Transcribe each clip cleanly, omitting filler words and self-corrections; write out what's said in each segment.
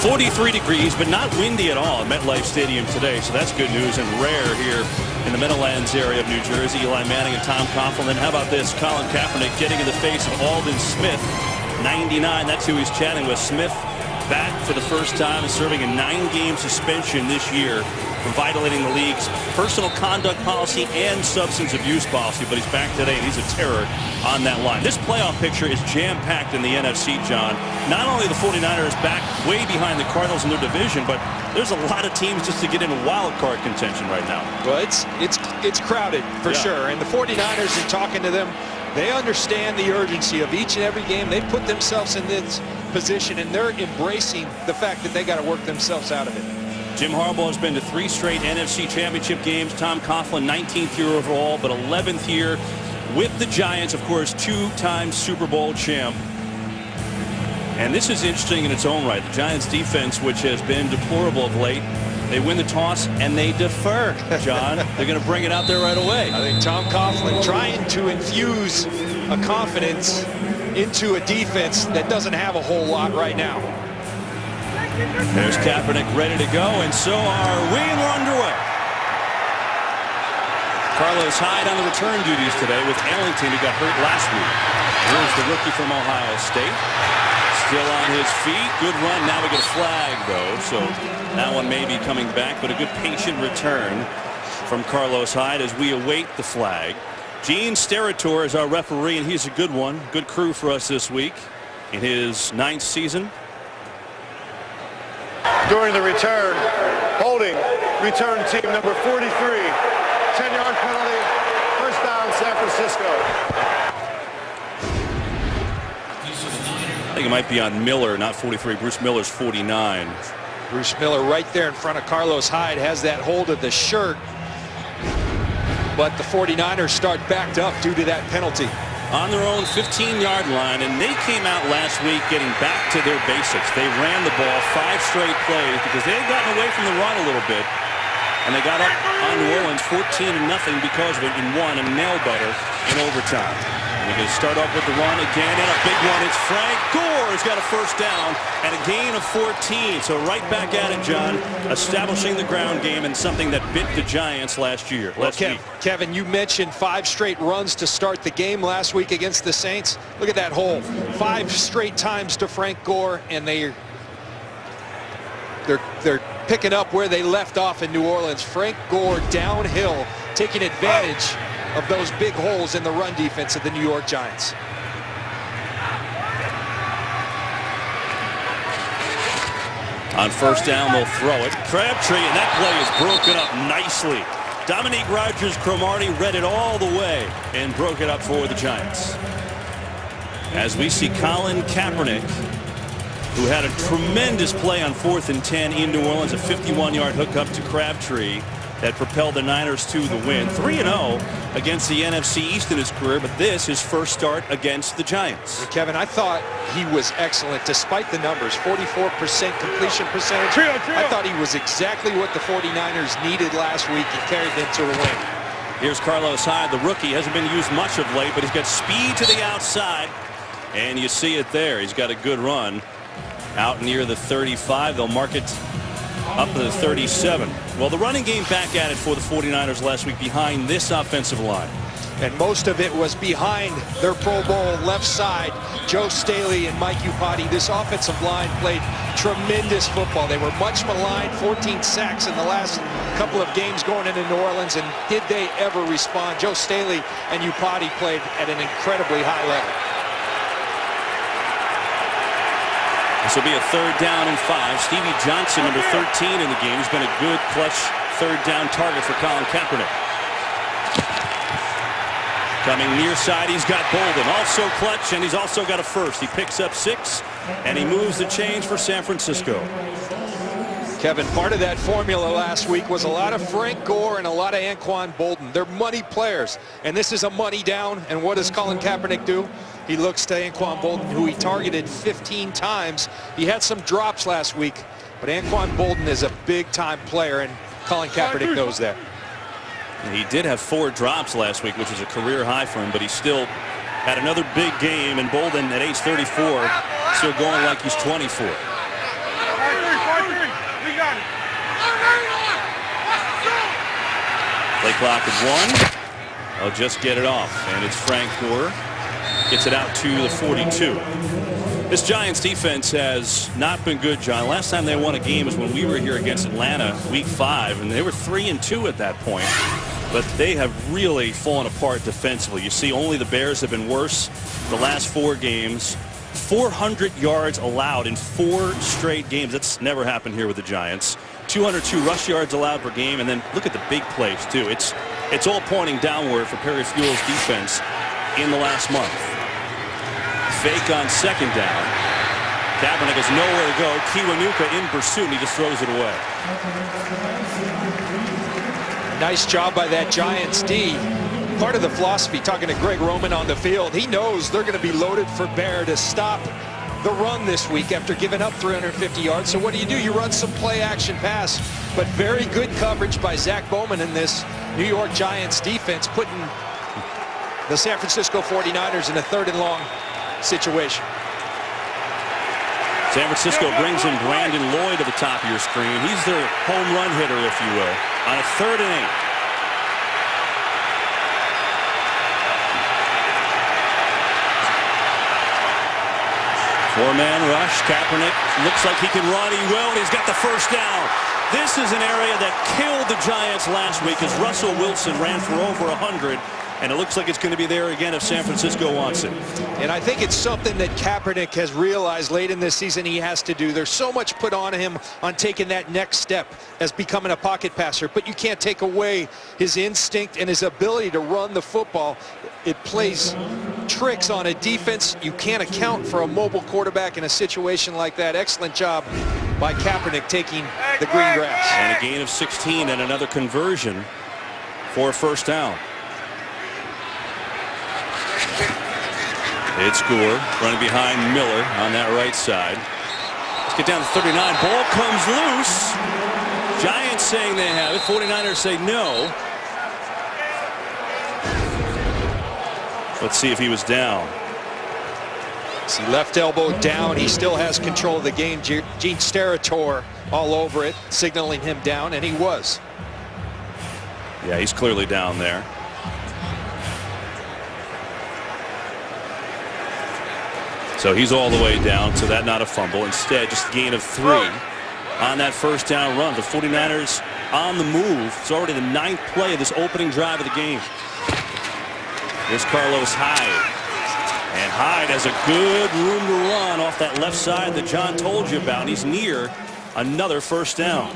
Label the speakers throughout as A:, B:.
A: 43 degrees, but not windy at all at MetLife Stadium today, so that's good news and rare here in the Meadowlands area of New Jersey. Eli Manning and Tom Coughlin. Then how about this? Colin Kaepernick getting in the face of Aldon Smith. 99, that's who he's chatting with. Smith back for the first time and serving a 9-game suspension this year for violating the league's personal conduct policy and substance abuse policy. But he's back today, and he's a terror on that line. This playoff picture is jam-packed in the NFC, John. Not only the 49ers back way behind the Cardinals in their division, but there's a lot of teams just to get in wild card contention right now.
B: Well, it's crowded for sure, and the 49ers are talking to them. They understand the urgency of each and every game. They've put themselves in this position, and they're embracing the fact that they got to work themselves out of it.
A: Jim Harbaugh has been to 3 straight NFC Championship games. Tom Coughlin, 19th year overall, but 11th year with the Giants. Of course, 2-time Super Bowl champ. And this is interesting in its own right. The Giants defense, which has been deplorable of late, they win the toss and they defer, John. They're going to bring it out there right away.
B: I think Tom Coughlin trying to infuse a confidence into a defense that doesn't have a whole lot right now.
A: There's Kaepernick ready to go, and so are we, and we're underway. Carlos Hyde on the return duties today with Ellington, who got hurt last week. Here's the rookie from Ohio State. Still on his feet. Good run. Now we get a flag, though, so that one may be coming back, but a good patient return from Carlos Hyde as we await the flag. Gene Steratore is our referee, and he's a good one. Good crew for us this week in his 9th season.
C: During the return, holding return team number 43, 10-yard penalty, first down, San Francisco.
A: I think it might be on Miller, not 43. Bruce Miller's 49.
B: Bruce Miller right there in front of Carlos Hyde has that hold of the shirt, but the 49ers start backed up due to that penalty.
A: On their own 15-yard line, and they came out last week getting back to their basics. They ran the ball 5 straight plays because they had gotten away from the run a little bit, and they got up on New Orleans 14-0 because of it in one, a nail-biter in overtime. And they're going to start off with the run again, and a big one. It's Frank Gore who's got a first down and a gain of 14. So right back at it, John, establishing the ground game and something that bit the Giants last year.
B: Kevin, you mentioned 5 straight runs to start the game last week against the Saints. Look at that hole. 5 straight times to Frank Gore, and they're picking up where they left off in New Orleans. Frank Gore downhill, taking advantage of those big holes in the run defense of the New York Giants.
A: On first down, they'll throw it. Crabtree, and that play is broken up nicely. Dominique Rodgers-Cromartie read it all the way and broke it up for the Giants. As we see Colin Kaepernick, who had a tremendous play on 4th and 10 in New Orleans, a 51-yard hookup to Crabtree that propelled the Niners to the win. 3-0 against the NFC East in his career, but this his first start against the Giants.
B: Kevin, I thought he was excellent despite the numbers. 44% completion percentage. I thought he was exactly what the 49ers needed last week and carried them to the win.
A: Here's Carlos Hyde, the rookie. Hasn't been used much of late, but he's got speed to the outside, and you see it there. He's got a good run out near the 35. They'll mark it up to the 37. Well, the running game back at it for the 49ers last week behind this offensive line.
B: And most of it was behind their Pro Bowl left side, Joe Staley and Mike Iupati. This offensive line played tremendous football. They were much maligned, 14 sacks in the last couple of games going into New Orleans, and did they ever respond? Joe Staley and Iupati played at an incredibly high level.
A: This will be a 3rd down and 5. Stevie Johnson, number 13 in the game. He's been a good clutch 3rd down target for Colin Kaepernick. Coming near side, he's got Bolden, also clutch, and he's also got a first. He picks up 6, and he moves the chains for San Francisco.
B: Kevin, part of that formula last week was a lot of Frank Gore and a lot of Anquan Bolden. They're money players, and this is a money down. And what does Colin Kaepernick do? He looks to Anquan Bolden, who he targeted 15 times. He had some drops last week, but Anquan Bolden is a big-time player, and Colin Kaepernick knows that.
A: He did have 4 drops last week, which was a career high for him, but he still had another big game, and Bolden at age 34 still going like he's 24.
C: We got it.
A: Play clock at 1. I'll just get it off, and it's Frank Gore. Gets it out to the 42. This Giants defense has not been good, John. Last time they won a game was when we were here against Atlanta, week 5, and they were 3-2 at that point. But they have really fallen apart defensively. You see, only the Bears have been worse the last 4 games. 400 yards allowed in 4 straight games. That's never happened here with the Giants. 202 rush yards allowed per game, and then look at the big plays too. It's all pointing downward for Perry Fewell's defense in the last month. Fake on second down. Kaepernick has nowhere to go. Kiwanuka in pursuit, and he just throws it away.
B: Nice job by that Giants D. Part of the philosophy, talking to Greg Roman on the field, he knows they're going to be loaded for bear to stop the run this week after giving up 350 yards. So what do? You run some play action pass, but very good coverage by Zach Bowman in this New York Giants defense, putting the San Francisco 49ers in a 3rd and long situation.
A: San Francisco brings in Brandon Lloyd to the top of your screen. He's their home run hitter, if you will, on a 3rd and 8. Four-man rush. Kaepernick looks like he can run. He will, and he's got the first down. This is an area that killed the Giants last week as Russell Wilson ran for over 100, and it looks like it's going to be there again if San Francisco wants it.
B: And I think it's something that Kaepernick has realized late in this season he has to do. There's so much put on him on taking that next step as becoming a pocket passer, but you can't take away his instinct and his ability to run the football. It plays tricks on a defense. You can't account for a mobile quarterback in a situation like that. Excellent job by Kaepernick taking the green grass.
A: And a gain of 16 and another conversion for a first down. It's Gore running behind Miller on that right side. Let's get down to 39. Ball comes loose. Giants saying they have it. 49ers say no. Let's see if he was down.
B: See, left elbow down. He still has control of the game. Gene Steratore all over it, signaling him down, and he was.
A: Yeah, he's clearly down there. So he's all the way down, so that not a fumble. Instead, just a gain of 3 on that first down run. The 49ers on the move. It's already the 9th play of this opening drive of the game. Here's Carlos Hyde. And Hyde has a good room to run off that left side that John told you about. And he's near another first down.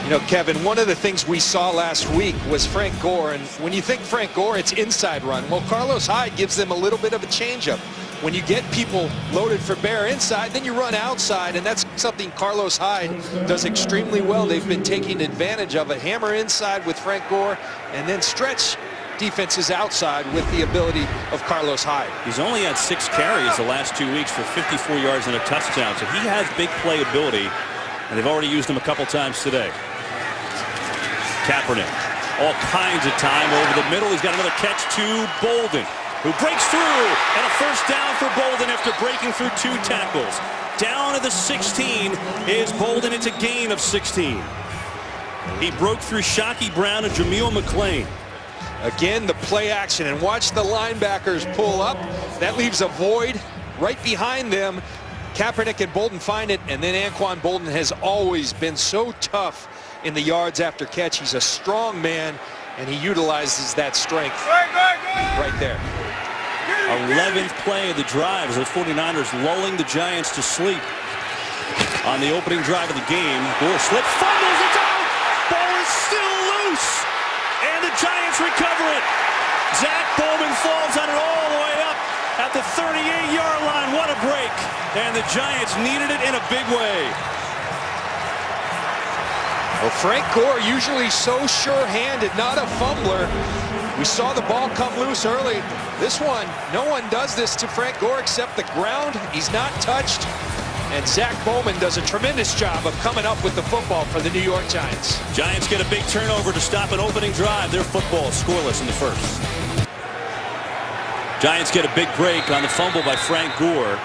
B: You know, Kevin, one of the things we saw last week was Frank Gore. And when you think Frank Gore, it's inside run. Well, Carlos Hyde gives them a little bit of a changeup. When you get people loaded for bear inside, then you run outside, and that's something Carlos Hyde does extremely well. They've been taking advantage of it. Hammer inside with Frank Gore, and then stretch defenses outside with the ability of Carlos Hyde.
A: He's only had 6 carries the last 2 weeks for 54 yards and a touchdown, so he has big play ability, and they've already used him a couple times today. Kaepernick, all kinds of time over the middle. He's got another catch to Bolden, who breaks through, and a first down for Bolden after breaking through 2 tackles. Down to the 16 is Bolden. It's a gain of 16. He broke through Shockey Brown and Jameel McClain.
B: Again, the play action, and watch the linebackers pull up. That leaves a void right behind them. Kaepernick and Bolden find it, and then Anquan Bolden has always been so tough in the yards after catch. He's a strong man, and he utilizes that strength right there.
A: 11th play of the drive as the 49ers lulling the Giants to sleep on the opening drive of the game. Gore slips, fumbles, it's out! Ball is still loose, and the Giants recover it. Zach Bowman falls on it all the way up at the 38-yard line. What a break, and the Giants needed it in a big way.
B: Well, Frank Gore, usually so sure-handed, not a fumbler. We saw the ball come loose early. This one, no one does this to Frank Gore except the ground. He's not touched. And Zach Bowman does a tremendous job of coming up with the football for the New York Giants.
A: Giants get a big turnover to stop an opening drive. Their football scoreless in the first. Giants get a big break on the fumble by Frank Gore.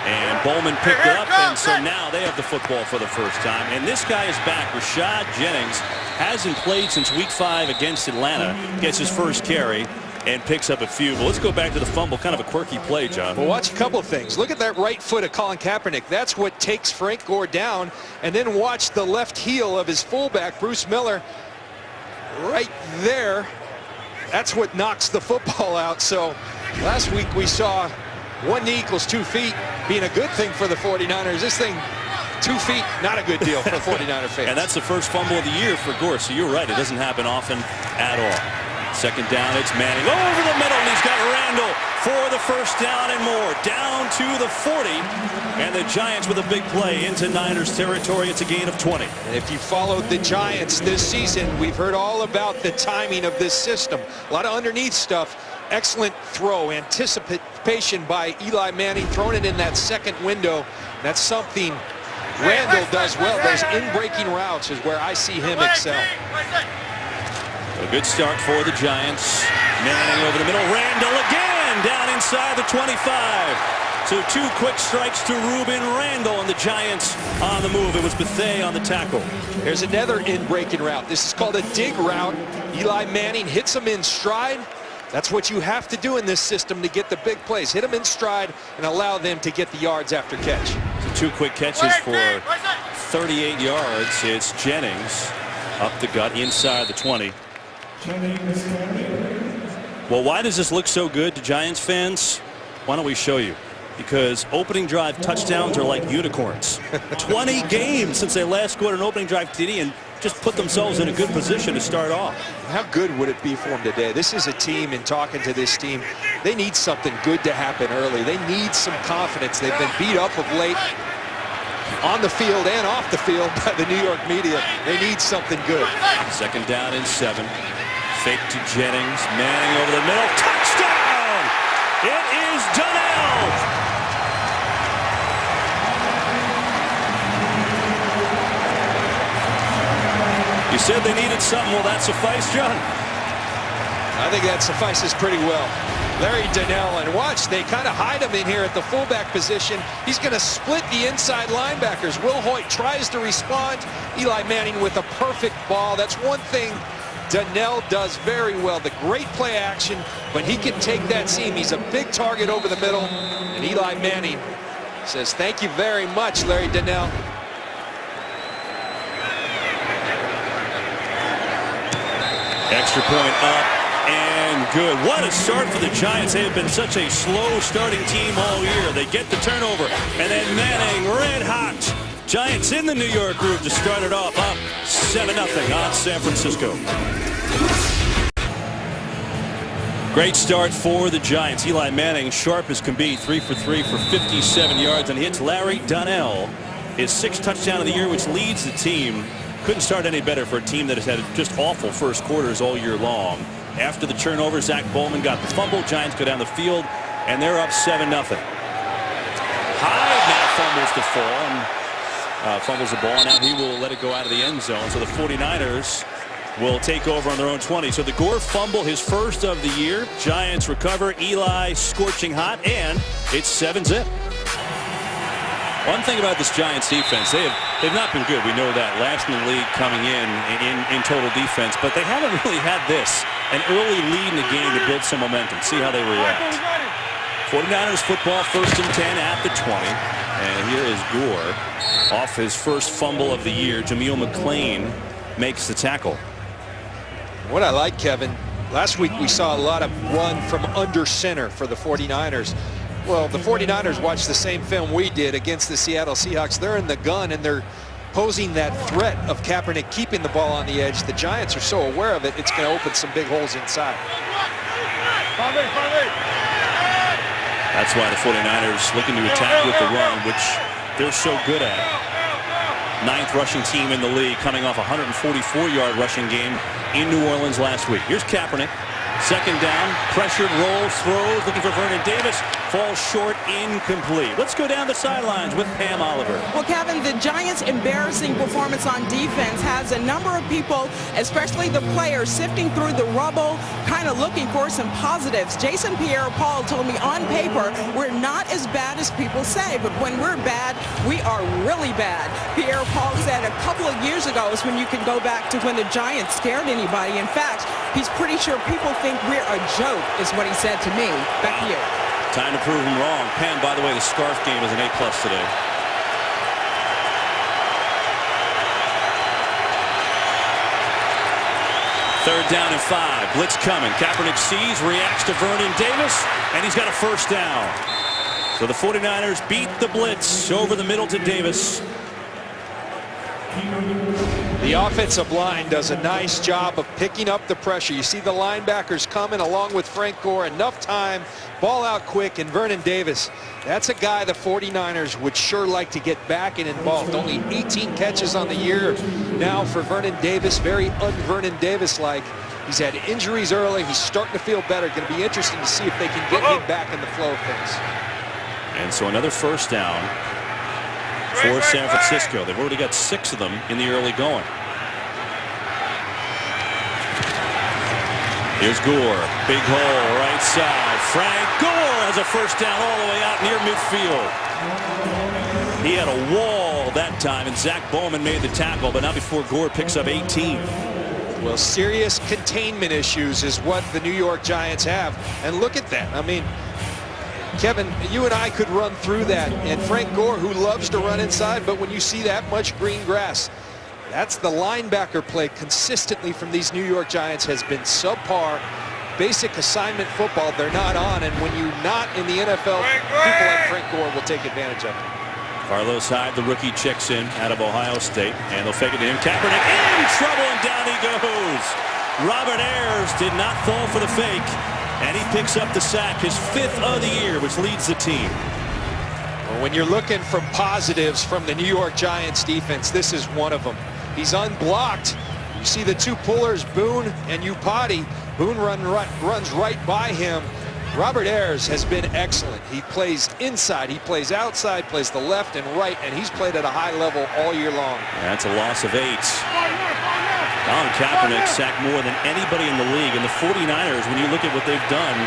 A: And Bowman picked it up, and so now they have the football for the first time. And this guy is back. Rashad Jennings hasn't played since week 5 against Atlanta. Gets his first carry and picks up a few. But let's go back to the fumble. Kind of a quirky play, John.
B: Well, watch a couple of things. Look at that right foot of Colin Kaepernick. That's what takes Frank Gore down. And then watch the left heel of his fullback, Bruce Miller, right there. That's what knocks the football out. So last week we saw 1 knee equals 2 feet being a good thing for the 49ers. This thing, 2 feet, not a good deal for 49er fans.
A: And that's the first fumble of the year for Gore. So you're right. It doesn't happen often at all. Second down, it's Manning over the middle, and he's got Randall for the first down and more. Down to the 40, and the Giants with a big play into Niners territory. It's a gain of 20.
B: And if you followed the Giants this season, we've heard all about the timing of this system. A lot of underneath stuff. Excellent throw, anticipation by Eli Manning, throwing it in that second window. That's something Randall does well. Those in-breaking routes is where I see him excel.
A: A good start for the Giants. Manning over the middle. Randall again down inside the 25. So 2 quick strikes to Ruben Randall, and the Giants on the move. It was Bethea on the tackle.
B: There's another in-breaking route. This is called a dig route. Eli Manning hits him in stride. That's what you have to do in this system to get the big plays. Hit them in stride and allow them to get the yards after catch.
A: So 2 quick catches for 38 yards. It's Jennings up the gut inside the 20. Well, why does this look so good to Giants fans? Why don't we show you? Because opening drive touchdowns are like unicorns. 20 games since they last scored an opening drive TD and just put themselves in a good position to start off.
B: How good would it be for them today? This is a team, and talking to this team, they need something good to happen early. They need some confidence. They've been beat up of late on the field and off the field by the New York media. They need something good.
A: Second down and 7. Fake to Jennings. Manning over the middle. Touchdown! It is Donnell! You said they needed something. Will that suffice, John?
B: I think that suffices pretty well. Larry Donnell, and watch, they kind of hide him in here at the fullback position. He's going to split the inside linebackers. Will Hoyt tries to respond. Eli Manning with a perfect ball. That's one thing Donnell does very well. The great play action, but he can take that seam. He's a big target over the middle, and Eli Manning says, thank you very much, Larry Donnell.
A: Extra point up and good. What a start for the Giants. They have been such a slow starting team all year. They get the turnover, and then Manning red hot. Giants in the New York groove to start it off, up 7-0 on San Francisco. Great start for the Giants. Eli Manning, sharp as can be, 3 for 3 for 57 yards, and hits Larry Donnell, his 6th touchdown of the year, which leads the team. Couldn't start any better for a team that has had just awful first quarters all year long. After the turnover, Zach Bowman got the fumble. Giants go down the field, and they're up 7-0. Hyde now fumbles the fall, and fumbles the ball. Now he will let it go out of the end zone. So the 49ers will take over on their own 20. So the Gore fumble, his first of the year. Giants recover. Eli scorching hot, and it's 7-0. One thing about this Giants defense, they've not been good. We know that. Last in the league coming in total defense, but they haven't really had this, an early lead in the game to build some momentum. See how they react. 49ers football, 1st and 10 at the 20. And here is Gore off his first fumble of the year. Jameel McClain makes the tackle.
B: What I like, Kevin, last week we saw a lot of run from under center for the 49ers. Well, the 49ers watched the same film we did against the Seattle Seahawks. They're in the gun, and they're posing that threat of Kaepernick keeping the ball on the edge. The Giants are so aware of it, it's going to open some big holes inside.
A: That's why the 49ers looking to attack with the run, which they're so good at. 9th rushing team in the league, coming off a 144-yard rushing game in New Orleans last week. Here's Kaepernick. Second down, pressured, rolls, throws, looking for Vernon Davis. falls short, incomplete. Let's go down the sidelines with Pam Oliver.
D: Well, Kevin, the Giants' embarrassing performance on defense has a number of people, especially the players, sifting through the rubble, kind of looking for some positives. Jason Pierre-Paul told me on paper, we're not as bad as people say, but when we're bad, we are really bad. Pierre-Paul said a couple of years ago is when you can go back to when the Giants scared anybody. In fact, he's pretty sure people think we're a joke, is what he said to me. Back to you.
A: Time to prove him wrong. Pam, by the way, the scarf game is an A+ today. Third down and 5. Blitz coming. Kaepernick sees, reacts to Vernon Davis, and he's got a first down. So the 49ers beat the blitz over the middle to Davis.
B: The offensive line does a nice job of picking up the pressure. You see the linebackers coming along with Frank Gore. Enough time, ball out quick, and Vernon Davis. That's a guy the 49ers would sure like to get back and involved. Only 18 catches on the year now for Vernon Davis. Very un-Vernon Davis-like. He's had injuries early. He's starting to feel better. Going to be interesting to see if they can get him back in the flow of things.
A: And so another first down for San Francisco. They've already got 6 of them in the early going. Here's Gore. Big hole, right side. Frank Gore has a first down all the way out near midfield. He had a wall that time, and Zach Bowman made the tackle, but not before Gore picks up 18.
B: Well, serious containment issues is what the New York Giants have. And look at that. I mean, Kevin, you and I could run through that. And Frank Gore, who loves to run inside, but when you see that much green grass, that's the linebacker play consistently from these New York Giants has been subpar. Basic assignment football they're not on, and when you're not in the NFL, people like Frank Gore will take advantage of it.
A: Carlos Hyde, the rookie, checks in out of Ohio State, and they'll fake it to him. Kaepernick in trouble, and down he goes. Robert Ayers did not fall for the fake, and he picks up the sack, his 5th of the year, which leads the team.
B: Well, when you're looking for positives from the New York Giants defense, this is one of them. He's unblocked. You see the 2 pullers, Boone and Upati. Boone runs right by him. Robert Ayers has been excellent. He plays inside, he plays outside, plays the left and right, and he's played at a high level all year long.
A: That's a loss of 8. Colin Kaepernick sacked more than anybody in the league, and the 49ers, when you look at what they've done,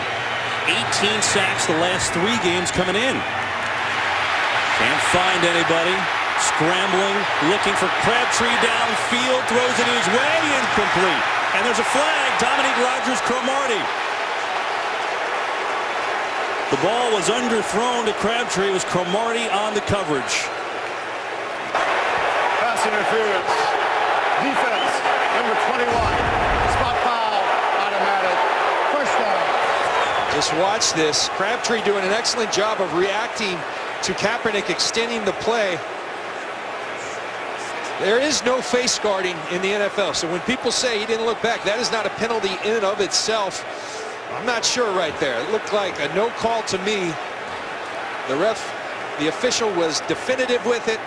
A: 18 sacks the last 3 games coming in. Can't find anybody. Scrambling, looking for Crabtree downfield, throws it his way, incomplete. And there's a flag, Dominique Rodgers-Cromartie. The ball was underthrown to Crabtree. It was Cromartie on the coverage.
C: Pass interference. Defense, number 21. Spot foul, automatic. First down.
B: Just watch this. Crabtree doing an excellent job of reacting to Kaepernick extending the play. There is no face guarding in the NFL. So when people say he didn't look back, that is not a penalty in and of itself. I'm not sure right there. It looked like a no call to me. The official was definitive with it.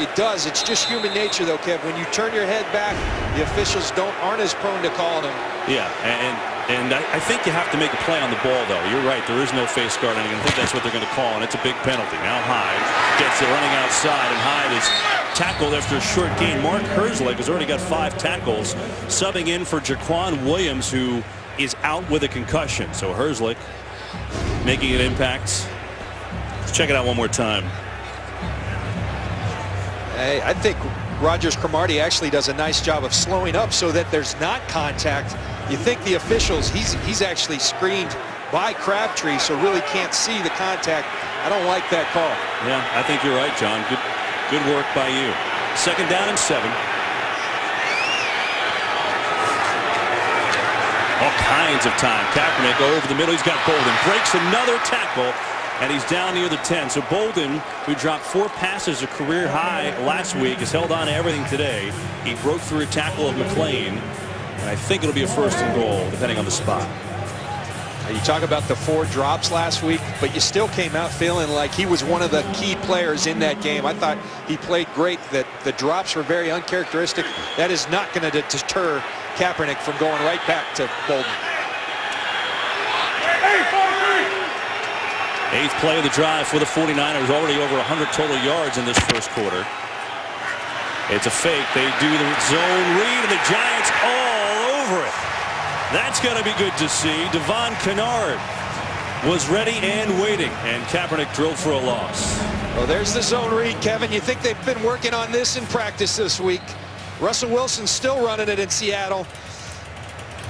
B: It does. It's just human nature, though, Kev. When you turn your head back, the officials aren't as prone to calling them.
A: Yeah, and I think you have to make a play on the ball, though. You're right. There is no face guarding. I think that's what they're going to call, and it's a big penalty. Now Hyde gets it running outside, and Hyde is tackled after a short gain. Mark Herzlich has already got 5 tackles, subbing in for Jaquan Williams, who is out with a concussion. So Herzlich making an impact. Let's check it out one more time.
B: I think Rodgers-Cromartie actually does a nice job of slowing up so that there's not contact. You think the officials, he's actually screened by Crabtree, so really can't see the contact. I don't like that call.
A: Yeah, I think you're right, John. Good work by you. 2nd down and 7. All kinds of time. Kaepernick over the middle. He's got Bolden. Breaks another tackle, and he's down near the 10. So Bolden, who dropped 4 passes, a career high last week, has held on to everything today. He broke through a tackle of McLean, and I think it'll be a 1st and goal, depending on the spot.
B: You talk about the 4 drops last week, but you still came out feeling like he was one of the key players in that game. I thought he played great. That the drops were very uncharacteristic. That is not going to deter Kaepernick from going right back to Bolden.
A: 8th play of the drive for the 49ers, already over 100 total yards in this first quarter. It's a fake. They do the zone read, and the Giants all over it. That's got to be good to see. Devon Kennard was ready and waiting, and Kaepernick drilled for a loss.
B: Well, there's the zone read, Kevin. You think they've been working on this in practice this week. Russell Wilson's still running it in Seattle,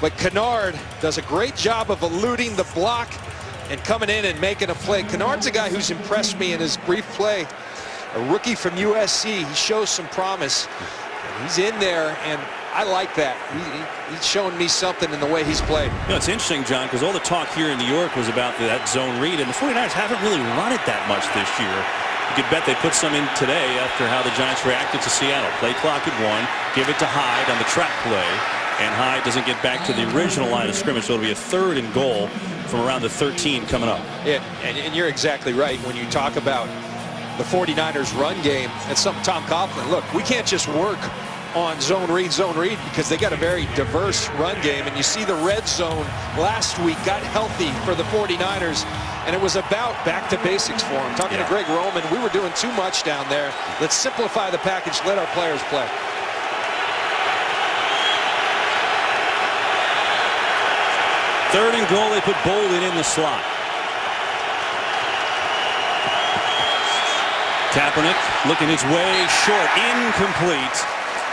B: but Kennard does a great job of eluding the block and coming in and making a play. Kennard's a guy who's impressed me in his brief play. A rookie from USC. He shows some promise. He's in there, and I like that. He's showing me something in the way he's played.
A: You know, it's interesting, John, because all the talk here in New York was about that zone read, and the 49ers haven't really run it that much this year. You could bet they put some in today after how the Giants reacted to Seattle. Play clock at 1, give it to Hyde on the trap play, and Hyde doesn't get back to the original line of scrimmage, so it'll be a 3rd and goal from around the 13 coming up.
B: Yeah, and you're exactly right when you talk about the 49ers run game. It's something Tom Coughlin, look, we can't just work on zone read, because they got a very diverse run game, and you see the red zone last week got healthy for the 49ers, and it was about back to basics for them. Talking to Greg Roman, we were doing too much down there. Let's simplify the package, let our players play.
A: Third and goal, they put Bolden in the slot. Kaepernick looking his way short, incomplete.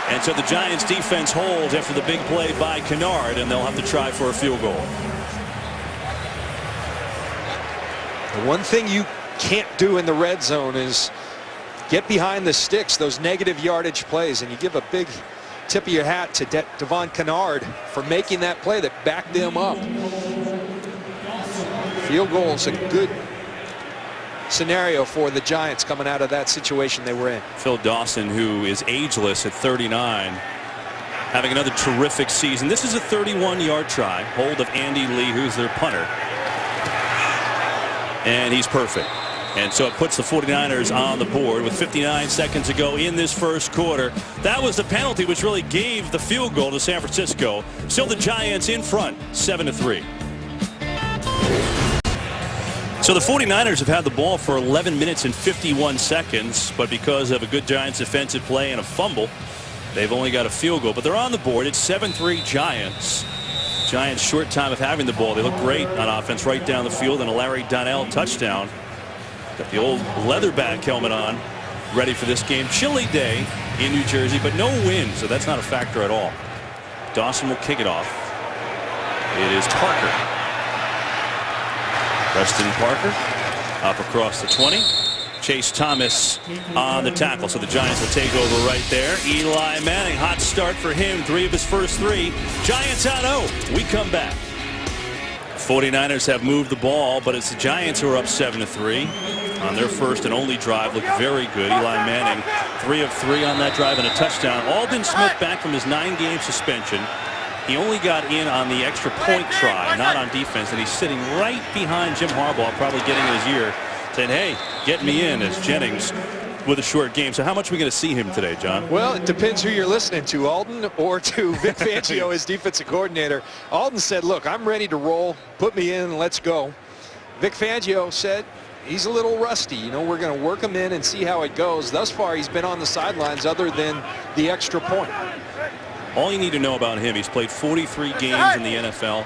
A: And so the Giants defense holds after the big play by Kennard, and they'll have to try for a field goal.
B: The one thing you can't do in the red zone is get behind the sticks, those negative yardage plays, and you give a big tip of your hat to Devon Kennard for making that play that backed them up. Field goal is a good scenario for the Giants coming out of that situation they were in.
A: Phil Dawson, who is ageless at 39, having another terrific season. This is a 31-yard try. Hold of Andy Lee, who's their punter. And he's perfect. And so it puts the 49ers on the board with 59 seconds to go in this first quarter. That was the penalty which really gave the field goal to San Francisco. Still the Giants in front, 7-3. So the 49ers have had the ball for 11 minutes and 51 seconds, but because of a good Giants defensive play and a fumble, they've only got a field goal. But they're on the board. It's 7-3 Giants. Giants short time of having the ball. They look great on offense right down the field, and a Larry Donnell touchdown. Got the old leatherback helmet on, ready for this game. Chilly day in New Jersey, but no wind, so that's not a factor at all. Dawson will kick it off. It is Parker. Preston Parker up across the 20. Chase Thomas on the tackle, so the Giants will take over right there. Eli Manning, hot start for him, 3 of his first 3. Giants on 0. We come back. 49ers have moved the ball, but it's the Giants who are up 7-3 on their first and only drive. Looked very good. Eli Manning 3 of 3 on that drive and a touchdown. Aldon Smith back from his 9-game suspension. He only got in on the extra point try, not on defense, and he's sitting right behind Jim Harbaugh, probably getting in his ear, saying, hey, get me in, as Jennings with a short game. So how much are we going to see him today, John?
B: Well, it depends who you're listening to, Aldon or to Vic Fangio, his defensive coordinator. Aldon said, look, I'm ready to roll. Put me in and let's go. Vic Fangio said he's a little rusty. You know, we're going to work him in and see how it goes. Thus far, he's been on the sidelines other than the extra point.
A: All you need to know about him, he's played 43 games in the NFL,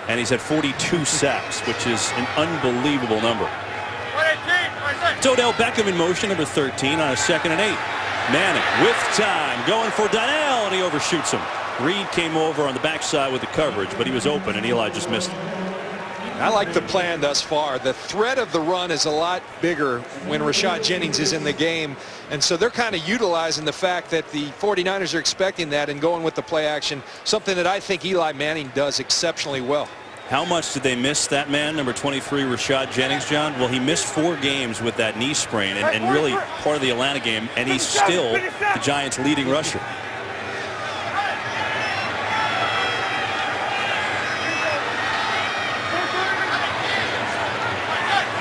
A: and he's had 42 sacks, which is an unbelievable number. It's Odell Beckham in motion, number 13, on a 2nd and 8. Manning with time, going for Donnell, and he overshoots him. Reed came over on the backside with the coverage, but he was open, and Eli just missed him.
B: I like the plan thus far. The threat of the run is a lot bigger when Rashad Jennings is in the game. And so they're kind of utilizing the fact that the 49ers are expecting that and going with the play action, something that I think Eli Manning does exceptionally well.
A: How much did they miss that man, number 23, Rashad Jennings, John? Well, he missed 4 games with that knee sprain and really part of the Atlanta game, and he's still the Giants' leading rusher.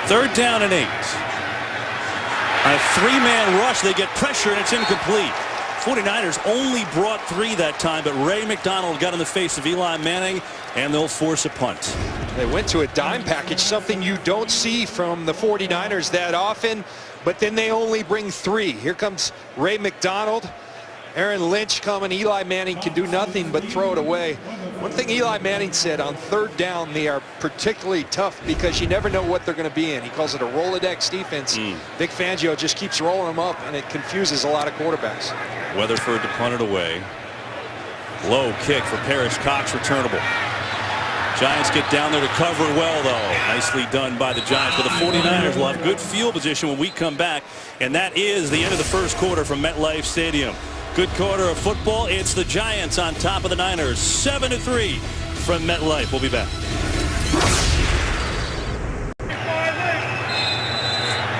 A: Third down and 8. On a 3-man rush, they get pressure, and it's incomplete. 49ers only brought 3 that time, but Ray McDonald got in the face of Eli Manning, and they'll force a punt.
B: They went to a dime package, something you don't see from the 49ers that often, but then they only bring 3. Here comes Ray McDonald. Aaron Lynch coming. Eli Manning can do nothing but throw it away. One thing Eli Manning said, on 3rd down, they are particularly tough because you never know what they're going to be in. He calls it a Rolodex defense. Vic Fangio just keeps rolling them up, and it confuses a lot of quarterbacks.
A: Weatherford to punt it away. Low kick for Paris Cox, returnable. Giants get down there to cover well, though. Nicely done by the Giants. But the 49ers will have good field position when we come back. And that is the end of the first quarter from MetLife Stadium. Good quarter of football. It's the Giants on top of the Niners. 7-3 from MetLife. We'll be back.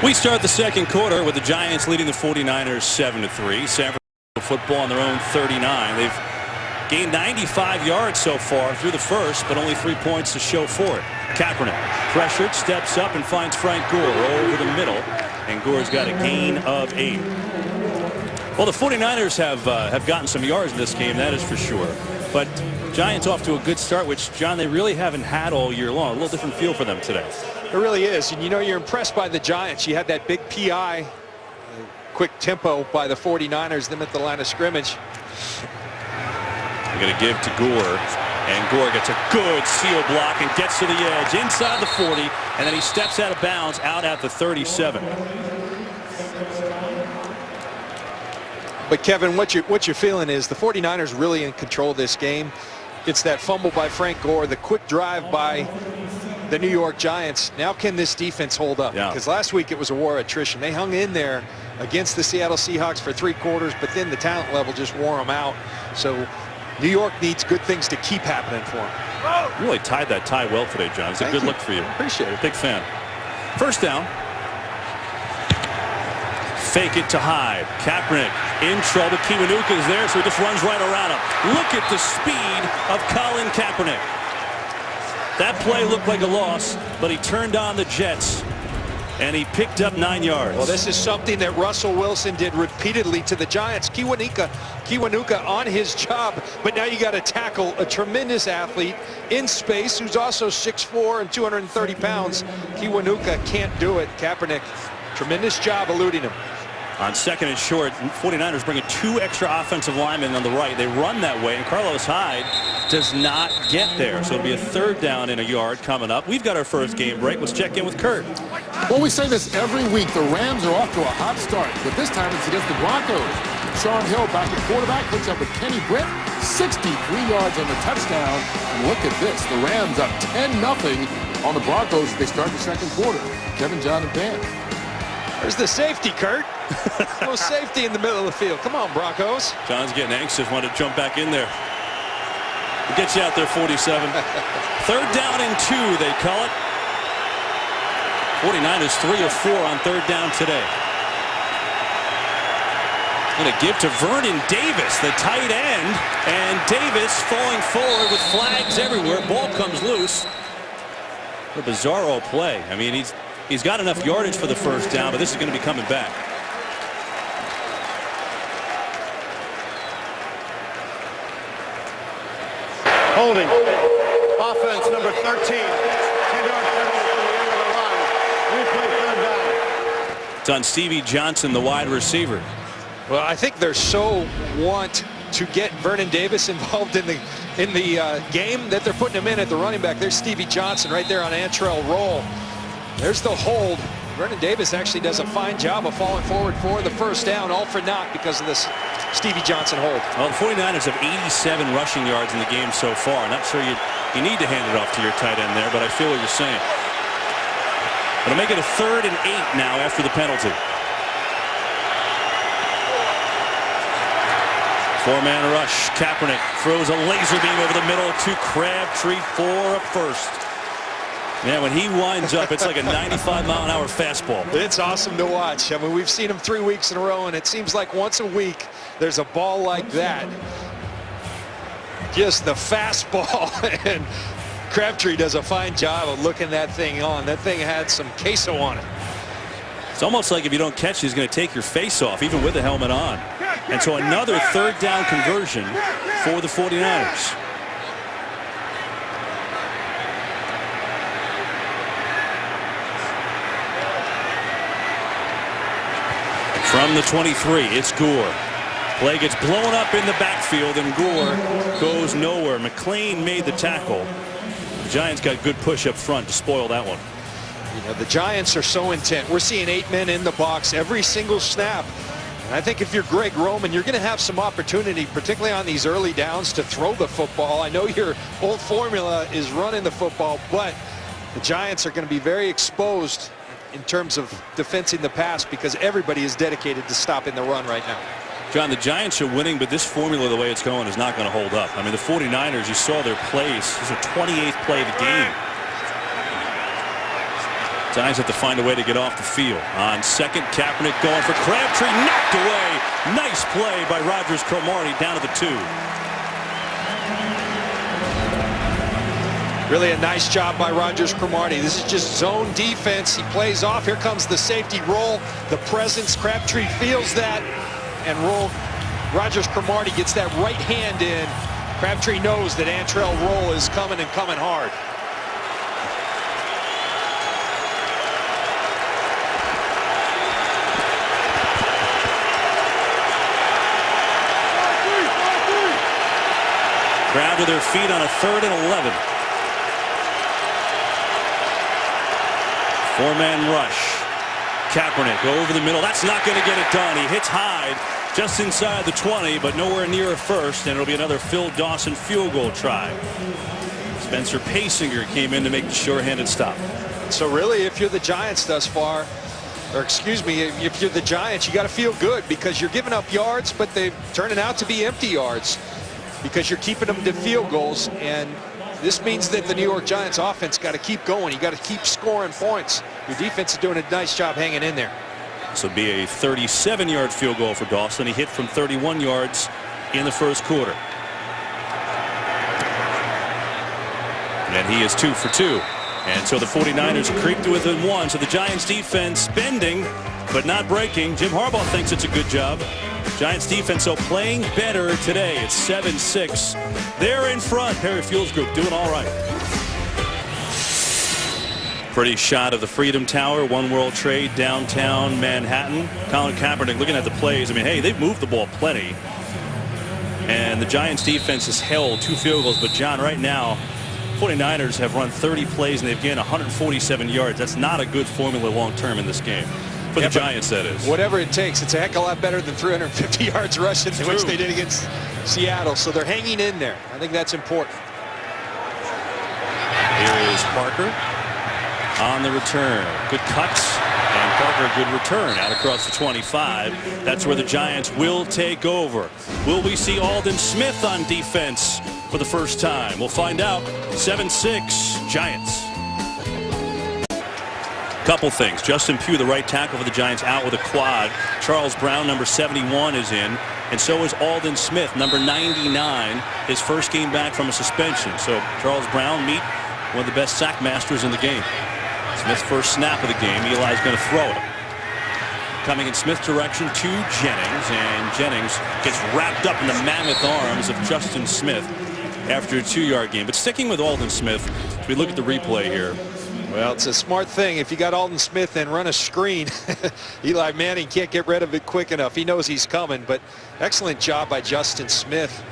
A: We start the second quarter with the Giants leading the 49ers 7-3. San Francisco football on their own 39. They've gained 95 yards so far through the first, but only 3 points to show for it. Kaepernick pressured, steps up and finds Frank Gore over the middle, and Gore's got a gain of 8. Well, the 49ers have gotten some yards in this game, that is for sure. But Giants off to a good start, which, John, they really haven't had all year long. A little different feel for them today.
B: It really is. And, you know, you're impressed by the Giants. You had that big PI, quick tempo by the 49ers, them at the line of scrimmage.
A: They're going to give to Gore, and Gore gets a good seal block and gets to the edge inside the 40, and then he steps out of bounds out at the 37.
B: But Kevin, what you're feeling is the 49ers really in control of this game. It's that fumble by Frank Gore, the quick drive by the New York Giants. Now can this defense hold up? Because last week it was a war of attrition. They hung in there against the Seattle Seahawks for 3 quarters, but then the talent level just wore them out. So New York needs good things to keep happening for them.
A: You really tied that tie well today, John. It's a good look for you.
B: Appreciate it.
A: Big fan. First down. Fake it to Hyde. Kaepernick in trouble. Kiwanuka is there, so he just runs right around him. Look at the speed of Colin Kaepernick. That play looked like a loss, but he turned on the Jets, and he picked up 9 yards.
B: Well, this is something that Russell Wilson did repeatedly to the Giants. Kiwanuka on his job, but now you got to tackle a tremendous athlete in space who's also 6'4" and 230 pounds. Kiwanuka can't do it. Kaepernick, tremendous job eluding him.
A: On 2nd and short, 49ers bringing 2 extra offensive linemen on the right. They run that way, and Carlos Hyde does not get there. So it'll be a 3rd down and a yard coming up. We've got our first game break. Let's check in with Kurt.
E: Well, we say this every week. The Rams are off to a hot start, but this time it's against the Broncos. Sean Hill back at quarterback, hooks up with Kenny Britt, 63 yards on the touchdown. And look at this. The Rams up 10-0 on the Broncos as they start the second quarter. Kevin, John, and Dan.
B: There's the safety, Kurt. No safety in the middle of the field. Come on, Broncos.
A: John's getting anxious, wanted to jump back in there. It gets you out there, 47. 3rd down and 2, they call it. 49ers 3 of 4 on 3rd down today. Going to give to Vernon Davis, the tight end. And Davis falling forward with flags everywhere. Ball comes loose. A bizarro play. I mean, he's got enough yardage for the 1st down, but this is going to be coming back.
C: Holding. Offense number 13. 10-yard penalty from the end of the line. Replay 3rd down.
A: It's on Stevie Johnson, the wide receiver.
B: Well, I think they're so want to get Vernon Davis involved in the game that they're putting him in at the running back. There's Stevie Johnson right there on Antrell Roll. There's the hold. Vernon Davis actually does a fine job of falling forward for the 1st down, all for naught because of this Stevie Johnson hold.
A: Well, the 49ers have 87 rushing yards in the game so far. Not sure you need to hand it off to your tight end there, but I feel what you're saying. It'll make it a 3rd and 8 now after the penalty. 4-man rush. Kaepernick throws a laser beam over the middle to Crabtree for a 1st. Yeah, when he winds up, it's like a 95-mile-an-hour fastball.
B: It's awesome to watch. I mean, we've seen him 3 weeks in a row, and it seems like once a week there's a ball like that. Just the fastball, and Crabtree does a fine job of looking that thing on. That thing had some queso on it.
A: It's almost like if you don't catch it, he's going to take your face off, even with the helmet on. And so another 3rd down conversion for the 49ers. From the 23, it's Gore. Play gets blown up in the backfield, and Gore goes nowhere. McLean made the tackle. The Giants got good push up front to spoil that one.
B: You know, the Giants are so intent. We're seeing 8 men in the box every single snap. And I think if you're Greg Roman, you're going to have some opportunity, particularly on these early downs, to throw the football. I know your old formula is running the football, but the Giants are going to be very exposed in terms of defending the pass because everybody is dedicated to stopping the run right now.
A: John, the Giants are winning, but this formula, the way it's going, is not going to hold up. I mean, the 49ers, you saw their plays. This is a 28th play of the game. Giants have to find a way to get off the field. On second, Kaepernick going for Crabtree, knocked away. Nice play by Rogers Cromartie down to the 2.
B: Really a nice job by Rogers Cromartie. This is just zone defense. He plays off. Here comes the safety roll. The presence. Crabtree feels that. And Rogers Cromartie gets that right hand in. Crabtree knows that Antrell Roll is coming and coming hard.
A: Crowd to their feet on a 3rd and 11. 4-man rush. Kaepernick over the middle. That's not going to get it done. He hits Hyde just inside the 20, but nowhere near a first, and it'll be another Phil Dawson field goal try. Spencer Pasinger came in to make the sure-handed stop.
B: So really, if you're the Giants thus far, or excuse me, if you're the Giants, you got to feel good because you're giving up yards, but they're turning out to be empty yards because you're keeping them to field goals, and this means that the New York Giants offense got to keep going. You got to keep scoring points. Your defense is doing a nice job hanging in there.
A: This will be a 37-yard field goal for Dawson. He hit from 31 yards in the first quarter. And he is 2 for 2. And so the 49ers creep to within 1. So the Giants defense bending but not breaking. Jim Harbaugh thinks it's a good job. Giants defense so playing better today. It's 7-6. They're in front. Perry Fuels Group doing all right. Pretty shot of the Freedom Tower, One World Trade, downtown Manhattan. Colin Kaepernick looking at the plays. I mean, hey, they've moved the ball plenty. And the Giants defense has held 2 field goals. But, John, right now, 49ers have run 30 plays and they've gained 147 yards. That's not a good formula long term in this game. For the Giants, that is.
B: Whatever it takes, it's a heck of a lot better than 350 yards rushing, which they did against Seattle. So they're hanging in there. I think that's important.
A: Here is Parker on the return. Good cuts. And Parker, good return out across the 25. That's where the Giants will take over. Will we see Aldon Smith on defense for the first time? We'll find out. 7-6 Giants. Couple things. Justin Pugh, the right tackle for the Giants, out with a quad. Charles Brown, number 71, is in. And so is Aldon Smith, number 99, his first game back from a suspension. So Charles Brown meet one of the best sack masters in the game. Smith's first snap of the game. Eli's going to throw it. Coming in Smith's direction to Jennings. And Jennings gets wrapped up in the mammoth arms of Justin Smith after a 2-yard gain. But sticking with Aldon Smith, as we look at the replay here.
B: Well, it's a smart thing. If you got Aldon Smith and run a screen, Eli Manning can't get rid of it quick enough. He knows he's coming, but excellent job by Justin Smith.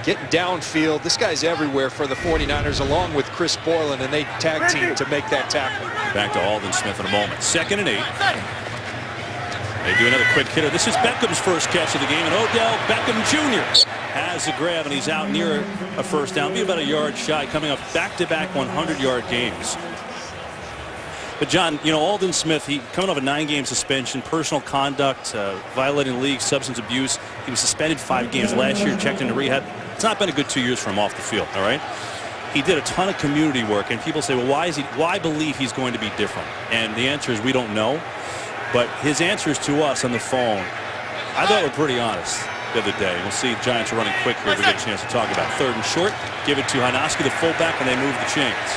B: Getting downfield. This guy's everywhere for the 49ers along with Chris Borland, and they tag team to make that tackle.
A: Back to Aldon Smith in a moment. 2nd and 8. They do another quick hitter. This is Beckham's first catch of the game, and Odell Beckham Jr. has the grab, and he's out near a first down. Be about a yard shy, coming up back-to-back 100-yard games. But, John, you know, Aldon Smith, he coming off a 9-game suspension, personal conduct, violating league, substance abuse. He was suspended 5 games last year, checked into rehab. It's not been a good 2 years for him off the field, all right? He did a ton of community work, and people say, well, why believe he's going to be different? And the answer is we don't know. But his answers to us on the phone, I thought were pretty honest the other day. We'll see Giants are running quick here. We get a chance to talk about 3rd and short. Give it to Hanoski, the fullback, and they move the chains.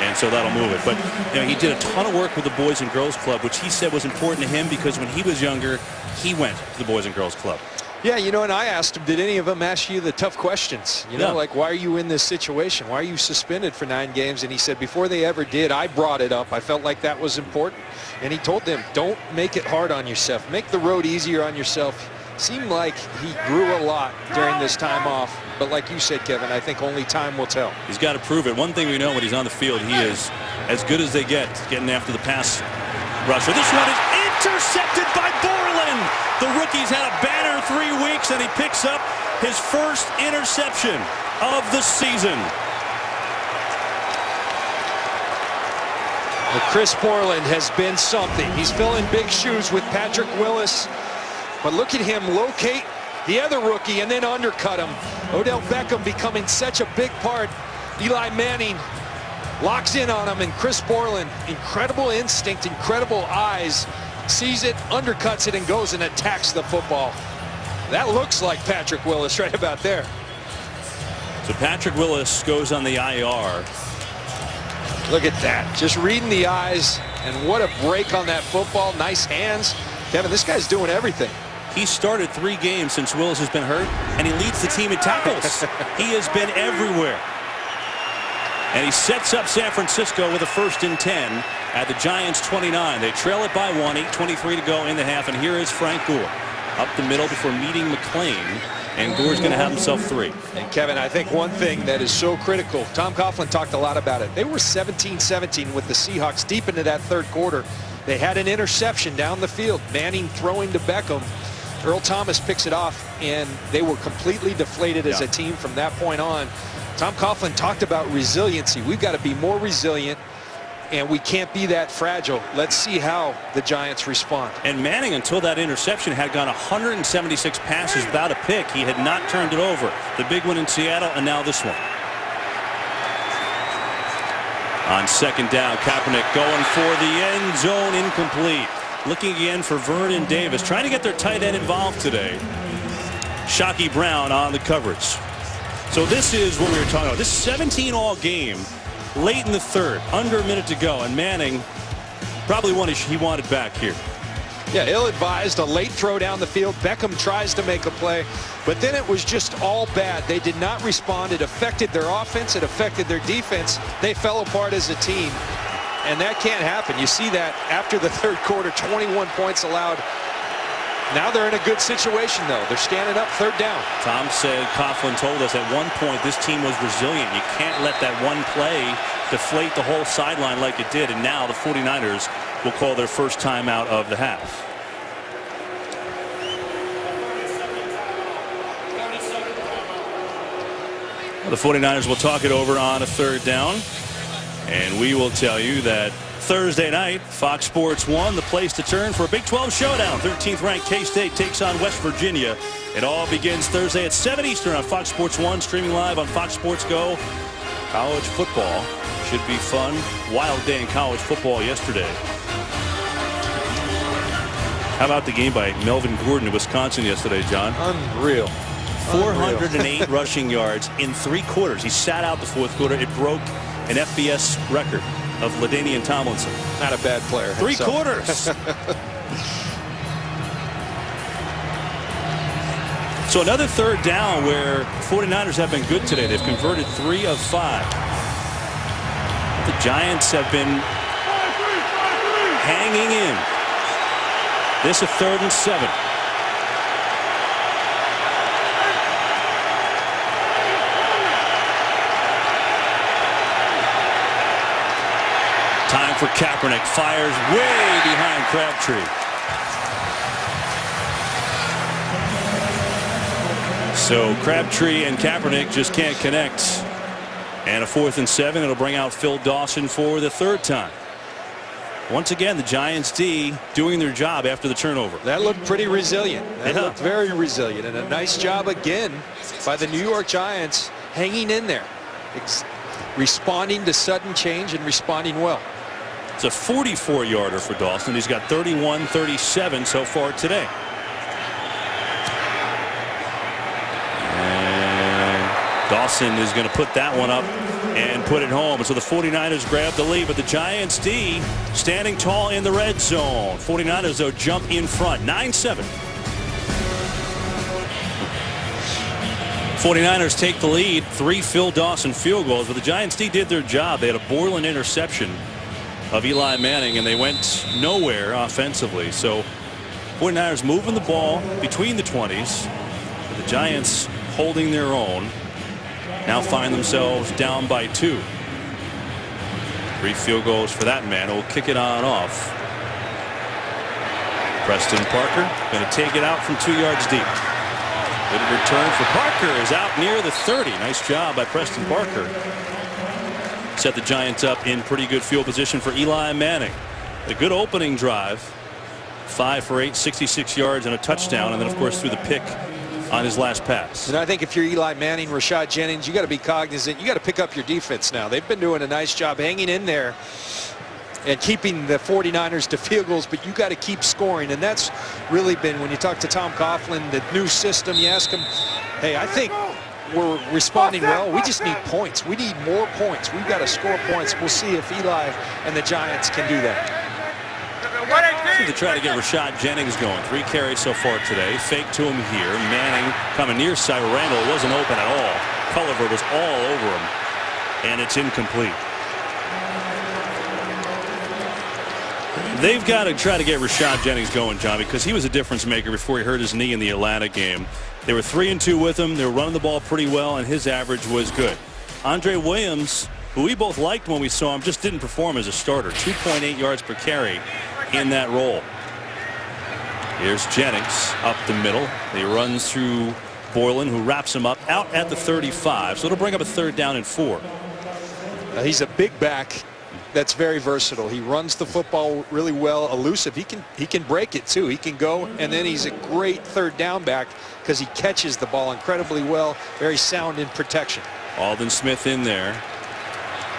A: And so that'll move it. But you know, he did a ton of work with the Boys and Girls Club, which he said was important to him because when he was younger, he went to the Boys and Girls Club.
B: Yeah, you know, and I asked him, did any of them ask you the tough questions? You know, like, why are you in this situation? Why are you suspended for 9 games? And he said, before they ever did, I brought it up. I felt like that was important. And he told them, don't make it hard on yourself. Make the road easier on yourself. Seemed like he grew a lot during this time off. But like you said, Kevin, I think only time will tell.
A: He's got to prove it. One thing we know when he's on the field, he is as good as they get getting after the pass rusher. This one is intercepted by Borland. The rookie's had a banner 3 weeks, and he picks up his first interception of the season.
B: Well, Chris Borland has been something. He's filling big shoes with Patrick Willis. But look at him locate the other rookie and then undercut him. Odell Beckham becoming such a big part. Eli Manning locks in on him, and Chris Borland, incredible instinct, incredible eyes, sees it, undercuts it, and goes and attacks the football. That looks like Patrick Willis right about there.
A: So Patrick Willis goes on the IR.
B: Look at that. Just reading the eyes, and what a break on that football. Nice hands. Kevin, this guy's doing everything.
A: He started 3 games since Willis has been hurt, and he leads the team in tackles. He has been everywhere. And he sets up San Francisco with a 1st and 10 at the Giants 29. They trail it by 1, 8:23 to go in the half, and here is Frank Gore up the middle before meeting McClain, and Gore's going to have himself 3.
B: And Kevin, I think one thing that is so critical, Tom Coughlin talked a lot about it. They were 17-17 with the Seahawks deep into that 3rd quarter. They had an interception down the field. Manning throwing to Beckham. Earl Thomas picks it off, and they were completely deflated as a team from that point on. Tom Coughlin talked about resiliency. We've got to be more resilient, and we can't be that fragile. Let's see how the Giants respond.
A: And Manning, until that interception, had gone 176 passes without a pick. He had not turned it over. The big one in Seattle, and now this one. On 2nd down, Kaepernick going for the end zone, incomplete. Looking again for Vernon Davis, trying to get their tight end involved today. Shockey Brown on the coverage. So this is what we were talking about. This 17-all game, late in the 3rd, under a minute to go, and Manning probably he wanted back here.
B: Yeah, ill-advised, a late throw down the field. Beckham tries to make a play, but then it was just all bad. They did not respond. It affected their offense. It affected their defense. They fell apart as a team, and that can't happen. You see that after the 3rd quarter, 21 points allowed. Now they're in a good situation, though. They're standing up 3rd down.
A: Tom said, Coughlin told us at one point this team was resilient. You can't let that one play deflate the whole sideline like it did. And now the 49ers will call their first timeout of the half. The 49ers will talk it over on a 3rd down. And we will tell you that Thursday night, Fox Sports 1, the place to turn for a Big 12 showdown. 13th ranked K-State takes on West Virginia. It all begins Thursday at 7 Eastern on Fox Sports 1, streaming live on Fox Sports Go. College football should be fun. Wild day in college football yesterday. How about the game by Melvin Gordon of Wisconsin yesterday, John?
B: Unreal.
A: 408 rushing yards in 3 quarters. He sat out the 4th quarter. It broke an FBS record of LaDainian Tomlinson.
B: Not a bad player.
A: 3 quarters. So another 3rd down where 49ers have been good today. They've converted 3 of 5. The Giants have been hanging in. This is 3rd and 7. Time for Kaepernick. Fires way behind Crabtree. So Crabtree and Kaepernick just can't connect. And a 4th and 7. It'll bring out Phil Dawson for the 3rd time. Once again, the Giants D doing their job after the turnover.
B: That looked pretty resilient. That looked very resilient. And a nice job again by the New York Giants hanging in there. Responding to sudden change and responding well.
A: It's a 44-yarder for Dawson. He's got 31-37 so far today. And Dawson is going to put that one up and put it home. So the 49ers grab the lead, but the Giants D standing tall in the red zone. 49ers, though, jump in front. 9-7. 49ers take the lead. 3 Phil Dawson field goals, but the Giants did their job. They had a Borland interception of Eli Manning, and they went nowhere offensively. So 49ers moving the ball between the 20s. The Giants holding their own. Now find themselves down by 2. 3 field goals for that man. Will kick it on off. Preston Parker going to take it out from 2 yards deep. Good return for Parker, is out near the 30. Nice job by Preston Parker. Set the Giants up in pretty good field position for Eli Manning. A good opening drive. 5 for 8, 66 yards and a touchdown, and then of course threw the pick on his last pass.
B: And I think if you're Eli Manning, Rashad Jennings, you got to be cognizant. You got to pick up your defense now. They've been doing a nice job hanging in there and keeping the 49ers to field goals, but you got to keep scoring. And that's really been, when you talk to Tom Coughlin, the new system, you ask him, hey, I think we're responding well. We just need points. We need more points. We've got to score points. We'll see if Eli and the Giants can do that.
A: To try to get Rashad Jennings going. 3 carries so far today. Fake to him here. Manning coming near side. Randall wasn't open at all. Culliver was all over him, and it's incomplete. They've got to try to get Rashad Jennings going, John, because he was a difference maker before he hurt his knee in the Atlanta game. They were 3-2 with him. They were running the ball pretty well, and his average was good. Andre Williams, who we both liked when we saw him, just didn't perform as a starter. 2.8 yards per carry in that role. Here's Jennings up the middle. He runs through Borland, who wraps him up out at the 35. So it'll bring up a 3rd down and 4.
B: He's a big back that's very versatile. He runs the football really well, elusive. He can break it too. He can go, and then he's a great 3rd down back because he catches the ball incredibly well. Very sound in protection. Aldon Smith in there.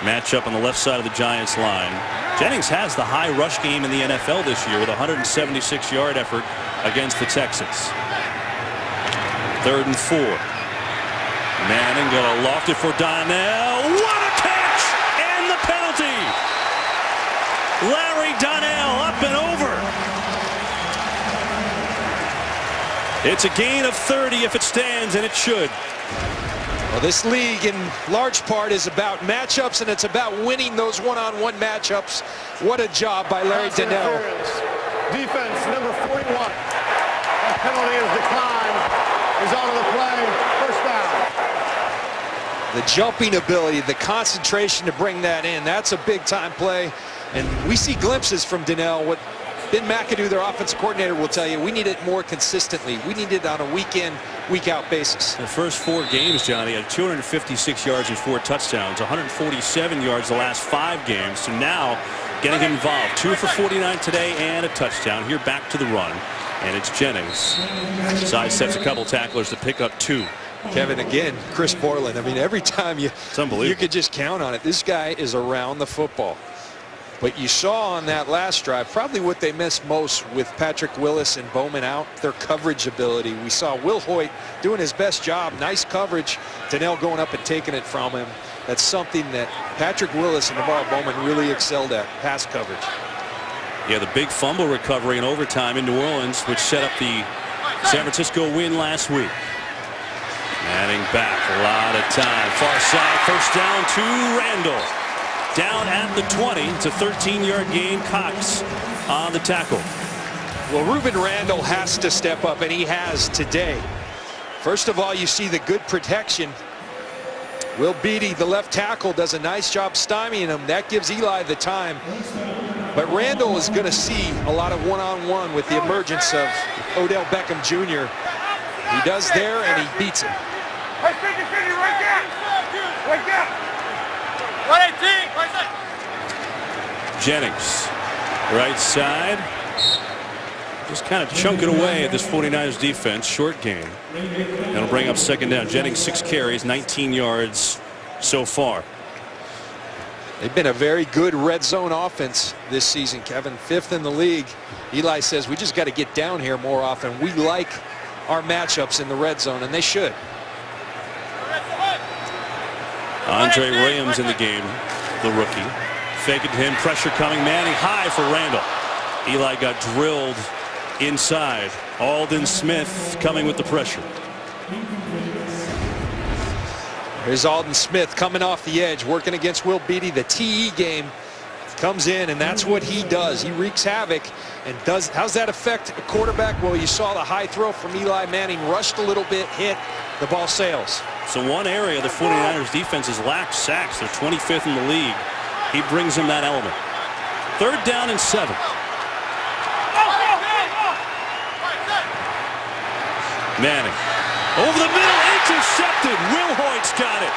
B: Matchup on the left side of the Giants line. Jennings has the high rush game in the NFL this year with a 176-yard effort against the Texans. 3rd and 4. Manning gonna loft it for Donnell. What a catch! And the penalty! Larry Donnell up and over. It's a gain of 30 if it stands, and it should. Well, this league in large part is about matchups, and it's about winning those one-on-one matchups. What a job by Larry Donnell.
C: Defense number 41. That penalty is declined. Is on the play. First down.
B: The jumping ability, the concentration to bring that in, that's a big-time play. And we see glimpses from Donnell. What Ben McAdoo, their offensive coordinator, will tell you, we need it more consistently. We need it on a week-in, week-out basis. The first 4 games, Johnny, had 256 yards and 4 touchdowns, 147 yards the last 5 games. So now getting him involved. 2 for 49 today and a touchdown. Here back to the run, and it's Jennings. Sidesteps a couple tacklers to pick up 2. Kevin, again, Chris Borland. I mean, every time you could just count on it. This guy is around the football. But you saw on that last drive probably what they missed most with Patrick Willis and Bowman out, their coverage ability. We saw Will Hoyt doing his best job. Nice coverage. Donnell going up and taking it from him. That's something that Patrick Willis and Navarro Bowman really excelled at, pass coverage. Yeah, the big fumble recovery in overtime in New Orleans, which set up the San Francisco win last week. Manning back, a lot of time. Far side, first down to Randall. Down at the 20. It's a 13-yard gain. Cox on the tackle. Well, Ruben Randall has to step up, and he has today. First of all, you see the good protection. Will Beatty, the left tackle, does a nice job stymieing him. That gives Eli the time. But Randall is going to see a lot of one-on-one with the emergence of Odell Beckham Jr. He does there, and he beats him. Jennings, right side. Just kind of chunking away at this 49ers defense. Short game. That'll bring up 2nd down. Jennings 6 carries, 19 yards so far. They've been a very good red zone offense this season, Kevin. 5th in the league. Eli says we just got to get down here more often. We like our matchups in the red zone, and they should. Andre Williams in the game, the rookie. Fake it to him, pressure coming. Manning high for Randall. Eli got drilled inside. Aldon Smith coming with the pressure. There's Aldon Smith coming off the edge, working against Will Beatty. The TE game comes in, and that's what he does. He wreaks havoc. And how's that affect a quarterback? Well, you saw the high throw from Eli Manning, rushed a little bit, hit, the ball sails.
A: So one area the 49ers defense has lacked sacks. They're 25th in the league. He brings them that element. 3rd down and 7. Manning over the middle, intercepted. Will Hoyt's got it.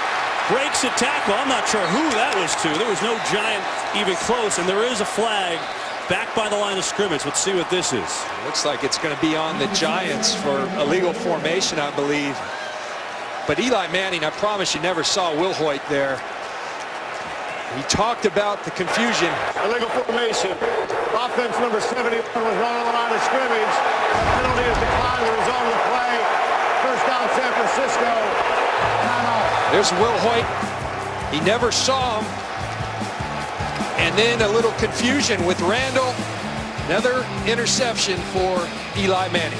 A: Breaks a tackle. I'm not sure who that was to. There was no Giant even close, and there is a flag back by the line of scrimmage. Let's see what this is.
B: Looks like it's going to be on the Giants for illegal formation, I believe. But Eli Manning, I promise you, never saw Will Hoyt there. He talked about the confusion.
C: Illegal formation. Offense number 71 was run on the line of scrimmage. Penalty is declined as a result of the play. First down, San Francisco.
B: There's Will Hoyt. He never saw him. And then a little confusion with Randall. Another interception for Eli Manning.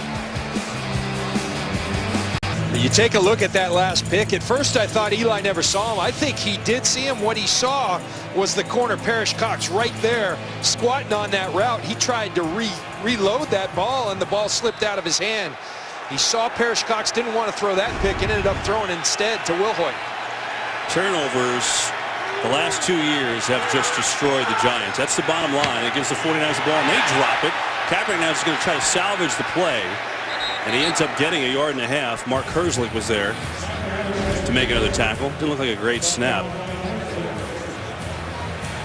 B: You take a look at that last pick. At first I thought Eli never saw him. I think he did see him. What he saw was the corner, Parrish Cox, right there squatting on that route. He tried to reload that ball, and the ball slipped out of his hand. He saw Parrish Cox, didn't want to throw that pick, and ended up throwing instead to Will Hoyt.
A: Turnovers the last 2 years have just destroyed the Giants. That's the bottom line. It gives the 49ers the ball, and they drop it. Kaepernick now is going to try to salvage the play, and he ends up getting 1.5 yards. Mark Herzlich was there to make another tackle. Didn't look like a great snap.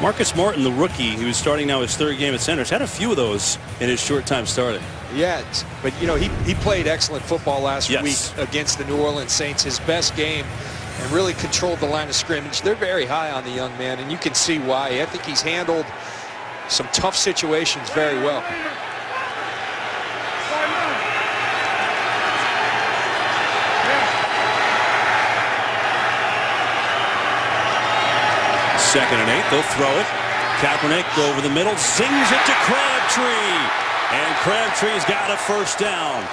A: Marcus Martin, the rookie, who is starting now his 3rd game at center, has had a few of those in his short time starting.
B: Yeah, but you know, he played excellent football last
A: Yes.
B: week against the New Orleans Saints, his best game, and really controlled the line of scrimmage. They're very high on the young man, and you can see why. I think he's handled some tough situations very well.
A: Second and 8, they'll throw it. Kaepernick over the middle, zings it to Crabtree. And Crabtree's got a first down.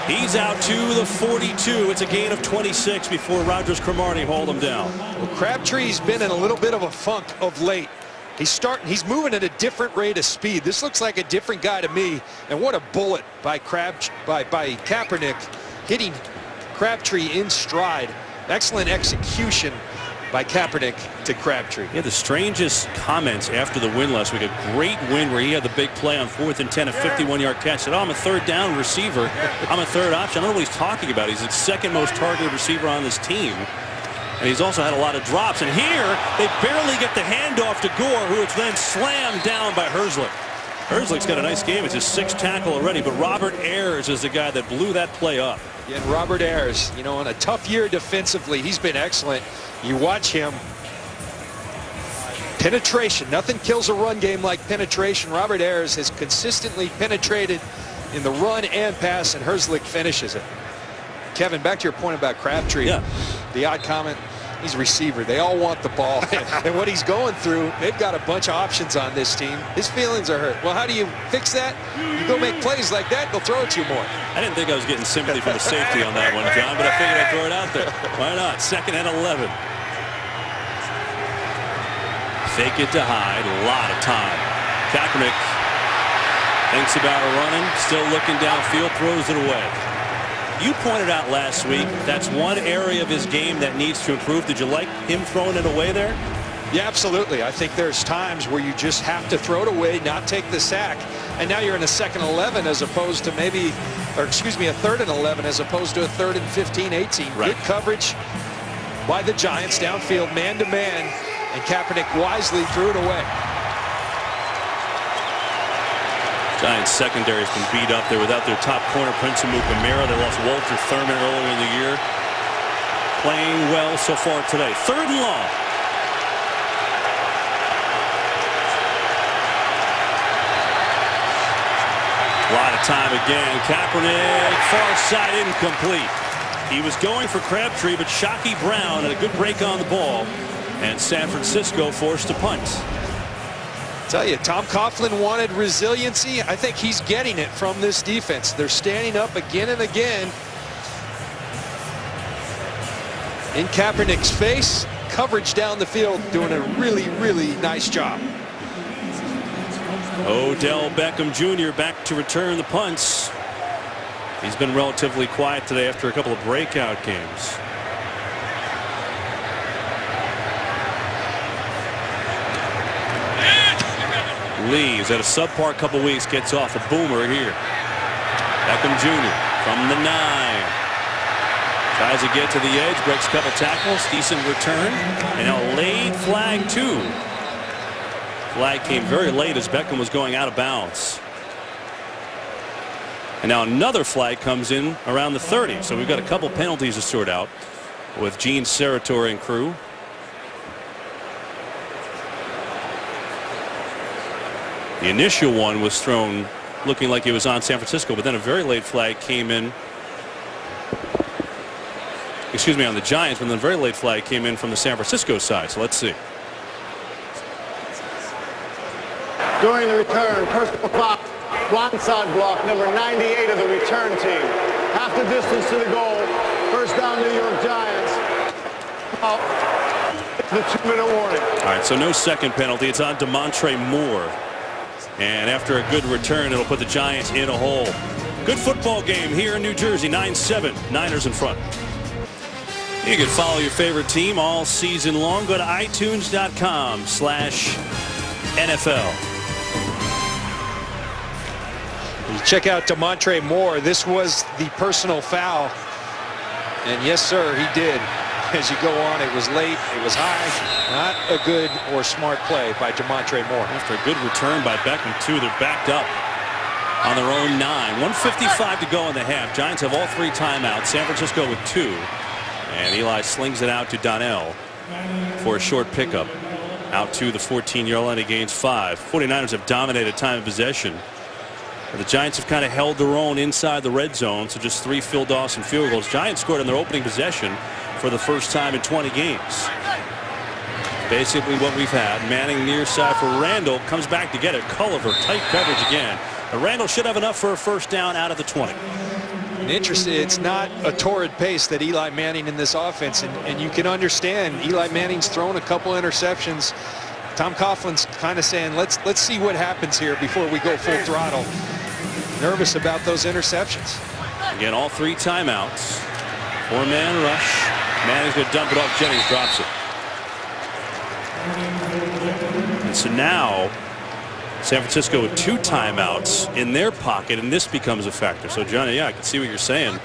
A: He's out to the 42. It's a gain of 26 before Rogers Cromartie hauled him down.
B: Well, Crabtree's been in a little bit of a funk of late. He's moving at a different rate of speed. This looks like a different guy to me. And what a bullet by Kaepernick, hitting Crabtree in stride. Excellent execution by Kaepernick to Crabtree.
A: He had the strangest comments after the win last week. A great win where he had the big play on 4th and 10, a 51-yard catch. Said, oh, I'm a 3rd down receiver. I'm a 3rd option. I don't know what he's talking about. He's the 2nd most targeted receiver on this team. And he's also had a lot of drops. And here, they barely get the handoff to Gore, who is then slammed down by Herzlich. Herzlich's got a nice game. It's his 6th tackle already. But Robert Ayers is the guy that blew that play up.
B: And Robert Ayers, you know, on a tough year defensively, he's been excellent. You watch him. Penetration. Nothing kills a run game like penetration. Robert Ayers has consistently penetrated in the run and pass, and Herzlich finishes it. Kevin, back to your point about Crabtree.
A: Yeah.
B: The odd comment, he's a receiver. They all want the ball. And what he's going through, they've got a bunch of options on this team. His feelings are hurt. Well, how do you fix that? You go make plays like that, they'll throw it to you more.
A: I didn't think I was getting sympathy from the safety on that one, John, but I figured I'd throw it out there. Why not? 2nd and 11. Fake it to Hyde. A lot of time. Kaepernick thinks about running. Still looking downfield. Throws it away. You pointed out last week that's one area of his game that needs to improve. Did you like him throwing it away there?
B: Yeah, absolutely. I think there's times where you just have to throw it away, not take the sack. And now you're in a 2nd and 11 as opposed to maybe, or excuse me, a 3rd and 11 as opposed to a 3rd and 15, 18.
A: Right.
B: Good coverage by the Giants downfield, man-to-man, and Kaepernick wisely threw it away.
A: Giants secondary has been beat up. They're without their top corner, Prince Amukamara. They lost Walter Thurman earlier in the year. Playing well so far today. 3rd and long. A lot of time again. Kaepernick, far side, incomplete. He was going for Crabtree, but Shockey Brown had a good break on the ball, and San Francisco forced to punt.
B: Tell you, Tom Coughlin wanted resiliency. I think he's getting it from this defense. They're standing up again and again. in Kaepernick's face. Coverage down the field, doing a really, really nice job.
A: Odell Beckham Jr. back to return the punts. He's been relatively quiet today after a couple of breakout games. Lee is at a subpar couple weeks, gets off a boomer here. Beckham Jr. from the 9. Tries to get to the edge, breaks a couple tackles, decent return, and now a late flag too. Flag came very late as Beckham was going out of bounds. And now another flag comes in around the 30. So we've got a couple penalties to sort out with Gene Steratore and crew. The initial one was thrown looking like it was on San Francisco, but then a very late flag came in. Excuse me, on the Giants, but then a very late flag came in from the San Francisco side. So let's see.
C: During the return, personal foul, blindside block, number 98 of the return team. Half the distance to the goal. First down, New York Giants. The 2-minute warning.
A: All right, so no second penalty. It's on Damontre Moore. And after a good return, it'll put the Giants in a hole. Good football game here in New Jersey. 9-7. Niners in front. You can follow your favorite team all season long. Go to iTunes.com/NFL.
B: You check out Damontre Moore. This was the personal foul. And yes, sir, he did. As you go on, it was late, it was high. Not a good or smart play by Damontre Moore.
A: After a good return by Beckham, too, they're backed up on their own 9. 1:55 to go in the half. Giants have all 3 timeouts. San Francisco with 2. And Eli slings it out to Donnell for a short pickup. Out to the 14-yard line, he gains 5. 49ers have dominated time of possession. But the Giants have kind of held their own inside the red zone, so just 3 Phil Dawson field goals. Giants scored on their opening possession for the first time in 20 games. Basically what we've had. Manning near side for Randall, comes back to get it. Culliver, tight coverage again. But Randall should have enough for a first down out of the 20.
B: Interesting, it's not a torrid pace that Eli Manning in this offense, and you can understand Eli Manning's thrown a couple interceptions. Tom Coughlin's kind of saying, let's see what happens here before we go full throttle. Nervous about those interceptions.
A: Again, all 3 timeouts. 4-man rush. Manning's going to dump it off. Jennings drops it. And so now San Francisco with 2 timeouts in their pocket, and this becomes a factor. So, Johnny, yeah, I can see what you're saying.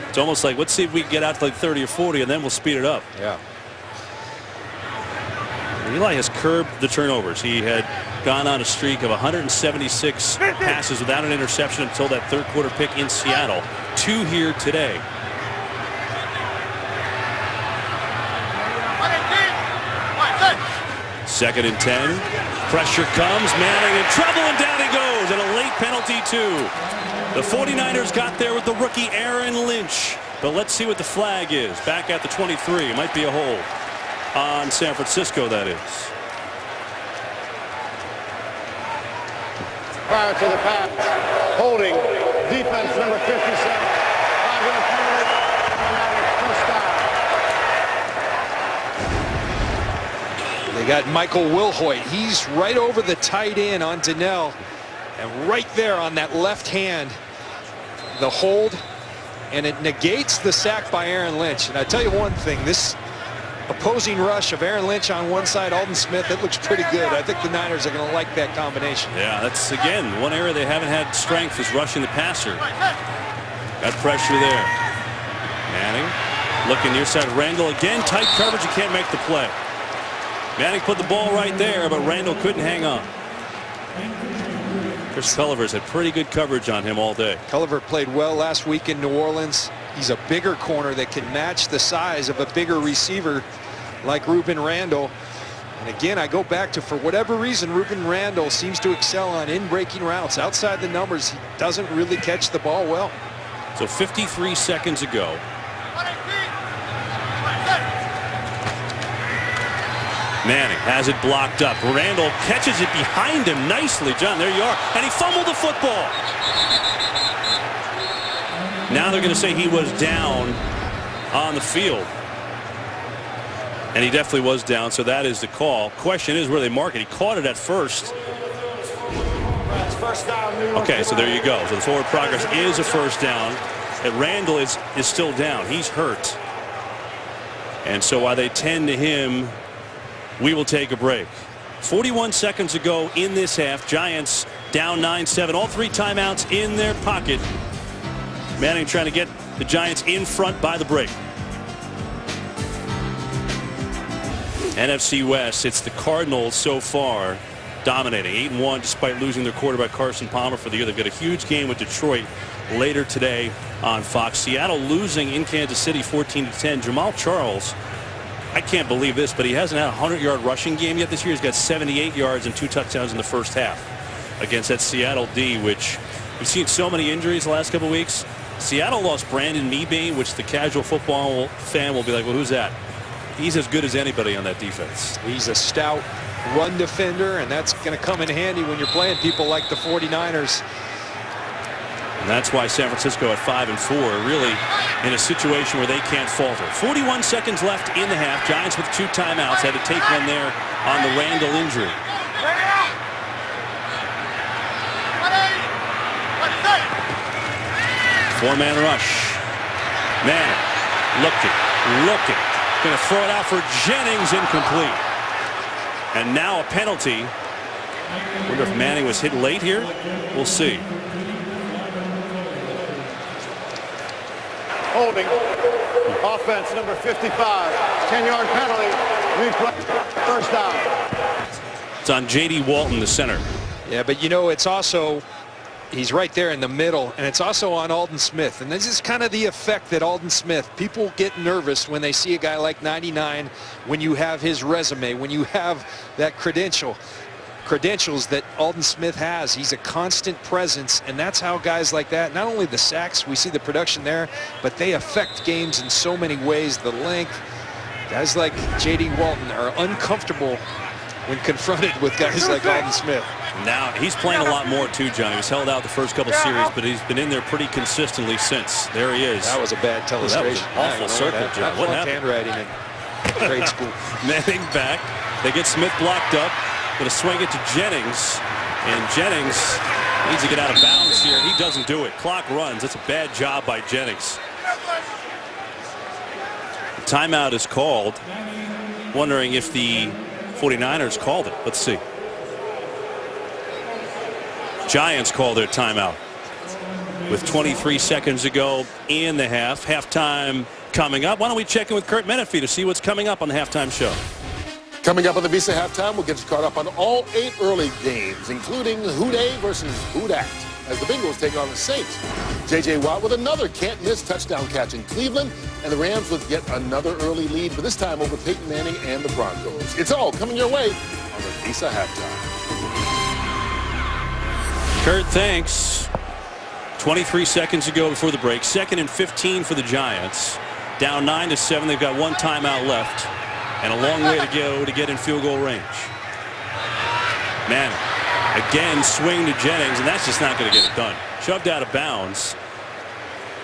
A: It's almost like, let's see if we can get out to like 30 or 40, and then we'll speed it up.
B: Yeah.
A: Eli has curbed the turnovers. He had gone on a streak of 176 passes without an interception until that third quarter pick in Seattle. 2 here today. Second and 10. Pressure comes. Manning in trouble, and down he goes. And a late penalty, too. The 49ers got there with the rookie Aaron Lynch. But let's see what the flag is. Back at the 23. It might be a hold on San Francisco, that is.
C: Prior to the pass, holding, defense number 57. 5-yard penalty, first down.
B: They got Michael Wilhoit. He's right over the tight end on Donnell. And right there on that left hand, the hold. And it negates the sack by Aaron Lynch. And I tell you one thing, this opposing rush of Aaron Lynch on one side, Aldon Smith, it looks pretty good. I think the Niners are going to like that combination.
A: Yeah, that's, again, one area they haven't had strength is rushing the passer. Got pressure there. Manning looking near side. Randall again, tight coverage. You can't make the play. Manning put the ball right there, but Randall couldn't hang on. Chris Culliver's had pretty good coverage on him all day.
B: Culliver played well last week in New Orleans. He's a bigger corner that can match the size of a bigger receiver like Ruben Randall. And again, I go back to, for whatever reason, Ruben Randall seems to excel on in-breaking routes. Outside the numbers, he doesn't really catch the ball well.
A: So 53 seconds ago. Manning has it blocked up. Randall catches it behind him nicely. John, there you are. And he fumbled the football. Now they're going to say he was down on the field. And he definitely was down, so that is the call. Question is where they mark it. He caught it at first.
C: First down, New York.
A: Okay, so there you go. So the forward progress is a first down. And Randall is still down. He's hurt. And so while they tend to him, we will take a break. 41 seconds to go in this half. Giants down 9-7. All 3 timeouts in their pocket. Manning trying to get the Giants in front by the break. NFC West, it's the Cardinals so far dominating 8-1 despite losing their quarterback Carson Palmer for the year. They've got a huge game with Detroit later today on Fox. Seattle losing in Kansas City 14-10. Jamal Charles, I can't believe this, but he hasn't had a 100-yard rushing game yet this year. He's got 78 yards and 2 touchdowns in the first half against that Seattle D, which we've seen so many injuries the last couple of weeks. Seattle lost Brandon Mebane, which the casual football fan will be like, well, who's that? He's as good as anybody on that defense.
B: He's a stout run defender, and that's going to come in handy when you're playing people like the 49ers.
A: And that's why San Francisco at 5-4 really in a situation where they can't falter. 41 seconds left in the half. Giants with 2 timeouts had to take one there on the Randall injury. Four-man rush. Manning looking. Going to throw it out for Jennings, incomplete. And now a penalty. Wonder if Manning was hit late here. We'll see.
C: Holding. Offense number 55. 10-yard penalty. Replay. First down.
A: It's on J.D. Walton, the center.
B: Yeah, but you know, it's also, he's right there in the middle, and it's also on Aldon Smith. And this is kind of the effect that Aldon Smith, people get nervous when they see a guy like 99, when you have his resume, when you have that credentials that Aldon Smith has. He's a constant presence, and that's how guys like that, not only the sacks, we see the production there, but they affect games in so many ways. The length, guys like J.D. Walton are uncomfortable when confronted with guys like Aldon Smith.
A: Now he's playing a lot more too, John. He was held out the first couple series, but he's been in there pretty consistently since. There he is.
B: That was a bad telestration.
A: That was an awful circle, John. What happened?
B: Handwriting in grade school.
A: Manning back. They get Smith blocked up. Going to swing it to Jennings, and Jennings needs to get out of bounds here. He doesn't do it. Clock runs. That's a bad job by Jennings. The timeout is called. Wondering if the 49ers called it. Let's see. Giants call their timeout with 23 seconds to go in the half. Halftime coming up. Why don't we check in with Kurt Menefee to see what's coming up on the halftime show.
E: Coming up on the Visa Halftime, we'll get you caught up on all 8 early games, including Who Dey versus Who Dat, as the Bengals take on the Saints. J.J. Watt with another can't-miss touchdown catch in Cleveland, and the Rams with yet another early lead, but this time over Peyton Manning and the Broncos. It's all coming your way on the Visa Halftime.
A: Kurt, thanks. 23 seconds to go before the break. 2nd and 15 for the Giants. Down 9-7. They've got 1 timeout left. And a long way to go to get in field goal range. Manning again, swing to Jennings, and that's just not going to get it done. Shoved out of bounds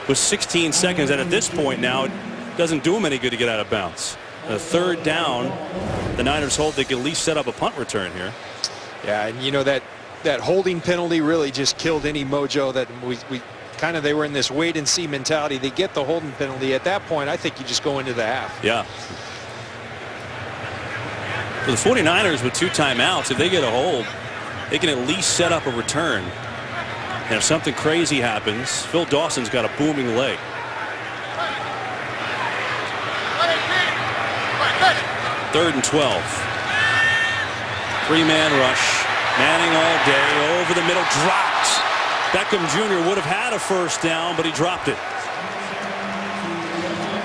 A: with 16 seconds, and at this point now it doesn't do him any good to get out of bounds. The 3rd down, the Niners hope they can at least set up a punt return here.
B: Yeah, and you know that holding penalty really just killed any mojo that we kind of, they were in this wait and see mentality. They get the holding penalty. At that point, I think you just go into the half.
A: Yeah. For the 49ers with 2 timeouts, if they get a hold, they can at least set up a return. And if something crazy happens, Phil Dawson's got a booming leg. Third and 12. 3-man rush. Manning all day, over the middle, dropped. Beckham Jr. would have had a first down, but he dropped it.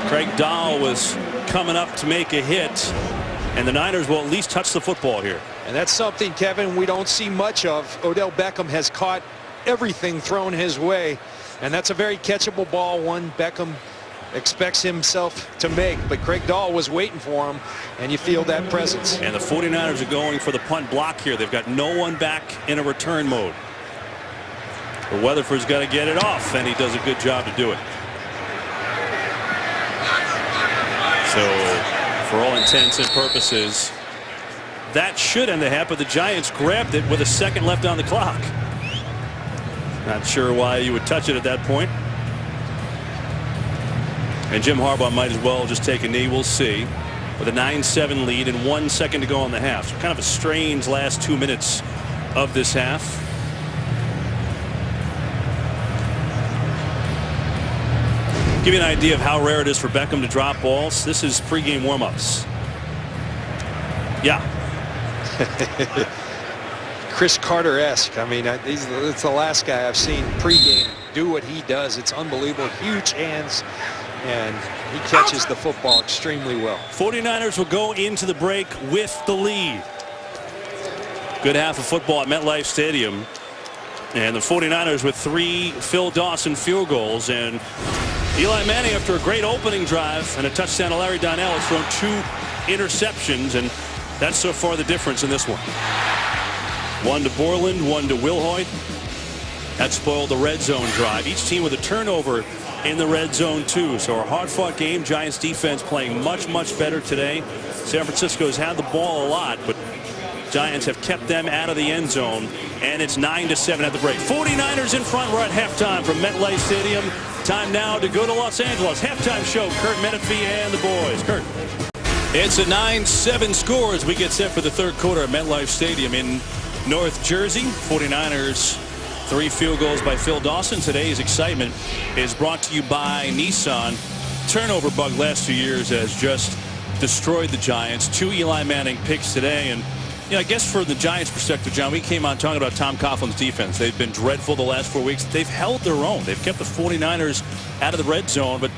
A: Craig Dahl was coming up to make a hit, and the Niners will at least touch the football here.
B: And that's something, Kevin, we don't see much of. Odell Beckham has caught everything thrown his way, and that's a very catchable ball, one Beckham expects himself to make, but Craig Dahl was waiting for him, and you feel that presence.
A: And the 49ers are going for the punt block here. They've got no one back in a return mode. But Weatherford's got to get it off, and he does a good job to do it. So For all intents and purposes, that should end the half, but the Giants grabbed it with a second left on the clock. Not sure why you would touch it at that point. And Jim Harbaugh might as well just take a knee. We'll see. With a 9-7 lead and 1 second to go on the half. So kind of a strange last 2 minutes of this half. Give you an idea of how rare it is for Beckham to drop balls. This is pregame warm-ups. Yeah.
B: Chris Carter-esque. I mean, it's the last guy I've seen pregame do what he does. It's unbelievable. Huge hands, and he catches the football extremely well.
A: 49ers will go into the break with the lead. Good half of football at MetLife Stadium. And the 49ers with 3 Phil Dawson field goals. And Eli Manning, after a great opening drive and a touchdown to Larry Donnell, has thrown 2 interceptions. And that's so far the difference in this one. 1 to Borland, 1 to Wilhoit. That spoiled the red zone drive. Each team with a turnover in the red zone too. So a hard-fought game. Giants defense playing much better today. San Francisco's had the ball a lot, but Giants have kept them out of the end zone. And it's 9-7 at the break. 49ers in front. We're at halftime from MetLife Stadium. Time now to go to Los Angeles. Halftime show. Kurt Menefee and the boys. Kurt. It's a 9-7 score as we get set for the third quarter at MetLife Stadium in North Jersey. 49ers, 3 field goals by Phil Dawson. Today's excitement is brought to you by Nissan. Turnover bug last 2 years has just destroyed the Giants. 2 Eli Manning picks today. And I guess for the Giants' perspective, John, we came on talking about Tom Coughlin's defense. They've been dreadful the last 4 weeks. They've held their own. They've kept the 49ers out of the red zone, but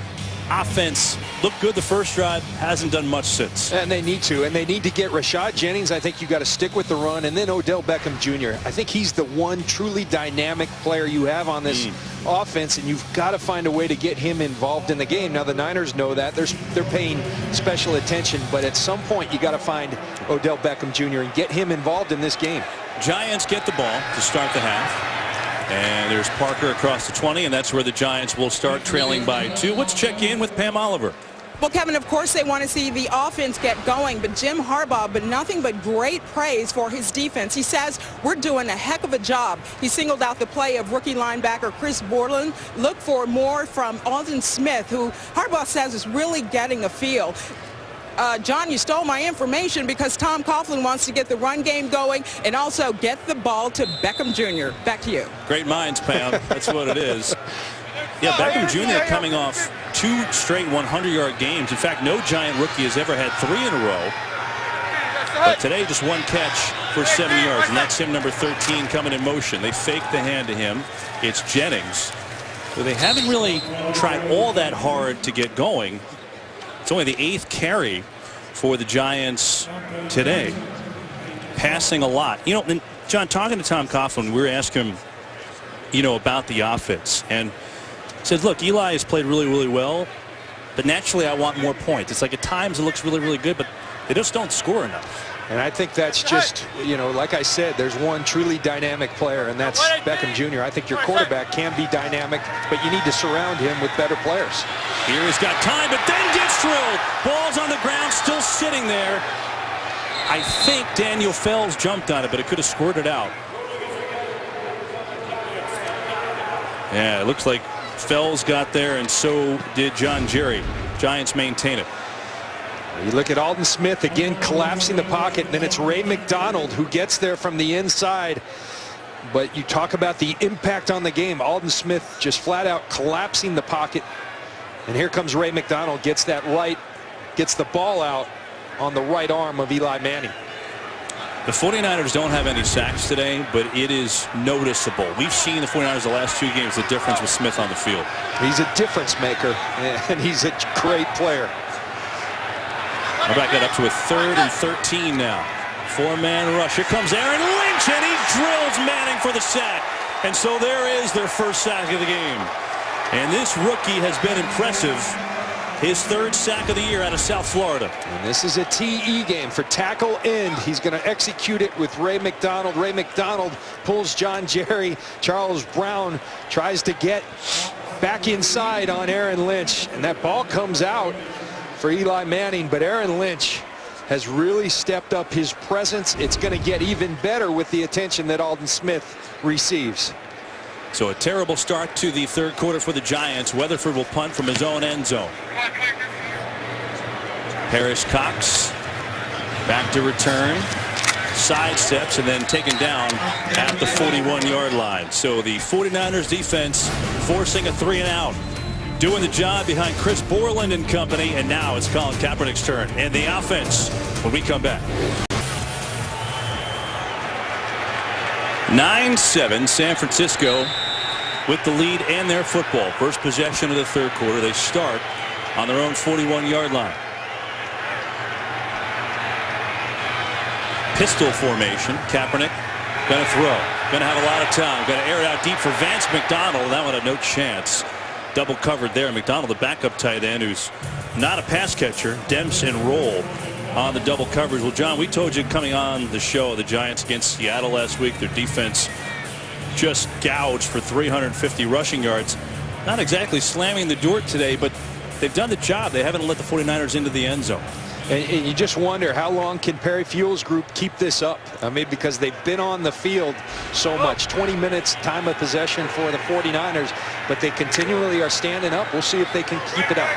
A: offense looked good the first drive, hasn't done much since.
B: And they need to. And they need to get Rashad Jennings. I think you got to stick with the run. And then Odell Beckham Jr. I think he's the one truly dynamic player you have on this offense, and you've got to find a way to get him involved in the game. Now the Niners know that. They're paying special attention, but at some point you got to find Odell Beckham Jr. and get him involved in this game.
A: Giants get the ball to start the half. And there's Parker across the 20, and that's where the Giants will start trailing by 2. Let's check in with Pam Oliver.
D: Well, Kevin, of course they want to see the offense get going, but Jim Harbaugh, but nothing but great praise for his defense. He says, we're doing a heck of a job. He singled out the play of rookie linebacker Chris Borland. Look for more from Aldon Smith, who Harbaugh says is really getting a feel. John, you stole my information because Tom Coughlin wants to get the run game going and also get the ball to Beckham Jr. Back to you.
A: Great minds, Pam. That's what it is. Yeah, Beckham Jr. coming off 2 straight 100-yard games. In fact, no Giant rookie has ever had 3 in a row. But today, just 1 catch for 7 yards, and that's him, number 13, coming in motion. They fake the hand to him. It's Jennings. So they haven't really tried all that hard to get going. It's only the 8th carry for the Giants today. Passing a lot. And John, talking to Tom Coughlin, we were asking him, about the offense. And said, look, Eli has played really well, but naturally I want more points. It's like at times it looks really good, but they just don't score enough.
B: And I think that's just, like I said, there's one truly dynamic player, and that's Beckham Jr. I think your quarterback can be dynamic, but you need to surround him with better players.
A: Here he's got time, but then gets drilled. Ball's on the ground, still sitting there. I think Daniel Fells jumped on it, but it could have squirted out. Yeah, it looks like Fells got there, and so did John Jerry. Giants maintain it.
B: You look at Aldon Smith again collapsing the pocket, and then it's Ray McDonald who gets there from the inside. But you talk about the impact on the game. Aldon Smith just flat out collapsing the pocket. And here comes Ray McDonald, gets that right, gets the ball out on the right arm of Eli Manning.
A: The 49ers don't have any sacks today, but it is noticeable. We've seen the 49ers the last 2 games, the difference with Smith on the field.
B: He's a difference maker, and he's a great player.
A: I'll back that up to a 3rd and 13 now. 4-man rush. Here comes Aaron Lynch, and he drills Manning for the sack. And so there is their first sack of the game. And this rookie has been impressive. His 3rd sack of the year out of South Florida.
B: And this is a TE game for tackle end. He's going to execute it with Ray McDonald. Ray McDonald pulls John Jerry. Charles Brown tries to get back inside on Aaron Lynch. And that ball comes out. for Eli Manning, but Aaron Lynch has really stepped up his presence. It's going to get even better with the attention that Aldon Smith receives.
A: So a terrible start to the third quarter for the Giants. Weatherford will punt from his own end zone. Harris Cox back to return, sidesteps, and then taken down at the 41-yard line. So the 49ers defense forcing a 3-and-out, doing the job behind Chris Borland and company, and now it's Colin Kaepernick's turn and the offense when we come back. 9-7 San Francisco with the lead and their football. First possession of the third quarter. They start on their own 41-yard line. Pistol formation. Kaepernick going to throw. Going to have a lot of time. Going to air it out deep for Vance McDonald. That one had no chance. Double covered there. McDonald, the backup tight end, who's not a pass catcher. Demps and Roll on the double coverage. Well, John, we told you coming on the show, the Giants against Seattle last week, their defense just gouged for 350 rushing yards. Not exactly slamming the door today, but they've done the job. They haven't let the 49ers into the end zone.
B: And you just wonder, how long can Perry Fuel's group keep this up? I mean, because they've been on the field so much. 20 minutes time of possession for the 49ers, but they continually are standing up. We'll see if they can keep it up.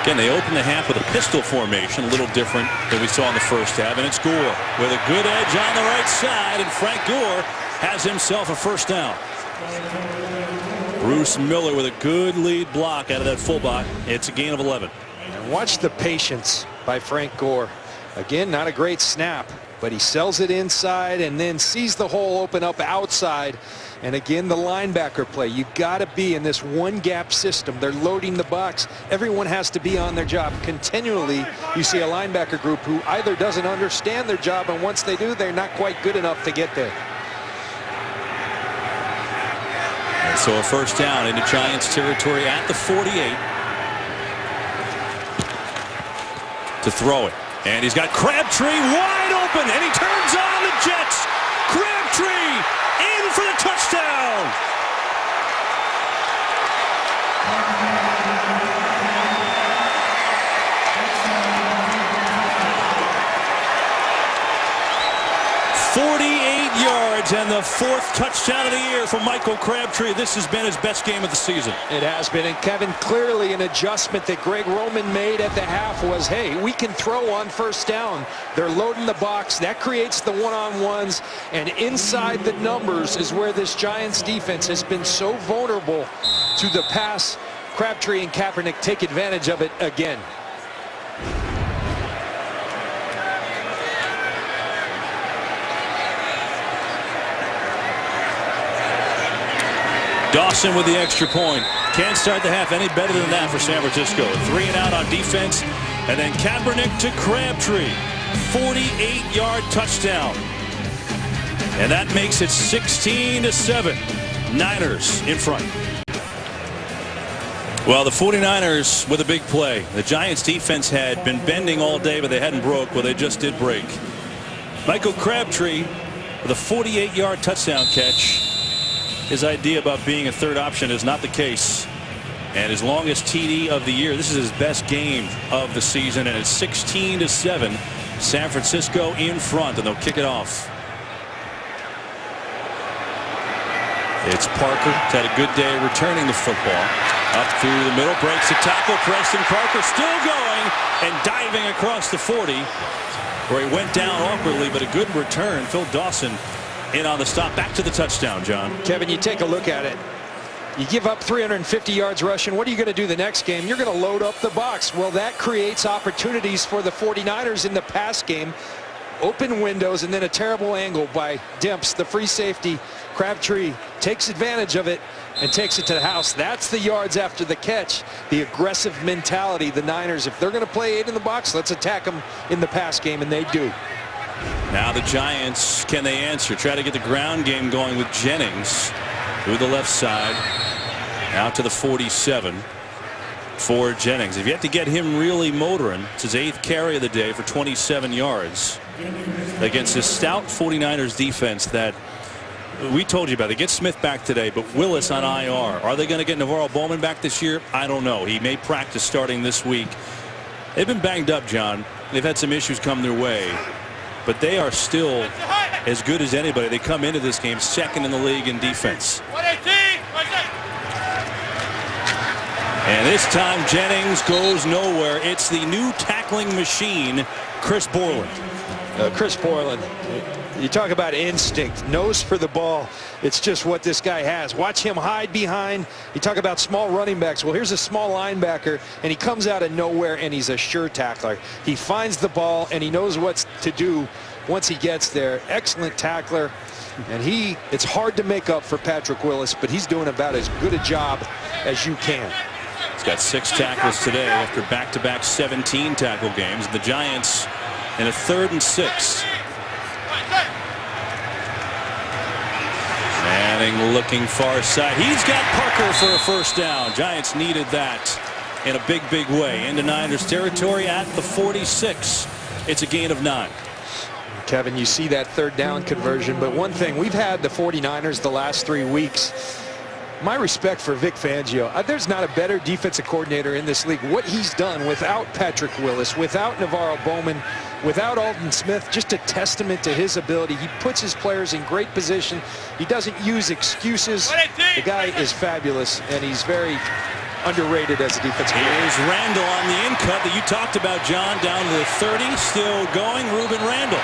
A: Again, they open the half with a pistol formation, a little different than we saw in the first half, and it's Gore with a good edge on the right side, and Frank Gore has himself a first down. Bruce Miller with a good lead block out of that fullback. It's a gain of 11.
B: And watch the patience by Frank Gore. Again, not a great snap, but he sells it inside and then sees the hole open up outside. And again, the linebacker play. You've got to be in this one gap system. They're loading the box. Everyone has to be on their job. Continually, you see a linebacker group who either doesn't understand their job, and once they do, they're not quite good enough to get there.
A: So a first down into Giants territory at the 48 to throw it. And he's got Crabtree wide open, and he turns on the Jets. Crabtree in for the touchdown. And the fourth touchdown of the year for Michael Crabtree. This has been his best game of the season.
B: It has been. And Kevin, clearly an adjustment that Greg Roman made at the half was, hey, we can throw on first down. They're loading the box. That creates the one-on-ones. And inside the numbers is where this Giants defense has been so vulnerable to the pass. Crabtree and Kaepernick take advantage of it again.
A: Dawson with the extra point. Can't start the half any better than that for San Francisco. 3-and-out on defense, and then Kaepernick to Crabtree. 48-yard touchdown. And that makes it 16-7. Niners in front. Well, the 49ers with a big play. The Giants defense had been bending all day, but they hadn't broke. Well, they just did break. Michael Crabtree with a 48-yard touchdown catch. His idea about being a third option is not the case. And his longest TD of the year. This is his best game of the season, and it's 16-7. San Francisco in front, and they'll kick it off. It's Parker. He's had a good day returning the football. Up through the middle, breaks the tackle. Preston Parker still going and diving across the 40, where he went down awkwardly, but a good return. Phil Dawson in on the stop. Back to the touchdown, John.
B: Kevin, you take a look at it. You give up 350 yards rushing. What are you going to do the next game? You're going to load up the box. Well, that creates opportunities for the 49ers in the pass game. Open windows, and then a terrible angle by Demps, the free safety. Crabtree takes advantage of it and takes it to the house. That's the yards after the catch. The aggressive mentality, the Niners, if they're going to play 8 in the box, let's attack them in the pass game, and they do.
A: Now the Giants, can they answer? Try to get the ground game going with Jennings through the left side. Out to the 47 for Jennings. If you have to get him really motoring, it's his 8th carry of the day for 27 yards against this stout 49ers defense that we told you about it. Get Smith back today, but Willis on IR. Are they going to get Navarro Bowman back this year? I don't know. He may practice starting this week. They've been banged up, John. They've had some issues come their way, but they are still as good as anybody. They come into this game second in the league in defense. And this time Jennings goes nowhere. It's the new tackling machine, Chris Borland.
B: Chris Borland, you talk about instinct, nose for the ball. It's just what this guy has. Watch him hide behind. You talk about small running backs. Well, here's a small linebacker, and he comes out of nowhere, and he's a sure tackler. He finds the ball, and he knows what to do once he gets there. Excellent tackler. And it's hard to make up for Patrick Willis, but he's doing about as good a job as you can.
A: He's got 6 tackles today after back-to-back 17 tackle games. The Giants in a 3rd and 6. Manning looking far side. He's got Parker for a first down. Giants needed that in a big way. Into Niners territory at the 46. It's a gain of 9.
B: Kevin, you see that 3rd down conversion, but one thing, we've had the 49ers the last 3 weeks. My respect for Vic Fangio. There's not a better defensive coordinator in this league. What he's done without Patrick Willis, without Navarro Bowman, without Aldon Smith, just a testament to his ability. He puts his players in great position. He doesn't use excuses. The guy is fabulous, and he's very underrated as a defensive coordinator.
A: Here's Randall on the in-cut that you talked about, John, down to the 30, still going. Ruben Randall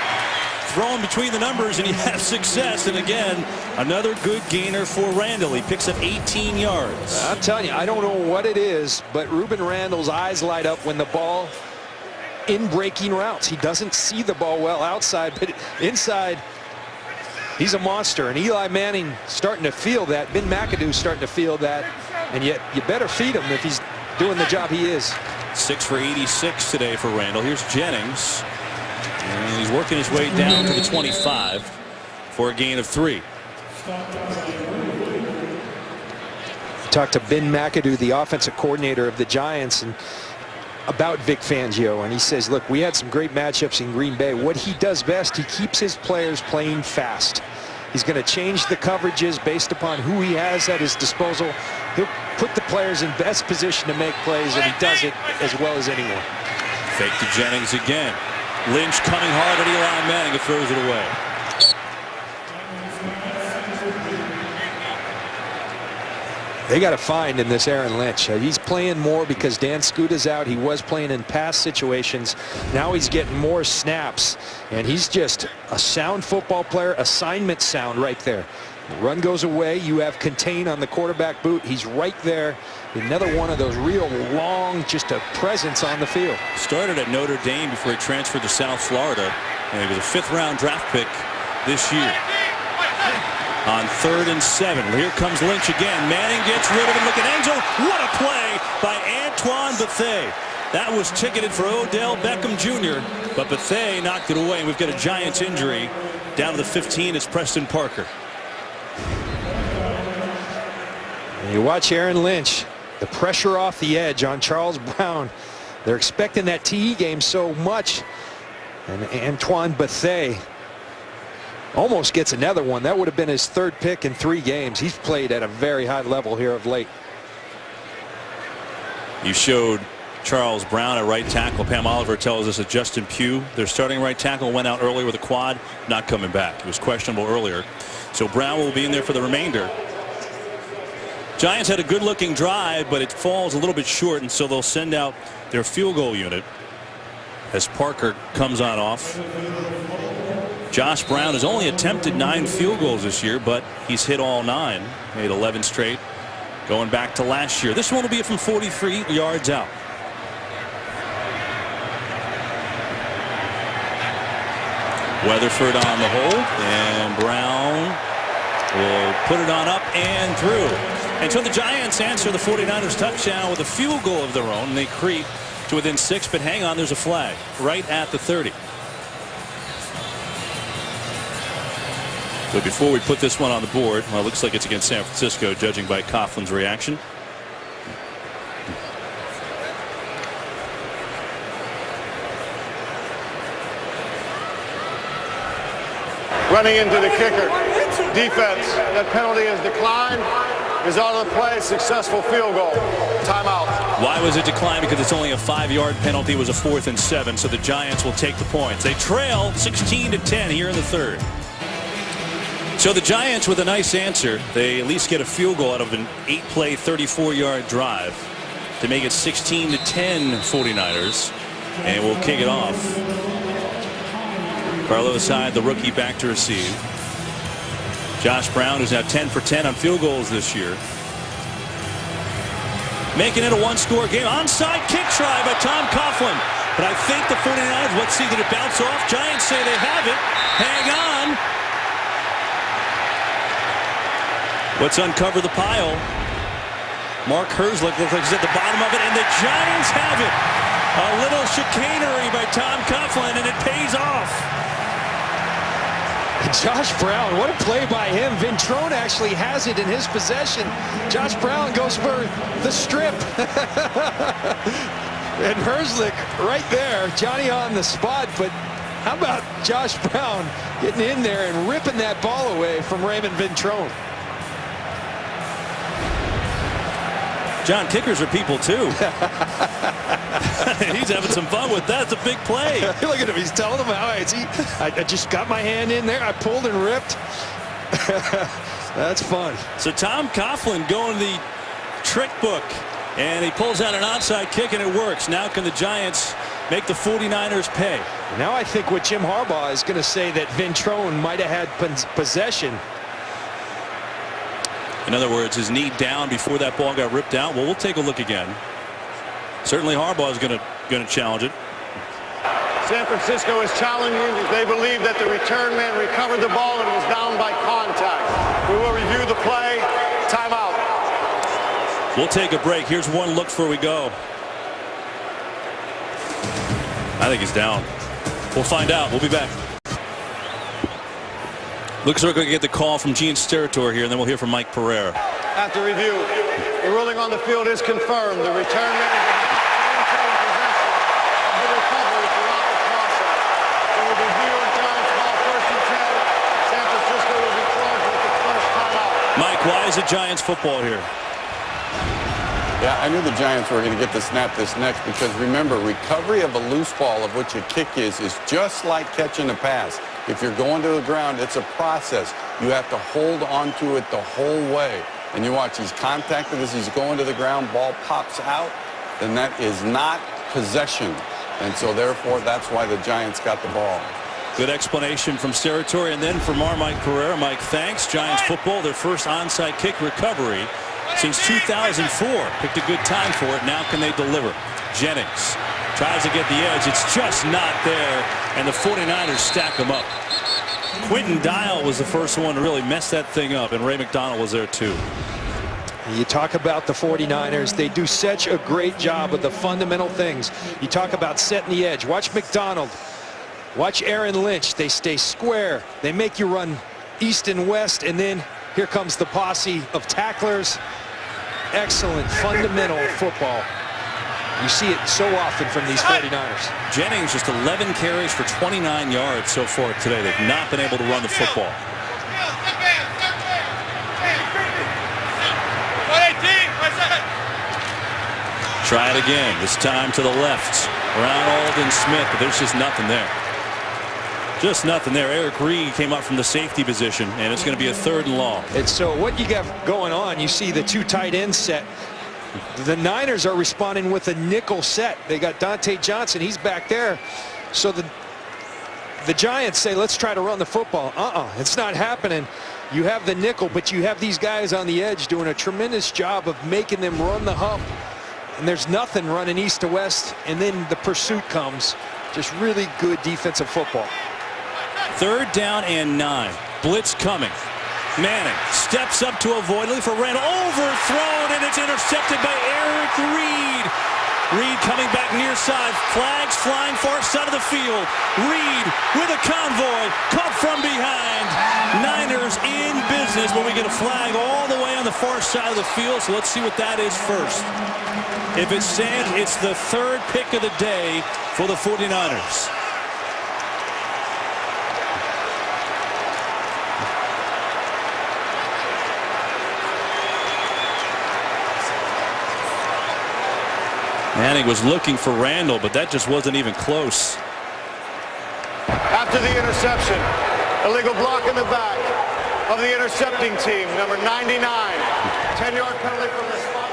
A: throwing between the numbers, and he has success. And again, another good gainer for Randall. He picks up 18 yards.
B: I'm telling you, I don't know what it is, but Ruben Randall's eyes light up when the ball in breaking routes. He doesn't see the ball well outside, but inside, he's a monster. And Eli Manning starting to feel that. Ben McAdoo starting to feel that. And yet, you better feed him if he's doing the job he is.
A: 6 for 86 today for Randall. Here's Jennings. And he's working his way down to the 25 for a gain of 3.
B: Talked to Ben McAdoo, the offensive coordinator of the Giants, and about Vic Fangio, and he says, look, we had some great matchups in Green Bay. What he does best, he keeps his players playing fast. He's going to change the coverages based upon who he has at his disposal. He'll put the players in best position to make plays, and he does it as well as anyone.
A: Fake to Jennings again. Lynch coming hard at Eli Manning, and throws it away.
B: They got to find in this Aaron Lynch. He's playing more because Dan Scuta's out. He was playing in pass situations. Now he's getting more snaps, and he's just a sound football player. Assignment sound right there. The run goes away. You have contain on the quarterback boot. He's right there. Another one of those real long, just a presence on the field.
A: Started at Notre Dame before he transferred to South Florida, and he was a 5th-round draft pick this year. On 3rd and 7. Here comes Lynch again. Manning gets rid of him. Look at end zone. What a play by Antoine Bethea. That was ticketed for Odell Beckham Jr., but Bethea knocked it away. And we've got a Giants injury. Down to the 15 is Preston Parker.
B: And you watch Aaron Lynch. The pressure off the edge on Charles Brown. They're expecting that TE game so much. And Antoine Bethea almost gets another one. That would have been his 3rd pick in 3 games. He's played at a very high level here of late.
A: You showed Charles Brown at right tackle. Pam Oliver tells us that Justin Pugh, their starting right tackle, went out earlier with a quad, not coming back. He was questionable earlier. So Brown will be in there for the remainder. Giants had a good-looking drive, but it falls a little bit short, and so they'll send out their field goal unit as Parker comes on off. Josh Brown has only attempted 9 field goals this year, but he's hit all 9. Made 11 straight going back to last year. This one will be from 43 yards out. Weatherford on the hold, and Brown will put it on up and through. And so the Giants answer the 49ers touchdown with a field goal of their own, and they creep to within 6, but hang on, there's a flag right at the 30. So before we put this one on the board, well, it looks like it's against San Francisco, judging by Coughlin's reaction.
C: running into the kicker. Defense, that penalty has declined. Is out of the play, successful field goal. Timeout.
A: Why was it declined? Because it's only a 5-yard penalty. It was a 4th and 7, so the Giants will take the points. They trail 16-10 here in the third. So the Giants with a nice answer. They at least get a field goal out of an 8-play, 34-yard drive to make it 16-10 49ers. And we'll kick it off. Carlos Hyde, the rookie, back to receive. Josh Brown, who's now 10 for 10 on field goals this year. Making it a one-score game. Onside kick try by Tom Coughlin. But I think the 49ers, let's see, did it bounce off? Giants say they have it. Hang on. Let's uncover the pile. Mark Herzlich looks like he's at the bottom of it, and the Giants have it. A little chicanery by Tom Coughlin, and it pays off.
B: Josh Brown, what a play by him. Ventrone actually has it in his possession. Josh Brown goes for the strip. And Herzlich right there, Johnny on the spot. But how about Josh Brown getting in there and ripping that ball away from Raymond Ventrone?
A: John, kickers are people too. He's having some fun with that. It's a big play.
B: Look at him. He's telling them how I just got my hand in there. I pulled and ripped. That's fun.
A: So Tom Coughlin going the trick book, and he pulls out an onside kick, and it works. Now can the Giants make the 49ers pay?
B: Now I think what Jim Harbaugh is going to say that Ventrone might have had possession.
A: In other words, his knee down before that ball got ripped out. Well, we'll take a look again. Certainly Harbaugh is going to challenge it.
C: San Francisco is challenging. They believe that the return man recovered the ball and was down by contact. We will review the play. Timeout.
A: We'll take a break. Here's one look before we go. I think he's down. We'll find out. We'll be back. Looks like we're going to get the call from Gene Steratore here, and then we'll hear from Mike Pereira.
C: After review, the ruling on the field is confirmed. The return man is in the recovery throughout the process. There will be New York Giants ball 1st and 10. San Francisco will be charged with the first timeout.
A: Mike, why is it Giants football here?
F: Yeah, I knew the Giants were going to get to snap this next because remember, recovery of a loose ball, of which a kick is just like catching a pass. If you're going to the ground, it's a process. You have to hold on to it the whole way. And you watch, he's contacted as he's going to the ground, ball pops out, then that is not possession. And so therefore, that's why the Giants got the ball.
A: Good explanation from Steratore, and then from our Mike Pereira. Mike, thanks. Giants football, their first onside kick recovery since 2004. Picked a good time for it. Now can they deliver? Jennings tries to get the edge. It's just not there, and the 49ers stack them up. Quinton Dial was the first one to really mess that thing up, and Ray McDonald was there too.
B: You talk about the 49ers. They do such a great job of the fundamental things. You talk about setting the edge. Watch McDonald. Watch Aaron Lynch. They stay square. They make you run east and west, and then here comes the posse of tacklers. Excellent fundamental football. You see it so often from these 49ers.
A: Jennings just 11 carries for 29 yards so far today. They've not been able to run the football. Try it again. This time to the left. Around Aldon Smith, but there's just nothing there. Just nothing there. Eric Reed came up from the safety position, and it's going to be a 3rd and long.
B: And so what you got going on, you see the 2 tight ends set. The Niners are responding with a nickel set. They got Dante Johnson. He's back there. So the Giants say, let's try to run the football. It's not happening. You have the nickel, but you have these guys on the edge doing a tremendous job of making them run the hump. And there's nothing running east to west. And then the pursuit comes. Just really good defensive football.
A: 3rd down and 9. Blitz coming. Manning steps up to avoid it for Randall. Overthrown, and it's intercepted by Eric Reed. Reed coming back near side. Flags flying far side of the field. Reed with a convoy. Caught from behind. Niners in business, but we get a flag all the way on the far side of the field. So let's see what that is first. If it stands, it's the 3rd pick of the day for the 49ers. Manning was looking for Randall, but that just wasn't even close.
C: After the interception, illegal block in the back of the intercepting team, number 99. 10-yard penalty from the spot.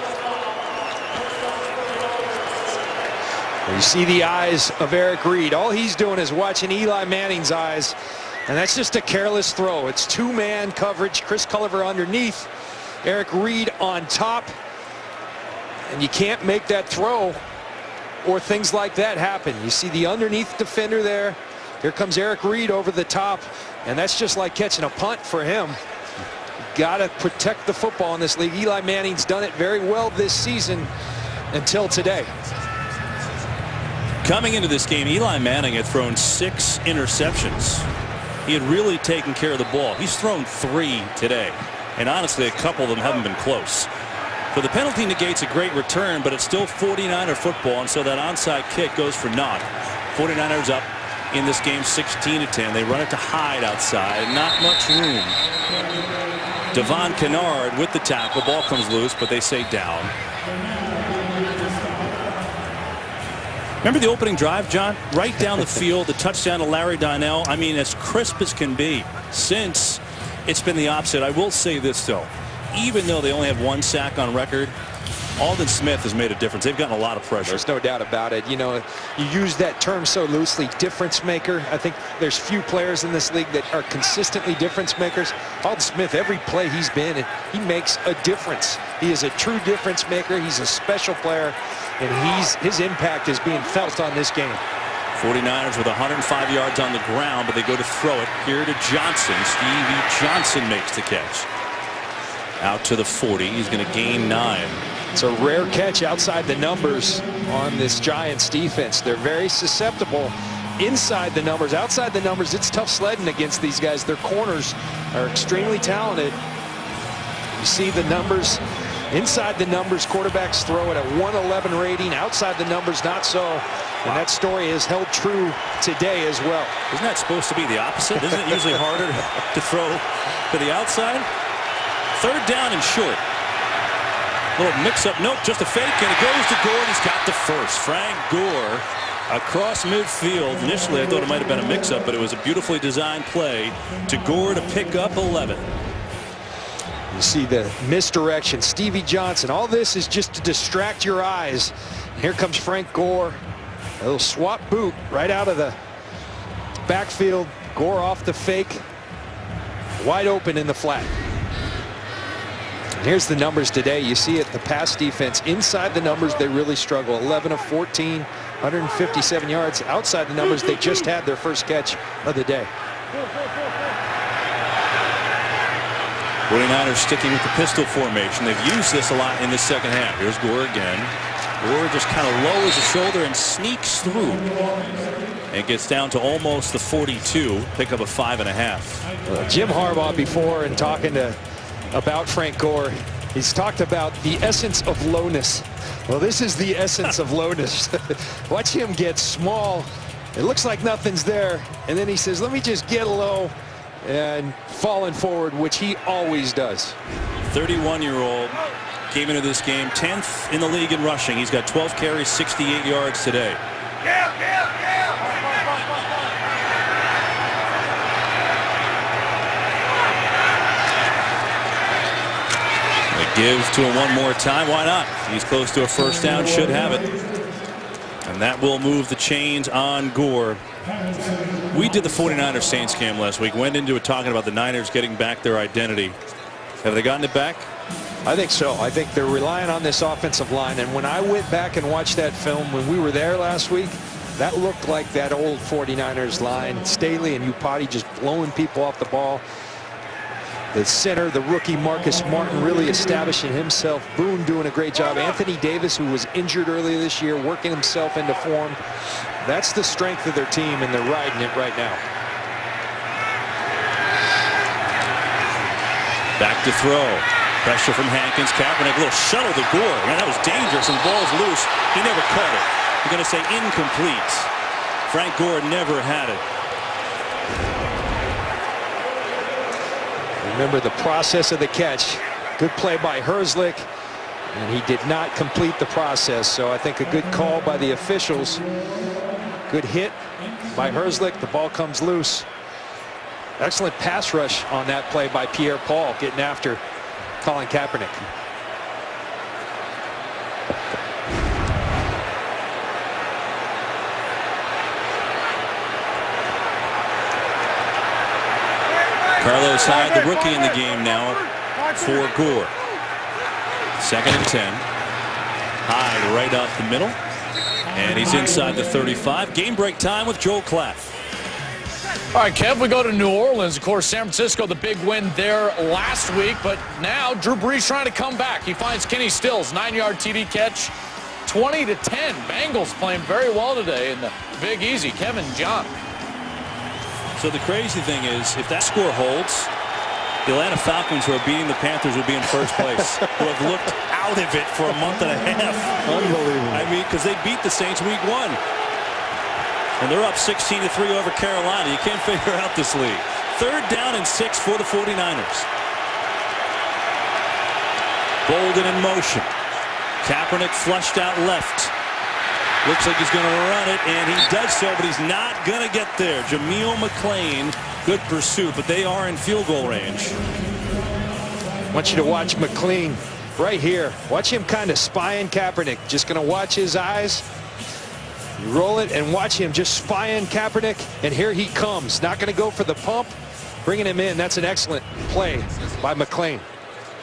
B: You see the eyes of Eric Reid. All he's doing is watching Eli Manning's eyes, and that's just a careless throw. It's two-man coverage. Chris Culliver underneath, Eric Reid on top, and you can't make that throw or things like that happen. You see the underneath defender there. Here comes Eric Reid over the top, and that's just like catching a punt for him. Got to protect the football in this league. Eli Manning's done it very well this season until today.
A: Coming into this game, Eli Manning had thrown 6 interceptions. He had really taken care of the ball. He's thrown 3 today, and honestly, a couple of them haven't been close. So the penalty negates a great return, but it's still 49er football, and so that onside kick goes for naught. 49ers up in this game 16-10. They run it to Hyde outside. Not much room. Devon Kennard with the tackle. Ball comes loose, but they say down. Remember the opening drive, John? Right down the field, the touchdown to Larry Donnell. I mean, as crisp as can be. Since it's been the opposite. I will say this, though. Even though they only have 1 sack on record, Aldon Smith has made a difference. They've gotten a lot of pressure.
B: There's no doubt about it. You know, you use that term so loosely, difference maker. I think there's few players in this league that are consistently difference makers. Aldon Smith, every play he's been in, he makes a difference. He is a true difference maker. He's a special player, and his impact is being felt on this game.
A: 49ers with 105 yards on the ground, but they go to throw it here to Johnson. Stevie Johnson makes the catch. Out to the 40. He's going to gain 9.
B: It's a rare catch outside the numbers on this Giants defense. They're very susceptible inside the numbers. Outside the numbers, it's tough sledding against these guys. Their corners are extremely talented. You see the numbers. Inside the numbers, quarterbacks throw it at 111 rating. Outside the numbers, not so. And that story is held true today as well.
A: Isn't that supposed to be the opposite? Isn't it usually harder to throw to the outside? 3rd down and short. Little mix-up. Nope, just a fake, and it goes to Gore. He's got the first. Frank Gore across midfield. Initially, I thought it might have been a mix-up, but it was a beautifully designed play to Gore to pick up 11.
B: You see the misdirection. Stevie Johnson. All this is just to distract your eyes. Here comes Frank Gore. A little swap boot right out of the backfield. Gore off the fake. Wide open in the flat. And here's the numbers today. You see it, the pass defense. Inside the numbers, they really struggle. 11 of 14, 157 yards. Outside the numbers, they just had their first catch of the day.
A: 49ers sticking with the pistol formation. They've used this a lot in the second half. Here's Gore again. Gore just kind of lowers the shoulder and sneaks through. And gets down to almost the 42. Pick up a 5.5.
B: Jim Harbaugh before, and talking about Frank Gore, he's talked about the essence of lowness. Well, this is the essence of lowness. Watch him get small. It looks like nothing's there. And then he says, let me just get low and falling forward, which he always does.
A: 31-year-old came into this game 10th in the league in rushing. He's got 12 carries, 68 yards today. Gives to him one more time. Why not? He's close to a first down. Should have it. And that will move the chains on Gore. We did the 49ers Saints game last week. Went into it talking about the Niners getting back their identity. Have they gotten it back?
B: I think so. I think they're relying on this offensive line. And when I went back and watched that film when we were there last week, that looked like that old 49ers line. Staley and Upati just blowing people off the ball. The center, the rookie Marcus Martin, really establishing himself. Boone doing a great job. Anthony Davis, who was injured earlier this year, working himself into form. That's the strength of their team, and they're riding it right now.
A: Back to throw. Pressure from Hankins. Kaepernick, a little shuttle to Gore. Man, that was dangerous, and the ball's loose. He never caught it. You're going to say incomplete. Frank Gore never had it.
B: Remember the process of the catch. Good play by Herzlich. And he did not complete the process, so I think a good call by the officials. Good hit by Herzlich. The ball comes loose. Excellent pass rush on that play by Pierre-Paul, getting after Colin Kaepernick.
A: Carlos Hyde, the rookie in the game now for Gore. 2nd and 10. Hyde right up the middle. And he's inside the 35. Game break time with Joel Klatt.
G: All right, Kev, we go to New Orleans. Of course, San Francisco, the big win there last week. But now Drew Brees trying to come back. He finds Kenny Stills, 9-yard TD catch, 20-10. Bengals playing very well today in the Big Easy. Kevin, John.
A: So the crazy thing is, if that score holds, the Atlanta Falcons, who are beating the Panthers, would be in first place, who have looked out of it for a month and a half.
B: Unbelievable.
A: I mean, because they beat the Saints week 1. And they're up 16-3 over Carolina. You can't figure out this league. 3rd down and 6 for the 49ers. Bolden in motion. Kaepernick flushed out left. Looks like he's going to run it, and he does so, but he's not going to get there. Jameel McClain, good pursuit, but they are in field goal range.
B: I want you to watch McClain right here. Watch him kind of spying Kaepernick. Just going to watch his eyes. You roll it and watch him just spying Kaepernick, and here he comes. Not going to go for the pump, bringing him in. That's an excellent play by McClain.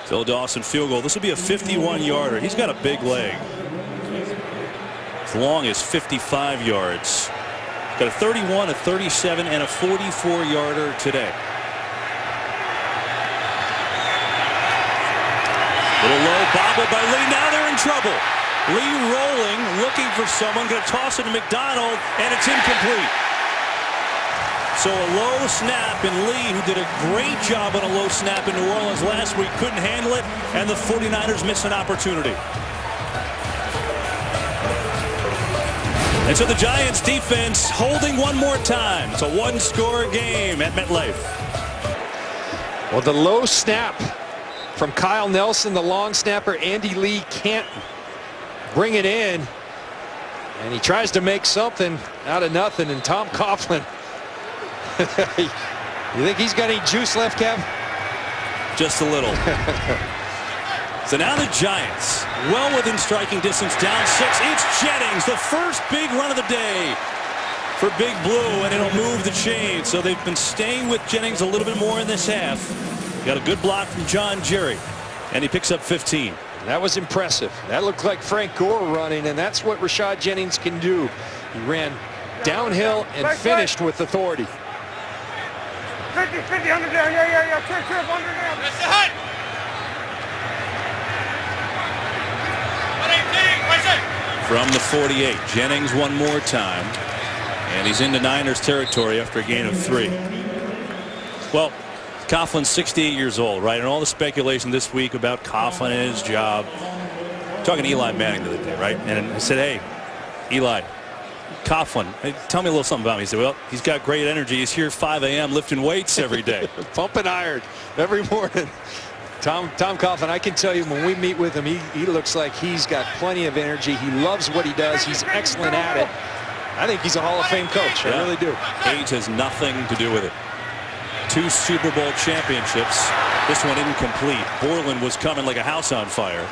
A: Phil Dawson field goal. This will be a 51-yarder. He's got a big leg. As long as 55 yards. Got a 31, a 37, and a 44-yarder today. Little low bobble by Lee. Now they're in trouble. Lee rolling, looking for someone. Going to toss it to McDonald, and it's incomplete. So a low snap, and Lee, who did a great job on a low snap in New Orleans last week, couldn't handle it, and the 49ers miss an opportunity. And so the Giants defense holding one more time. It's a one-score game at MetLife.
B: Well, the low snap from Kyle Nelson, the long snapper. Andy Lee can't bring it in. And he tries to make something out of nothing. And Tom Coughlin, you think he's got any juice left, Kev?
A: Just a little. So now the Giants, well within striking distance, down 6. It's Jennings, the first big run of the day for Big Blue, and it'll move the chain. So they've been staying with Jennings a little bit more in this half. Got a good block from John Jerry, and he picks up 15.
B: That was impressive. That looked like Frank Gore running, and that's what Rashad Jennings can do. He ran downhill and finished with authority.
C: 50, 50, under down, yeah, trip, under down. That's the hut.
A: From the 48, Jennings one more time, and he's into Niners territory after a gain of 3. Well, Coughlin's 68 years old, right? And all the speculation this week about Coughlin and his job. Talking to Eli Manning the other day, right? And I said, hey, Eli, Coughlin, tell me a little something about him. He said, well, he's got great energy. He's here 5 a.m. lifting weights every day.
B: Pumping iron every morning. Tom Coughlin, I can tell you when we meet with him, he looks like he's got plenty of energy. He loves what he does. He's excellent at it. I think he's a Hall of Fame coach. I really do.
A: Age has nothing to do with it. 2 Super Bowl championships. This one incomplete. Borland was coming like a house on fire.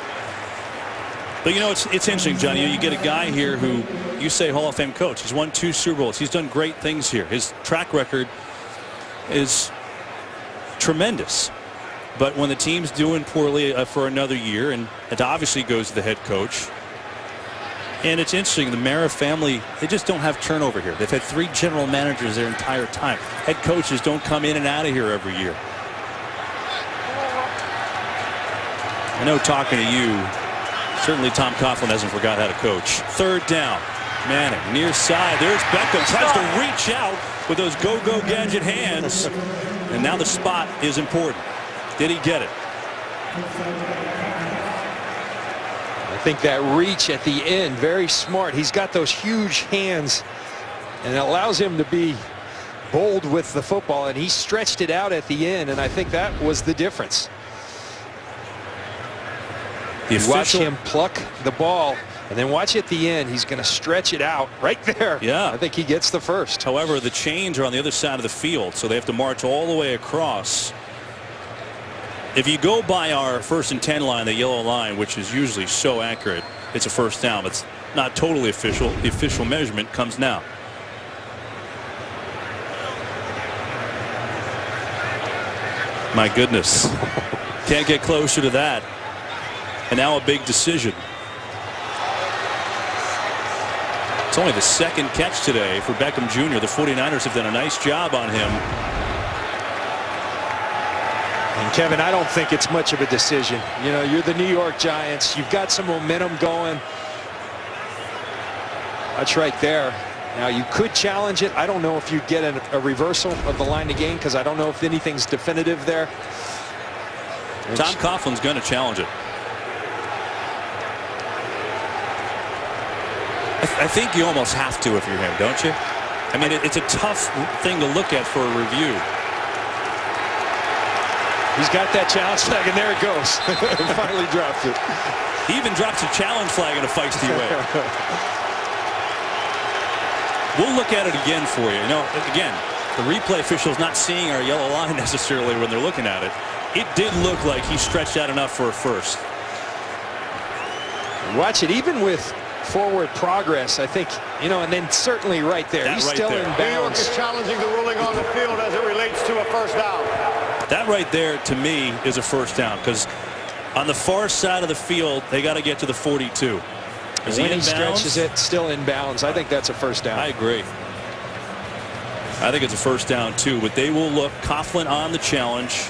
A: But you know, it's interesting, Johnny. You get a guy here who you say Hall of Fame coach. He's won 2 Super Bowls. He's done great things here. His track record is tremendous. But when the team's doing poorly for another year, and it obviously goes to the head coach. And it's interesting, the Mara family, they just don't have turnover here. They've had 3 general managers their entire time. Head coaches don't come in and out of here every year. I know talking to you, certainly Tom Coughlin hasn't forgot how to coach. 3rd down. Manning near side. There's Beckham. Tries to reach out with those go-go gadget hands. And now the spot is important. Did he get it?
B: I think that reach at the end, very smart. He's got those huge hands, and it allows him to be bold with the football, and he stretched it out at the end, and I think that was the difference. Watch him pluck the ball, and then watch at the end. He's going to stretch it out right there.
A: Yeah.
B: I think he gets the first.
A: However, the chains are on the other side of the field, so they have to march all the way across. If you go by our 1st and 10 line, the yellow line, which is usually so accurate, it's a first down. It's not totally official. The official measurement comes now. My goodness. Can't get closer to that. And now a big decision. It's only the 2nd catch today for Beckham Jr. The 49ers have done a nice job on him.
B: And Kevin, I don't think it's much of a decision. You know, you're the New York Giants. You've got some momentum going. That's right there. Now, you could challenge it. I don't know if you'd get a reversal of the line to gain, because I don't know if anything's definitive there.
A: Tom Coughlin's going to challenge it. I think you almost have to if you're him, don't you? I mean, it's a tough thing to look at for a review.
B: He's got that challenge flag, and there it goes. Finally dropped it.
A: He even drops a challenge flag in a feisty way. We'll look at it again for you. You know, again, the replay official's not seeing our yellow line necessarily when they're looking at it. It did look like he stretched out enough for a first.
B: Watch it, even with forward progress, I think, you know, and then certainly right there. He's still in bounds.
C: New York is challenging the ruling on the field as it relates to a first down.
A: That right there, to me, is a first down, because on the far side of the field, they got to get to the 42. Is
B: when he stretches it, still in bounds, I think that's a first down.
A: I agree. I think it's a first down, too, but they will look. Coughlin on the challenge.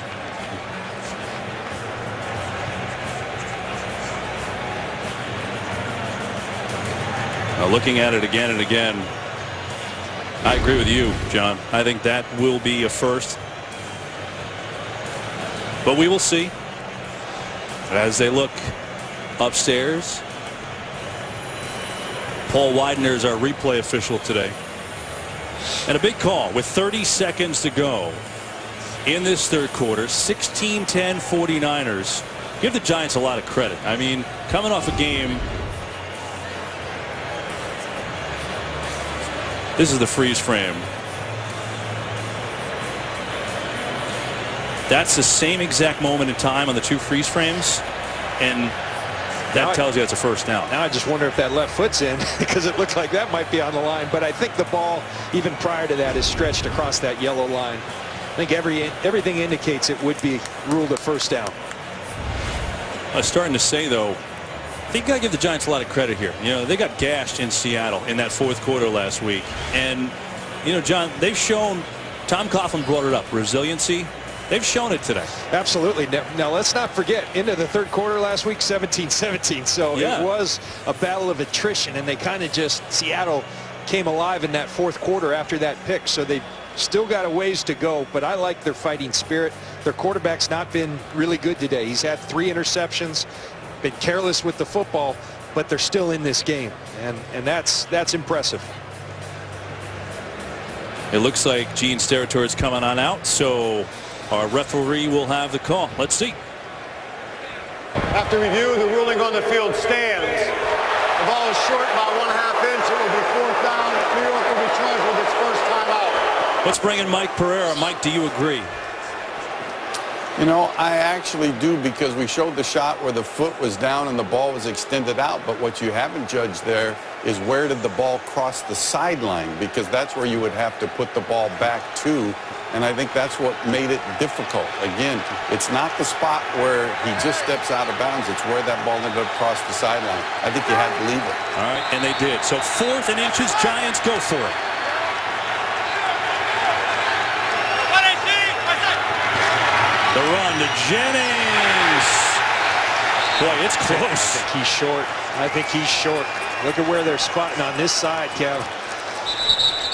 A: Now looking at it again and again, I agree with you, John. I think that will be a first. But we will see as they look upstairs. Paul Widener is our replay official today. And a big call with 30 seconds to go in this third quarter. 16-10 49ers. Give the Giants a lot of credit. I mean, coming off a game. This is the freeze frame. That's the same exact moment in time on the 2 freeze frames, and that tells you it's a first down.
B: Now I just wonder if that left foot's in, because it looked like that might be on the line. But I think the ball, even prior to that, is stretched across that yellow line. I think everything indicates it would be ruled a first down.
A: I was starting to say, though, I think you got to give the Giants a lot of credit here. You know, they got gashed in Seattle in that 4th quarter last week. And, you know, John, they've shown, Tom Coughlin brought it up, resiliency. They've shown it today.
B: Absolutely. Now, let's not forget, into the 3rd quarter last week, 17-17. So
A: yeah,
B: it was a battle of attrition, and they kind of just, Seattle came alive in that 4th quarter after that pick. So they still got a ways to go, but I like their fighting spirit. Their quarterback's not been really good today. He's had 3 interceptions, been careless with the football, but they're still in this game, and that's impressive.
A: It looks like Gene Steratore is coming on out, so our referee will have the call. Let's see.
C: After review, the ruling on the field stands. The ball is short by 1/2 inch. It will be 4th down. New York will be charged with its first timeout.
A: Let's bring in Mike Pereira. Mike, do you agree?
F: You know, I actually do, because we showed the shot where the foot was down and the ball was extended out. But what you haven't judged there is where did the ball cross the sideline, because that's where you would have to put the ball back to. And I think that's what made it difficult. Again, it's not the spot where he just steps out of bounds. It's where that ball ended up across the sideline. I think you had to leave it.
A: All right, and they did. So 4th and inches, Giants go for it. The run to Jennings. Boy, it's close.
B: I think he's short. I think he's short. Look at where they're spotting on this side, Kev.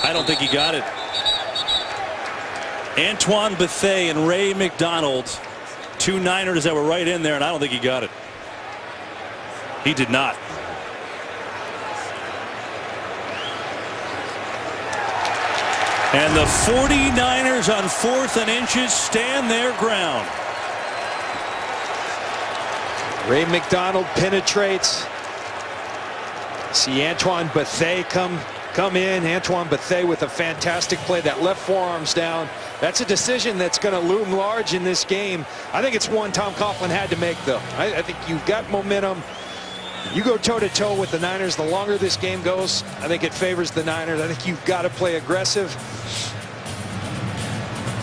A: I don't think he got it. Antoine Bethea and Ray McDonald, 2 Niners that were right in there, and I don't think he got it. He did not. And the 49ers on 4th and inches stand their ground.
B: Ray McDonald penetrates. See Antoine Bethea come in. Antoine Bethea with a fantastic play. That left forearm's down. That's a decision that's going to loom large in this game. I think it's one Tom Coughlin had to make, though. I think you've got momentum. You go toe-to-toe with the Niners. The longer this game goes, I think it favors the Niners. I think you've got to play aggressive.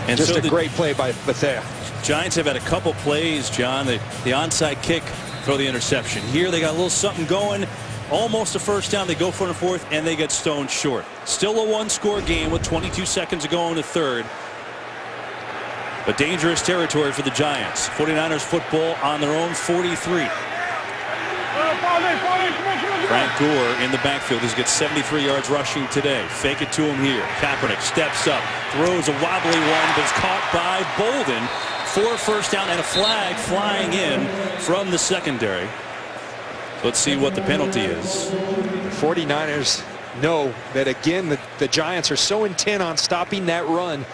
B: And just a great play by Bethea.
A: Giants have had a couple plays, John. The onside kick, throw the interception. Here they got a little something going. Almost a first down. They go for the fourth, and they get stoned short. Still a one-score game with 22 seconds to go in the third. But dangerous territory for the Giants. 49ers football on their own 43. Frank Gore in the backfield. He's got 73 yards rushing today. Fake it to him here. Kaepernick steps up, throws a wobbly one, but is caught by Bolden for a first down and a flag flying in from the secondary. Let's see what the penalty is.
B: The 49ers know that, again, the Giants are so intent on stopping that run.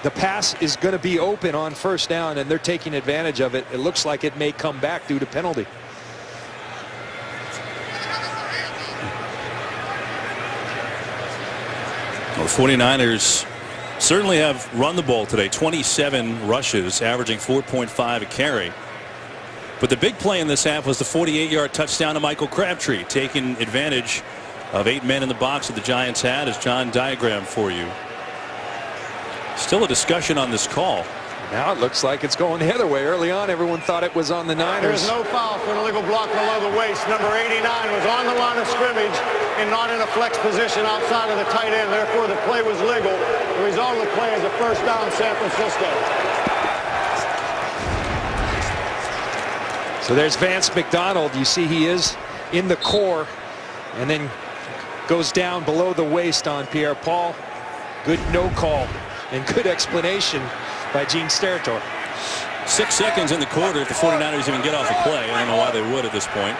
B: The pass is going to be open on first down, and they're taking advantage of it. It looks like it may come back due to penalty.
A: Well, the 49ers certainly have run the ball today. 27 rushes, averaging 4.5 a carry. But the big play in this half was the 48-yard touchdown to Michael Crabtree, taking advantage of 8 men in the box that the Giants had, as John diagrammed for you. Still a discussion on this call.
B: Now it looks like it's going the other way. Early on, everyone thought it was on the Niners.
C: There's no foul for an illegal block below the waist. Number 89 was on the line of scrimmage and not in a flex position outside of the tight end. Therefore, the play was legal. The result of the play is a first down, San Francisco.
B: So there's Vance McDonald. You see he is in the core and then goes down below the waist on Pierre-Paul. Good no call and good explanation by Gene Steratore.
A: 6 seconds in the quarter if the 49ers even get off the play. I don't know why they would at this point.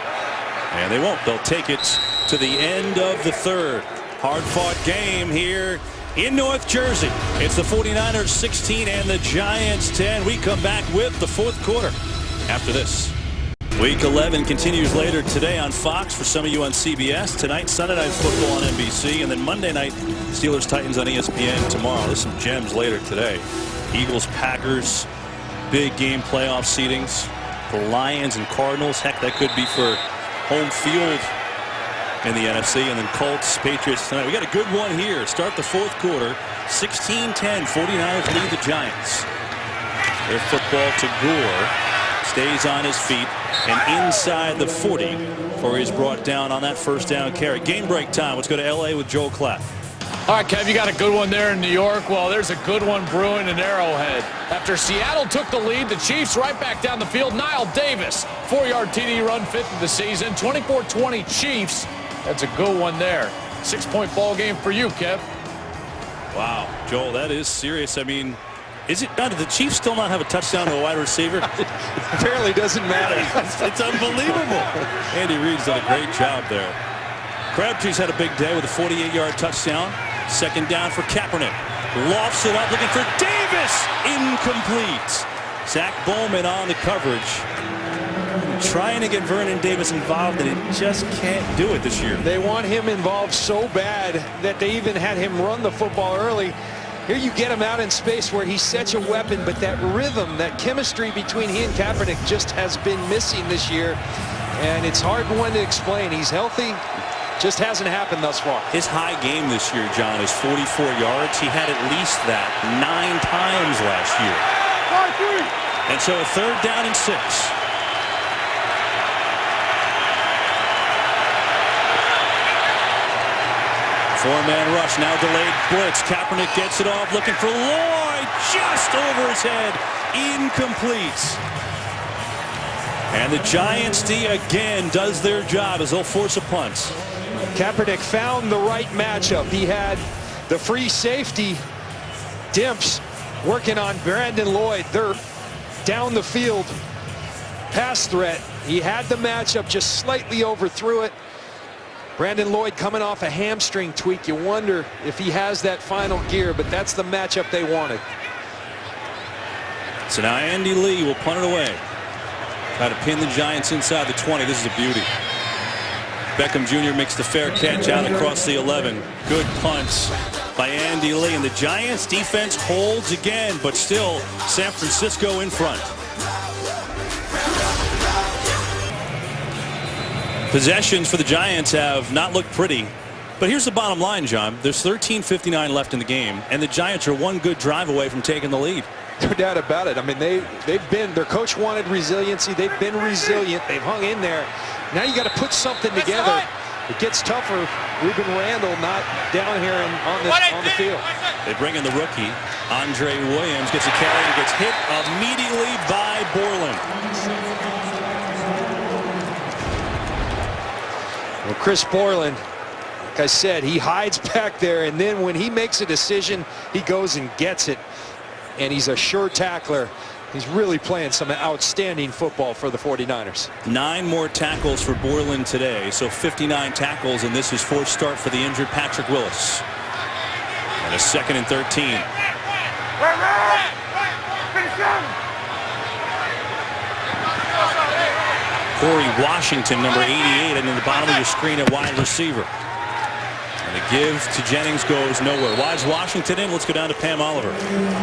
A: And they won't. They'll take it to the end of the third. Hard-fought game here in North Jersey. It's the 49ers 16 and the Giants 10. We come back with the fourth quarter after this. Week 11 continues later today on Fox, for some of you on CBS. Tonight, Sunday Night Football on NBC, and then Monday night, Steelers-Titans on ESPN tomorrow. There's some gems later today. Eagles-Packers, big game playoff seedings. The Lions and Cardinals, heck, that could be for home field in the NFC. And then Colts, Patriots tonight. We got a good one here. Start the fourth quarter, 16-10. 49ers lead the Giants. Their football to Gore. Stays on his feet and inside the 40 for he's brought down on that first down carry. Game break time. Let's go to L.A. with Joel Klatt.
G: All right, Kev, you got a good one there in New York. Well, there's a good one brewing in Arrowhead. After Seattle took the lead, the Chiefs right back down the field. Niall Davis, 4-yard TD run, 5th of the season. 24-20 Chiefs. That's a good one there. 6-point ball game for you, Kev.
A: Wow, Joel, that is serious. I mean, is it done? Do the Chiefs still not have a touchdown to a wide receiver?
B: Apparently doesn't matter.
A: It's unbelievable. Andy Reid's done a great job there. Crabtree's had a big day with a 48-yard touchdown. Second down for Kaepernick. Lofts it up, looking for Davis. Incomplete. Zach Bowman on the coverage. Trying to get Vernon Davis involved, and it just can't do it this year.
B: They want him involved so bad that they even had him run the football early. Here you get him out in space where he's such a weapon, but that rhythm, that chemistry between he and Kaepernick just has been missing this year, and it's hard one to explain. He's healthy, just hasn't happened thus far.
A: His high game this year, John, is 44 yards. He had at least that 9 times last year. And so a third down and 6. Four-man rush, now delayed blitz. Kaepernick gets it off, looking for Lloyd, just over his head, incomplete. And the Giants D again does their job as they'll force a punt.
B: Kaepernick found the right matchup. He had the free safety, Dimps, working on Brandon Lloyd. They're down the field, pass threat. He had the matchup, just slightly overthrew it. Brandon Lloyd coming off a hamstring tweak. You wonder if he has that final gear, but that's the matchup they wanted.
A: So now Andy Lee will punt it away. Try to pin the Giants inside the 20. This is a beauty. Beckham Jr. makes the fair catch out across the 11. Good punch by Andy Lee. And the Giants defense holds again, but still San Francisco in front. Possessions for the Giants have not looked pretty. But here's the bottom line, John. There's 13:59 left in the game, and the Giants are one good drive away from taking the lead.
B: No doubt about it. I mean, their coach wanted resiliency. They've been resilient. They've hung in there. Now you got to put something together. It gets tougher. Ruben Randall not down here on the field.
A: They bring in the rookie. Andre Williams gets a carry and gets hit immediately by Borland.
B: Well, Chris Borland, like I said, he hides back there, and then when he makes a decision, he goes and gets it. And he's a sure tackler. He's really playing some outstanding football for the 49ers.
A: 9 more tackles for Borland today, so 59 tackles, and this is fourth start for the injured Patrick Willis. And a 2nd and 13. Corey Washington, number 88, and in the bottom of your screen at wide receiver. And the give to Jennings goes nowhere. Why is Washington in? Let's go down to Pam Oliver.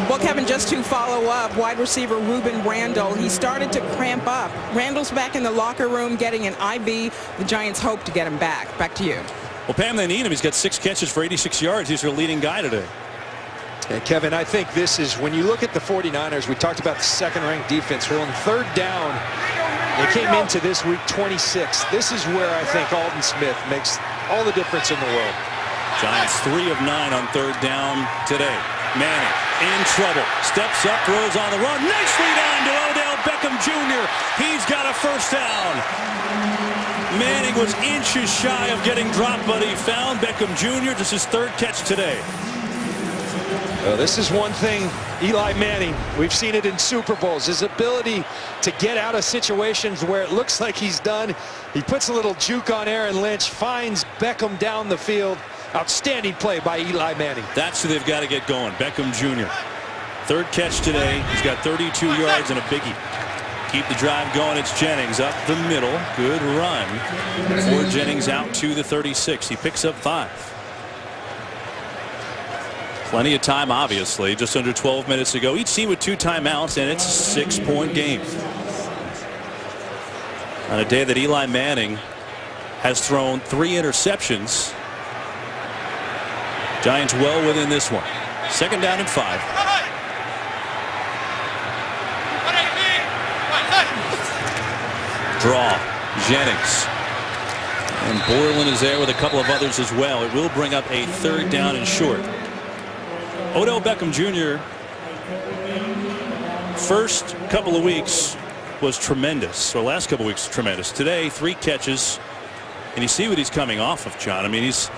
D: Well, Kevin, just to follow up, wide receiver Ruben Randall, he started to cramp up. Randall's back in the locker room getting an IV. The Giants hope to get him back. Back to you.
A: Well, Pam, they need him. He's got 6 catches for 86 yards. He's their leading guy today.
B: And Kevin, I think this is, when you look at the 49ers, we talked about the second-ranked defense. Well, on third down, they came into this week 26th. This is where I think Aldon Smith makes all the difference in the world.
A: Giants 3 of 9 on third down today. Manning in trouble. Steps up, throws on the run. Nicely done to Odell Beckham Jr. He's got a first down. Manning was inches shy of getting dropped, but he found Beckham Jr. Just his 3rd catch today.
B: Well, this is one thing, Eli Manning, we've seen it in Super Bowls, his ability to get out of situations where it looks like he's done. He puts a little juke on Aaron Lynch, finds Beckham down the field. Outstanding play by Eli Manning.
A: That's who they've got to get going, Beckham Jr. 3rd catch today. He's got 32 yards and a biggie. Keep the drive going. It's Jennings up the middle. Good run for Jennings out to the 36. He picks up 5. Plenty of time, obviously. Just under 12 minutes to go. Each team with 2 timeouts, and it's a 6-point game. On a day that Eli Manning has thrown 3 interceptions. Giants well within this one. 2nd down and 5. Draw. Jennings. And Borland is there with a couple of others as well. It will bring up a 3rd down and short. Odell Beckham Jr. first couple of weeks was tremendous. Or last couple of weeks tremendous. Today 3 catches. And you see what he's coming off of, John. I mean, he's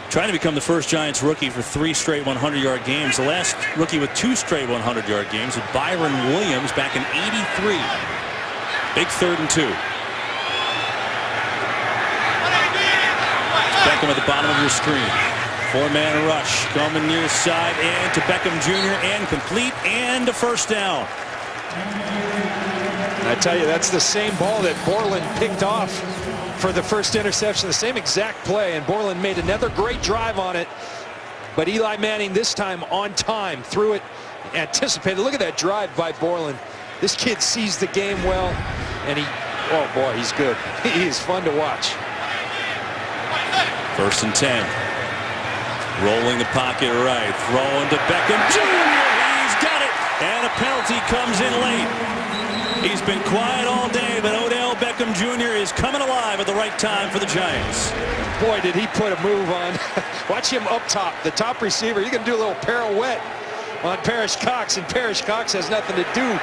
A: trying to become the first Giants rookie for 3 straight 100-yard games. The last rookie with 2 straight 100-yard games was Byron Williams back in '83. Big 3rd and 2. Beckham at the bottom of your screen. 4-man rush coming near side and to Beckham Jr. and complete and a first down.
B: I tell you, that's the same ball that Borland picked off for the first interception, the same exact play, and Borland made another great drive on it. But Eli Manning this time on time, threw it, anticipated. Look at that drive by Borland. This kid sees the game well, and oh boy, he's good. He is fun to watch.
A: 1st and 10. Rolling the pocket right, throwing to Beckham Jr. He's got it, and a penalty comes in late. He's been quiet all day, but Odell Beckham Jr. is coming alive at the right time for the Giants.
B: Boy, did he put a move on. Watch him up top, the top receiver. He can do a little pirouette on Parrish Cox, and Parrish Cox has nothing to do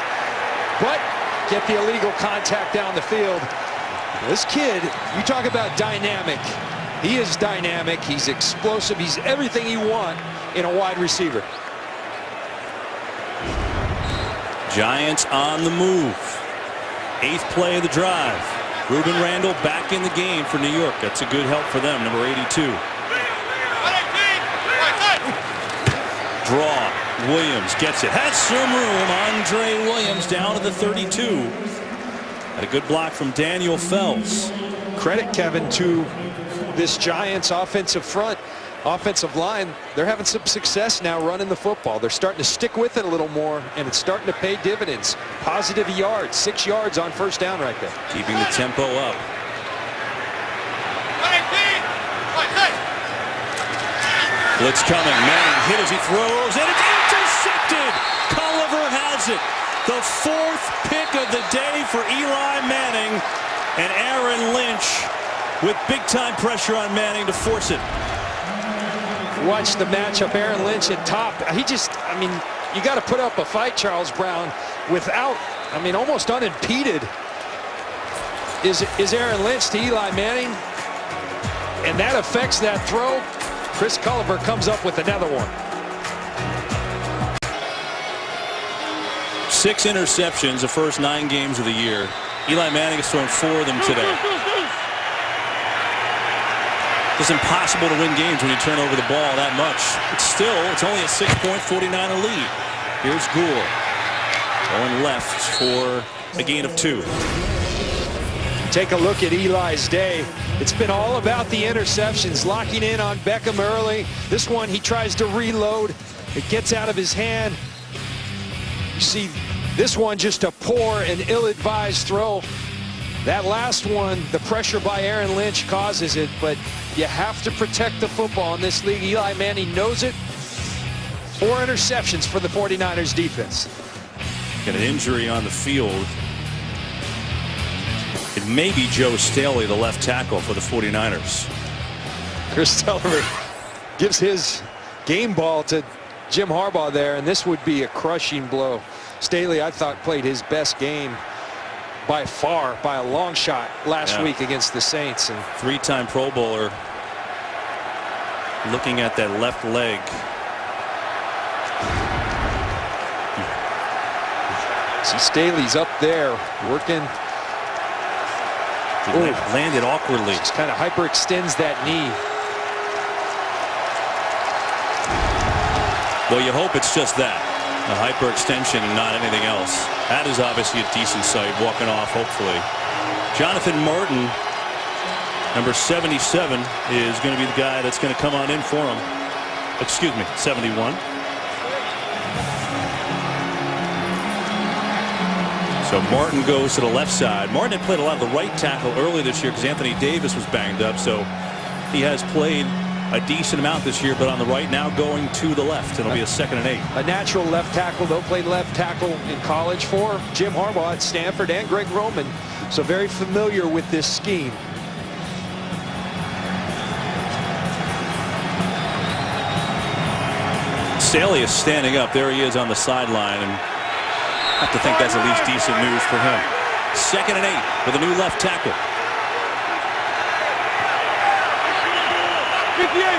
B: but get the illegal contact down the field. This kid, you talk about dynamic. He is dynamic. He's explosive. He's everything you want in a wide receiver.
A: Giants on the move. 8th play of the drive. Ruben Randall back in the game for New York. That's a good help for them, number 82. Draw. Williams gets it. Has some room. Andre Williams down to the 32. And A good block from Daniel Fells.
B: Credit, Kevin, to this Giants offensive line. They're having some success now running the football. They're starting to stick with it a little more, and it's starting to pay dividends. Positive yards, 6 yards on first down right there.
A: Keeping the tempo up. Blitz coming. Manning hit as he throws, and it's intercepted. Culliver has it. The 4th pick of the day for Eli Manning, and Aaron Lynch with big-time pressure on Manning to force it.
B: Watch the matchup. Aaron Lynch at top. I mean, you got to put up a fight, Charles Brown, without, almost unimpeded is Aaron Lynch to Eli Manning, and that affects that throw. Chris Culliver comes up with another one.
A: 6 interceptions the first 9 games of the year. Eli Manning has thrown 4 of them today. It's impossible to win games when you turn over the ball that much. It's only a 6-point 49er lead. Here's Gould going left for a gain of 2.
B: Take a look at Eli's day. It's been all about the interceptions, locking in on Beckham early. This one, he tries to reload. It gets out of his hand. You see this one, just a poor and ill-advised throw. That last one, the pressure by Aaron Lynch causes it, but you have to protect the football in this league. Eli Manning knows it. 4 interceptions for the 49ers defense.
A: Got an injury on the field. It may be Joe Staley, the left tackle for the 49ers.
B: Chris Culliver gives his game ball to Jim Harbaugh there, and this would be a crushing blow. Staley, I thought, played his best game by far, by a long shot last week against the Saints. And
A: 3-time Pro Bowler. Looking at that left leg.
B: See, Staley's up there working.
A: Landed awkwardly.
B: Just kind of hyperextends that knee.
A: Well, you hope it's just that. A hyperextension and not anything else. That is obviously a decent sight walking off, hopefully. Jonathan Martin, number 77, is going to be the guy that's going to come on in for him. Excuse me, 71. So Martin goes to the left side. Martin had played a lot of the right tackle early this year because Anthony Davis was banged up. So he has played a decent amount this year, but on the right now going to the left. It'll be a 2nd and 8.
B: A natural left tackle, though, played left tackle in college for Jim Harbaugh at Stanford and Greg Roman. So very familiar with this scheme.
A: Staley is standing up. There he is on the sideline, and I have to think that's at least decent news for him. 2nd and 8 with a new left tackle.
C: 58.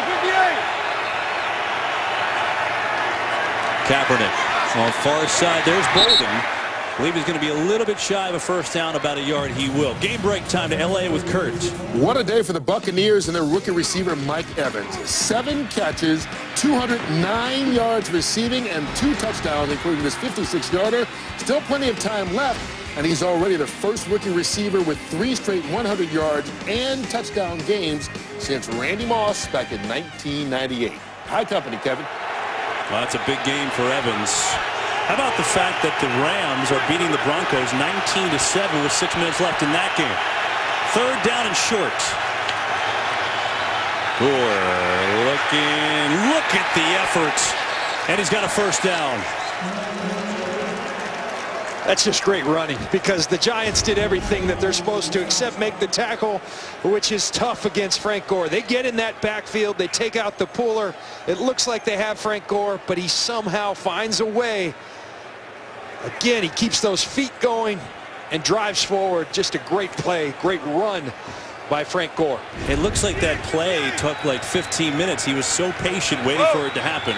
A: Kaepernick on far side. There's Bolden. I believe he's going to be a little bit shy of a first down, about a yard. He will. Game break time to LA with Kurt.
E: What a day for the Buccaneers and their rookie receiver Mike Evans. 7 catches, 209 yards receiving, and 2 touchdowns, including this 56-yarder. Still plenty of time left, and he's already the first rookie receiver with 3 straight 100-yard and touchdown games since Randy Moss back in 1998. High company, Kevin.
A: Well, that's a big game for Evans. How about the fact that the Rams are beating the Broncos 19-7 with 6 minutes left in that game? 3rd down and short. Gore looking. Look at the effort. And he's got a first down.
B: That's just great running because the Giants did everything that they're supposed to except make the tackle, which is tough against Frank Gore. They get in that backfield. They take out the puller. It looks like they have Frank Gore, but he somehow finds a way. Again, he keeps those feet going and drives forward. Just a great play, great run by Frank Gore.
A: It looks like that play took like 15 minutes. He was so patient waiting for it to happen.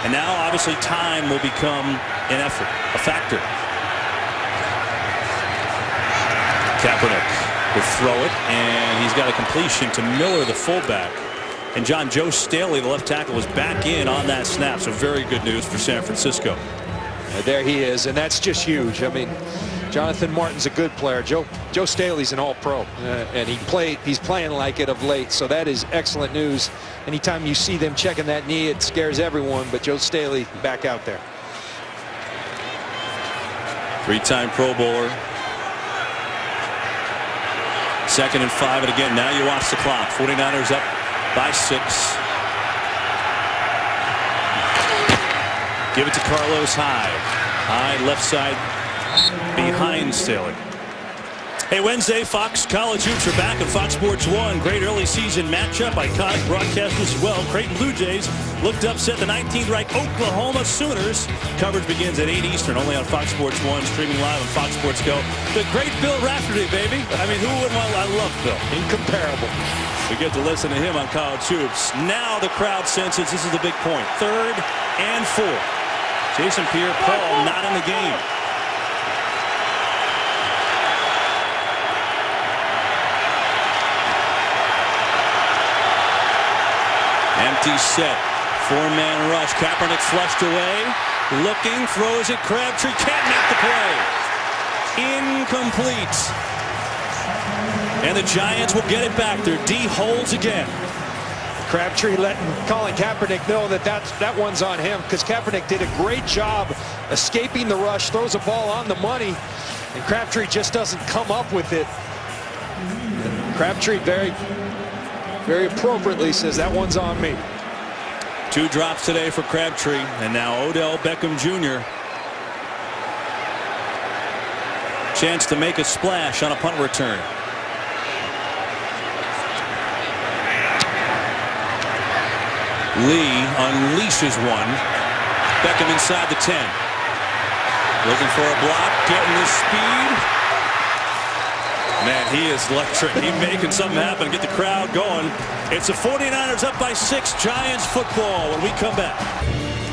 A: And now, obviously, time will become an effort, a factor. Kaepernick will throw it, and he's got a completion to Miller, the fullback. And Joe Staley, the left tackle, was back in on that snap. So very good news for San Francisco.
B: There he is, and that's just huge. I mean, Jonathan Martin's a good player. Joe Staley's an all-pro, and he's playing like it of late, so that is excellent news. Anytime you see them checking that knee, it scares everyone, but Joe Staley back out there.
A: Three-time Pro Bowler. 2nd and 5, and again, now you watch the clock. 49ers up by 6. Give it to Carlos Hyde. Hyde left side behind Staley. Hey, Wednesday, Fox College Hoops are back on Fox Sports 1. Great early season matchup. Iconic broadcasters as well. Creighton Blue Jays look to upset the 19th-ranked Oklahoma Sooners. Coverage begins at 8 Eastern, only on Fox Sports 1, streaming live on Fox Sports Go. The great Bill Raftery, baby. I mean, who wouldn't want? I love Bill.
B: Incomparable.
A: We get to listen to him on College Hoops. Now the crowd senses this is the big point. 3rd and 4. Jason Pierre-Paul not in the game. Empty set. 4-man rush. Kaepernick flushed away. Looking, throws it. Crabtree can't make the play. Incomplete. And the Giants will get it back. Their D holds again.
B: Crabtree letting Colin Kaepernick know that one's on him, because Kaepernick did a great job escaping the rush, throws a ball on the money, and Crabtree just doesn't come up with it. Crabtree very appropriately says that one's on me.
A: 2 drops today for Crabtree, and now Odell Beckham Jr. Chance to make a splash on a punt return. Lee unleashes one. Beckham inside the 10. Looking for a block, getting the speed. Man, he is electric. He's making something happen, get the crowd going. It's the 49ers up by 6, Giants football when we come back.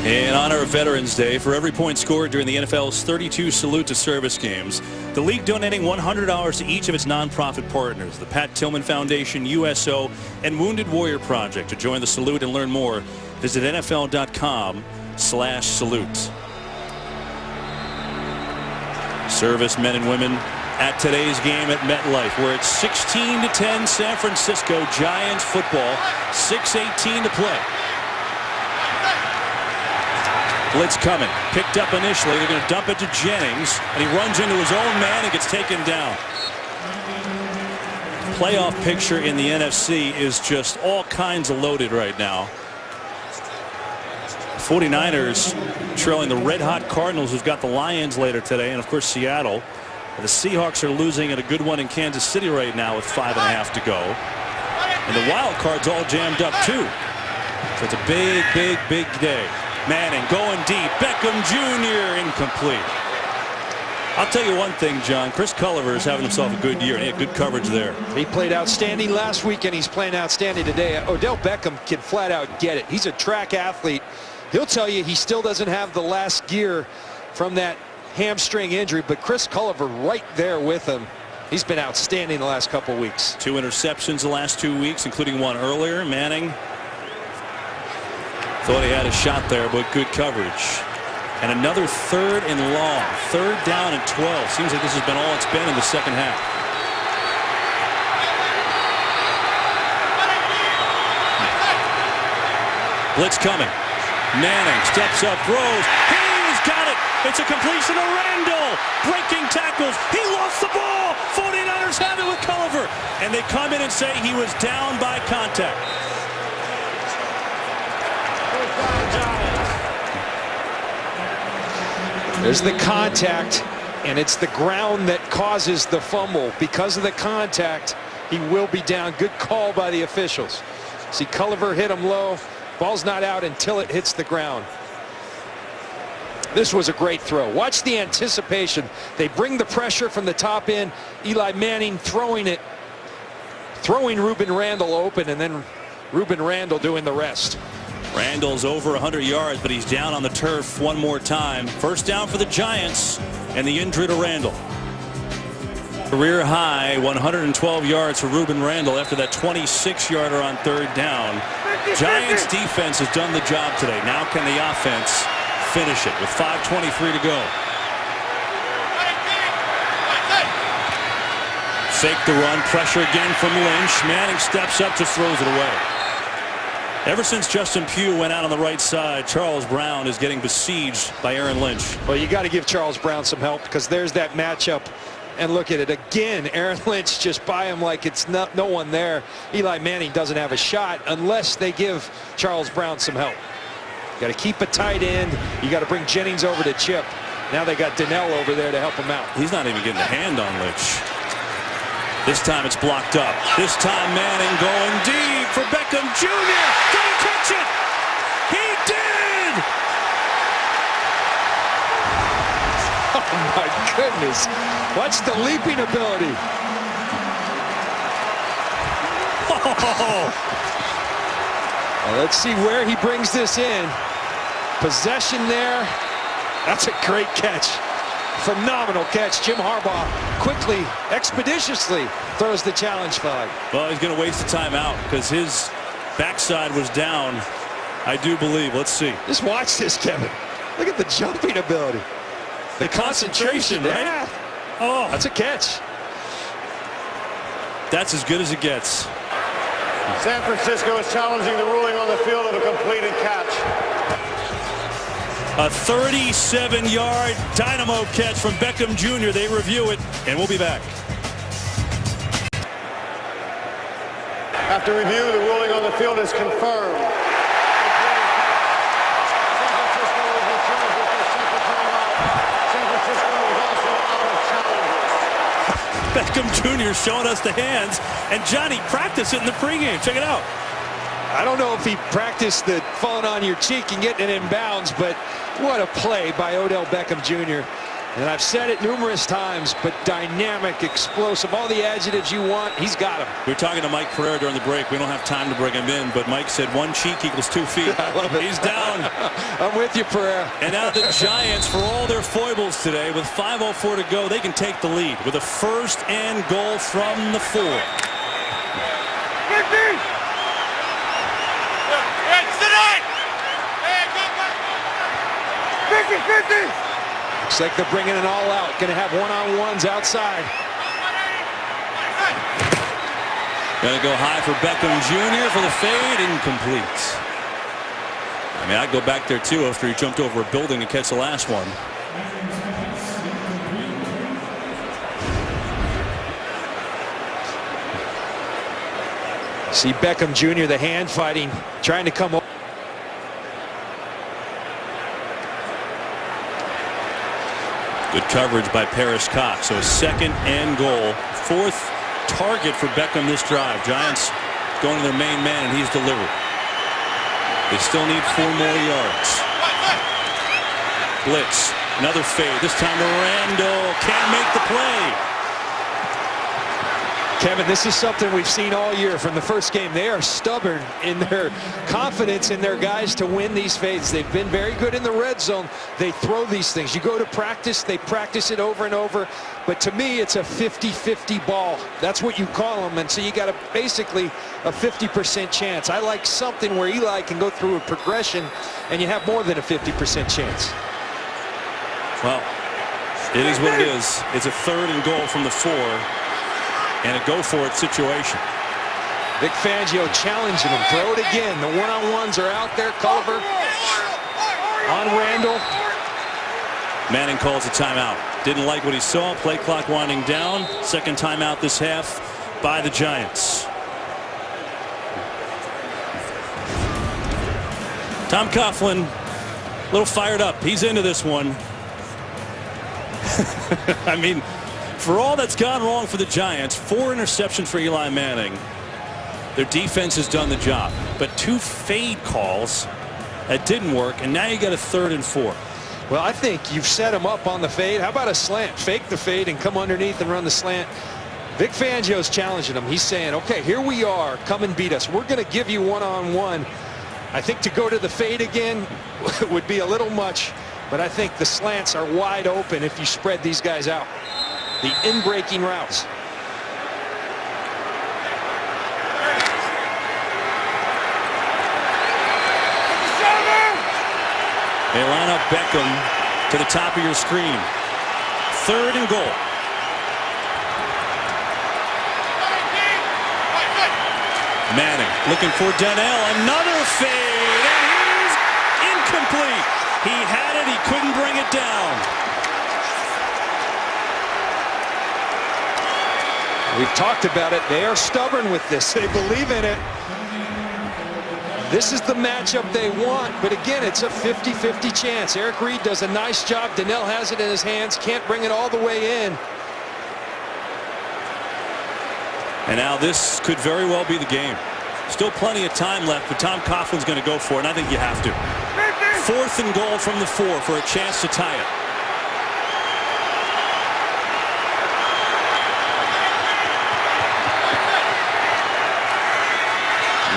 A: In honor of Veterans Day, for every point scored during the NFL's 32 Salute to Service games, the league donating $100 to each of its nonprofit partners, the Pat Tillman Foundation, USO, and Wounded Warrior Project. To join the salute and learn more, visit NFL.com/salute. Servicemen and women at today's game at MetLife, where it's 16-10 San Francisco Giants football, 6:18 to play. Blitz coming, picked up initially. They're going to dump it to Jennings, and he runs into his own man and gets taken down. Playoff picture in the NFC is just all kinds of loaded right now. 49ers trailing the red-hot Cardinals, who've got the Lions later today, and of course Seattle. The Seahawks are losing at a good one in Kansas City right now with 5.5 to go. And the wild card's all jammed up too. So it's a big day. Manning going deep. Beckham Jr. incomplete. I'll tell you one thing, John. Chris Culliver is having himself a good year, and he had good coverage there.
B: He played outstanding last week, and he's playing outstanding today. Odell Beckham can flat out get it. He's a track athlete. He'll tell you he still doesn't have the last gear from that hamstring injury, but Chris Culliver right there with him. He's been outstanding the last couple weeks. 2
A: interceptions the last 2 weeks, including one earlier. Manning thought he had a shot there, but good coverage. And another 3rd and long. 3rd down and 12. Seems like this has been all it's been in the second half. Blitz coming. Manning steps up, throws. He's got it. It's a completion to Randall. Breaking tackles. He lost the ball. 49ers have it with Culliver. And they come in and say he was down by contact.
B: There's the contact, and it's the ground that causes the fumble. Because of the contact, he will be down. Good call by the officials. See, Culliver hit him low. Ball's not out until it hits the ground. This was a great throw. Watch the anticipation. They bring the pressure from the top end. Eli Manning throwing Ruben Randall open, and then Ruben Randall doing the rest.
A: Randall's over 100 yards, but he's down on the turf one more time. First down for the Giants, and the injury to Randall. Career high 112 yards for Ruben Randall after that 26-yarder on 3rd down. Giants defense has done the job today. Now can the offense finish it with 5:23 to go? fake the run, pressure again from Lynch. Manning steps up, just throws it away. Ever since Justin Pugh went out on the right side, Charles Brown is getting besieged by Aaron Lynch.
B: Well, you got to give Charles Brown some help, because there's that matchup. And look at it again. Aaron Lynch just by him like it's no one there. Eli Manning doesn't have a shot unless they give Charles Brown some help. Got to keep a tight end. You got to bring Jennings over to chip. Now they got Donnell over there to help him out.
A: He's not even getting a hand on Lynch. This time it's blocked up. This time Manning going deep for Beckham Jr. Did he catch it? He did!
B: Oh my goodness. Watch the leaping ability.
A: Oh.
B: Well, let's see where he brings this in. Possession there. That's a great catch. Phenomenal catch. Jim Harbaugh quickly, expeditiously throws the challenge flag.
A: Well, he's going to waste the timeout because his backside was down, I do believe. Let's see.
B: Just watch this, Kevin. Look at the jumping ability. The concentration,
A: right?
B: Yeah.
A: Oh,
B: That's a catch.
A: that's as good as it gets.
C: San Francisco is challenging the ruling on the field of a completed catch.
A: A 37-yard dynamo catch from Beckham Jr. They review it, and we'll be back.
C: After review, the ruling on the field is confirmed. San Francisco is also out of challenges.
A: Beckham Jr. showing us the hands, and Johnny practiced it in the pregame. Check it out.
B: I don't know if he practiced the falling on your cheek and getting it in bounds, but what a play by Odell Beckham Jr. And I've said it numerous times, but dynamic, explosive, all the adjectives you want, he's got them.
A: We were talking to Mike Pereira during the break. We don't have time to bring him in, but Mike said 1 cheek equals 2 feet.
B: I love it.
A: He's down.
B: I'm with you, Pereira.
A: And now the Giants, for all their foibles today, with 5:04 to go, they can take the lead with a 1st and goal from the 4.
B: Looks like they're bringing it all out. Going to have one-on-ones outside.
A: Going to go high for Beckham Jr. for the fade. Incomplete. I mean, I'd go back there, too, after he jumped over a building to catch the last one.
B: See Beckham Jr., the hand fighting, trying to come over.
A: Good coverage by Paris Cox. So a 2nd and goal. 4th target for Beckham this drive. Giants going to their main man, and he's delivered. They still need 4 more yards. Blitz. Another fade. This time to Randall. Can't make the play.
B: Kevin, this is something we've seen all year from the first game. They are stubborn in their confidence in their guys to win these fades. They've been very good in the red zone. They throw these things. You go to practice, they practice it over and over. But to me, it's a 50-50 ball. That's what you call them. And so you got basically a 50% chance. I like something where Eli can go through a progression and you have more than a 50% chance.
A: Well, it is what it is. It's a 3rd and goal from the 4. And a go-for-it situation.
B: Vic Fangio challenging him. Throw it again. The one-on-ones are out there. Culver on Randall.
A: Manning calls a timeout. Didn't like what he saw. Play clock winding down. 2nd timeout this half by the Giants. Tom Coughlin, a little fired up. He's into this one. I mean, for all that's gone wrong for the Giants, 4 interceptions for Eli Manning. Their defense has done the job. But 2 fade calls that didn't work, and now you got a 3rd and 4.
B: Well, I think you've set him up on the fade. How about a slant? Fake the fade and come underneath and run the slant. Vic Fangio's challenging him. He's saying, okay, here we are. Come and beat us. We're going to give you one-on-one. I think to go to the fade again would be a little much, but I think the slants are wide open if you spread these guys out. The in-breaking routes.
A: They line up Beckham to the top of your screen. 3rd and goal. Manning looking for Donnell. Another fade, and he's incomplete. He had it. He couldn't bring it down.
B: We've talked about it. They are stubborn with this. They believe in it. This is the matchup they want, but again, it's a 50-50 chance. Eric Reid does a nice job. Donnell has it in his hands, can't bring it all the way in.
A: And now this could very well be the game. Still plenty of time left, but Tom Coughlin's going to go for it, and I think you have to. 4th and goal from the 4 for a chance to tie it.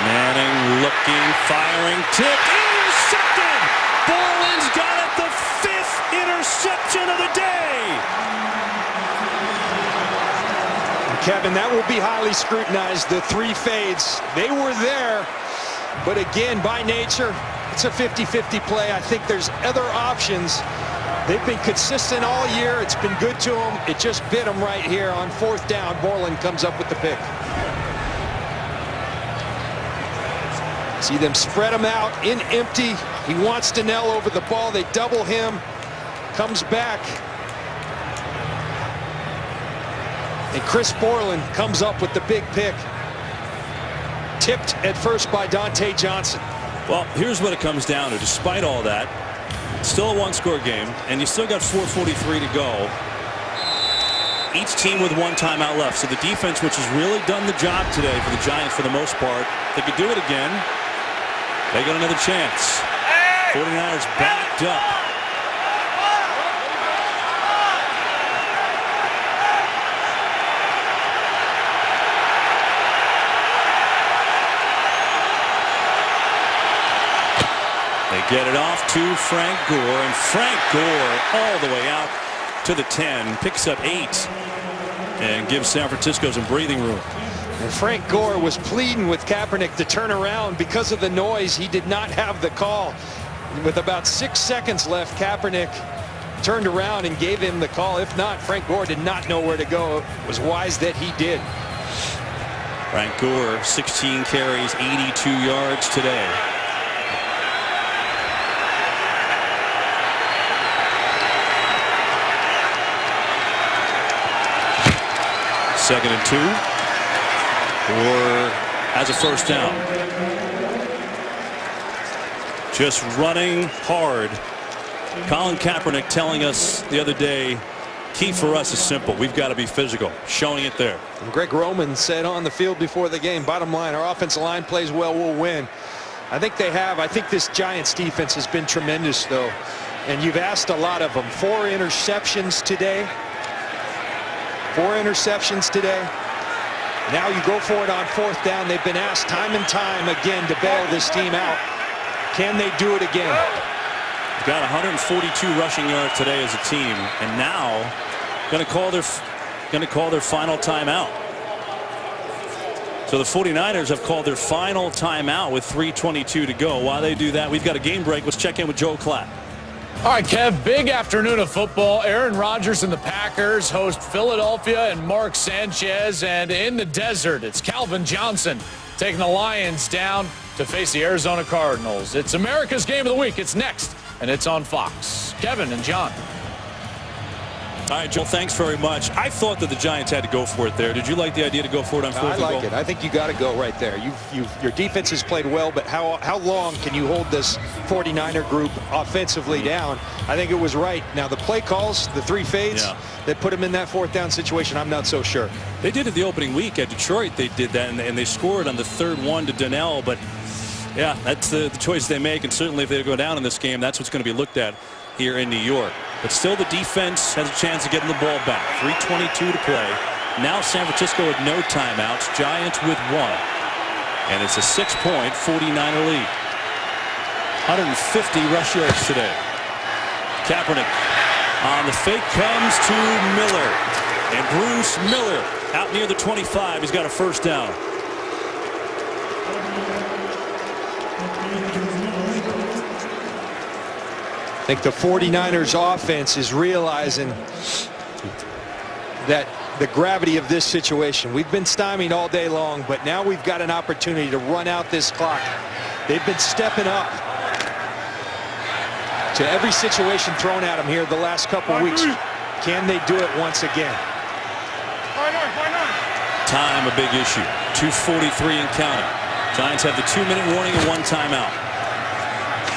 A: Manning looking, firing, tip, intercepted! Borland's got it, the 5th interception of the day!
B: Kevin, that will be highly scrutinized, the 3 fades. They were there, but again, by nature, it's a 50-50 play. I think there's other options. They've been consistent all year. It's been good to them. It just bit them right here on 4th down. Borland comes up with the pick. See them spread him out in empty. He wants Donnell over the ball. They double him. Comes back. And Chris Borland comes up with the big pick. Tipped at first by Dante Johnson.
A: Well, here's what it comes down to. Despite all that, still a 1-score game, and you still got 4:43 to go. Each team with 1 timeout left. So the defense, which has really done the job today for the Giants for the most part, they could do it again. They got another chance. 49ers backed up. They get it off to Frank Gore, and Frank Gore all the way out to the 10, picks up 8, and gives San Francisco some breathing room.
B: And Frank Gore was pleading with Kaepernick to turn around because of the noise. He did not have the call. With about 6 seconds left, Kaepernick turned around and gave him the call. If not, Frank Gore did not know where to go. It was wise that he did.
A: Frank Gore, 16 carries, 82 yards today. Second and 2. Or as a 1st down. Just running hard. Colin Kaepernick telling us the other day, key for us is simple. We've got to be physical. Showing it there.
B: And Greg Roman said on the field before the game, bottom line, our offensive line plays well, we'll win. I think they have. I think this Giants defense has been tremendous, though. And you've asked a lot of them. 4 interceptions today. 4 interceptions today. Now you go for it on 4th down. They've been asked time and time again to bail this team out. Can they do it again?
A: They've got 142 rushing yards today as a team, and now going to call their final timeout. So the 49ers have called their final timeout with 3:22 to go. While they do that, we've got a game break. Let's check in with Joe Klatt.
G: All right, Kev, big afternoon of football. Aaron Rodgers and the Packers host Philadelphia and Mark Sanchez. And in the desert, it's Calvin Johnson taking the Lions down to face the Arizona Cardinals. It's America's Game of the Week. It's next, and it's on Fox. Kevin and John.
A: All right, Joe, thanks very much. I thought that the Giants had to go for it there. Did you like the idea to go for it on 4th and goal?
B: I like it. I think you got to go right there. Your defense has played well, but how long can you hold this 49er group offensively down? I think it was right. Now, the play calls, the 3 fades that put them in that 4th down situation, I'm not so sure.
A: They did it the opening week at Detroit. They did that, and they scored on the 3rd one to Donnell. But, yeah, that's the choice they make, and certainly if they go down in this game, that's what's going to be looked at here in New York. But still, the defense has a chance of getting the ball back. 3:22 to play. Now San Francisco with no timeouts. Giants with 1. And it's a 6-point 49er lead. 150 rush yards today. Kaepernick on the fake comes to Miller. And Bruce Miller out near the 25. He's got a 1st down.
B: I think the 49ers offense is realizing that the gravity of this situation. We've been stymied all day long, but now we've got an opportunity to run out this clock. They've been stepping up to every situation thrown at them here the last couple weeks. Can they do it once again?
A: Time a big issue. 2:43 and counting. Giants have the 2-minute warning and 1 timeout.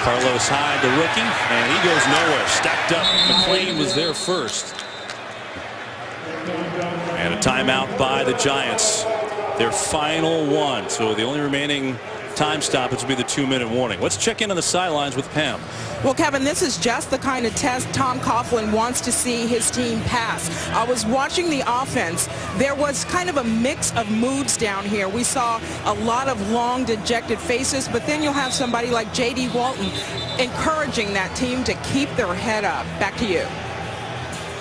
A: Carlos Hyde, the rookie, and he goes nowhere. Stacked up. McClain was there first. And a timeout by the Giants. Their final one. So the only remaining time stoppage will be the 2-minute warning. Let's check in on the sidelines with Pam.
D: Well, Kevin, this is just the kind of test Tom Coughlin wants to see his team pass. I was watching the offense. There was kind of a mix of moods down here. We saw a lot of long, dejected faces, but then you'll have somebody like J.D. Walton encouraging that team to keep their head up. Back to you.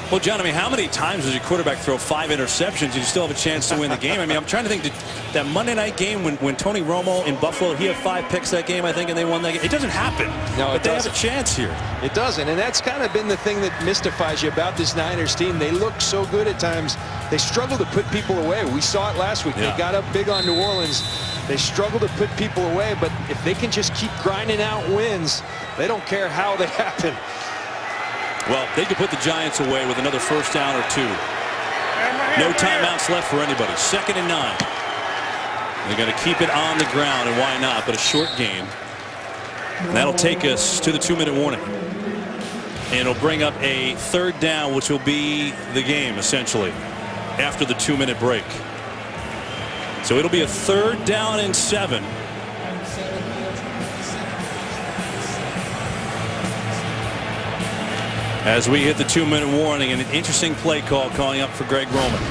A: Well, John, I mean, how many times does your quarterback throw 5 interceptions and you still have a chance to win the game? I mean, I'm trying to think, that Monday night game when Tony Romo in Buffalo, he had 5 picks that game, I think, and they won that game. It doesn't happen.
B: No,
A: but they have a chance here.
B: It doesn't, and that's kind of been the thing that mystifies you about this Niners team. They look so good at times. They struggle to put people away. We saw it last week.
A: Yeah.
B: They got up big on New Orleans. They struggle to put people away, but if they can just keep grinding out wins, they don't care how they happen.
A: Well, they could put the Giants away with another first down or 2. No timeouts left for anybody. 2nd and 9. They're going to keep it on the ground, and why not? But a short gain. And that'll take us to the 2-minute warning. And it'll bring up a 3rd down, which will be the game, essentially, after the 2-minute break. So it'll be a 3rd down and 7. As we hit the 2-minute warning, and an interesting play call calling up for Greg Roman.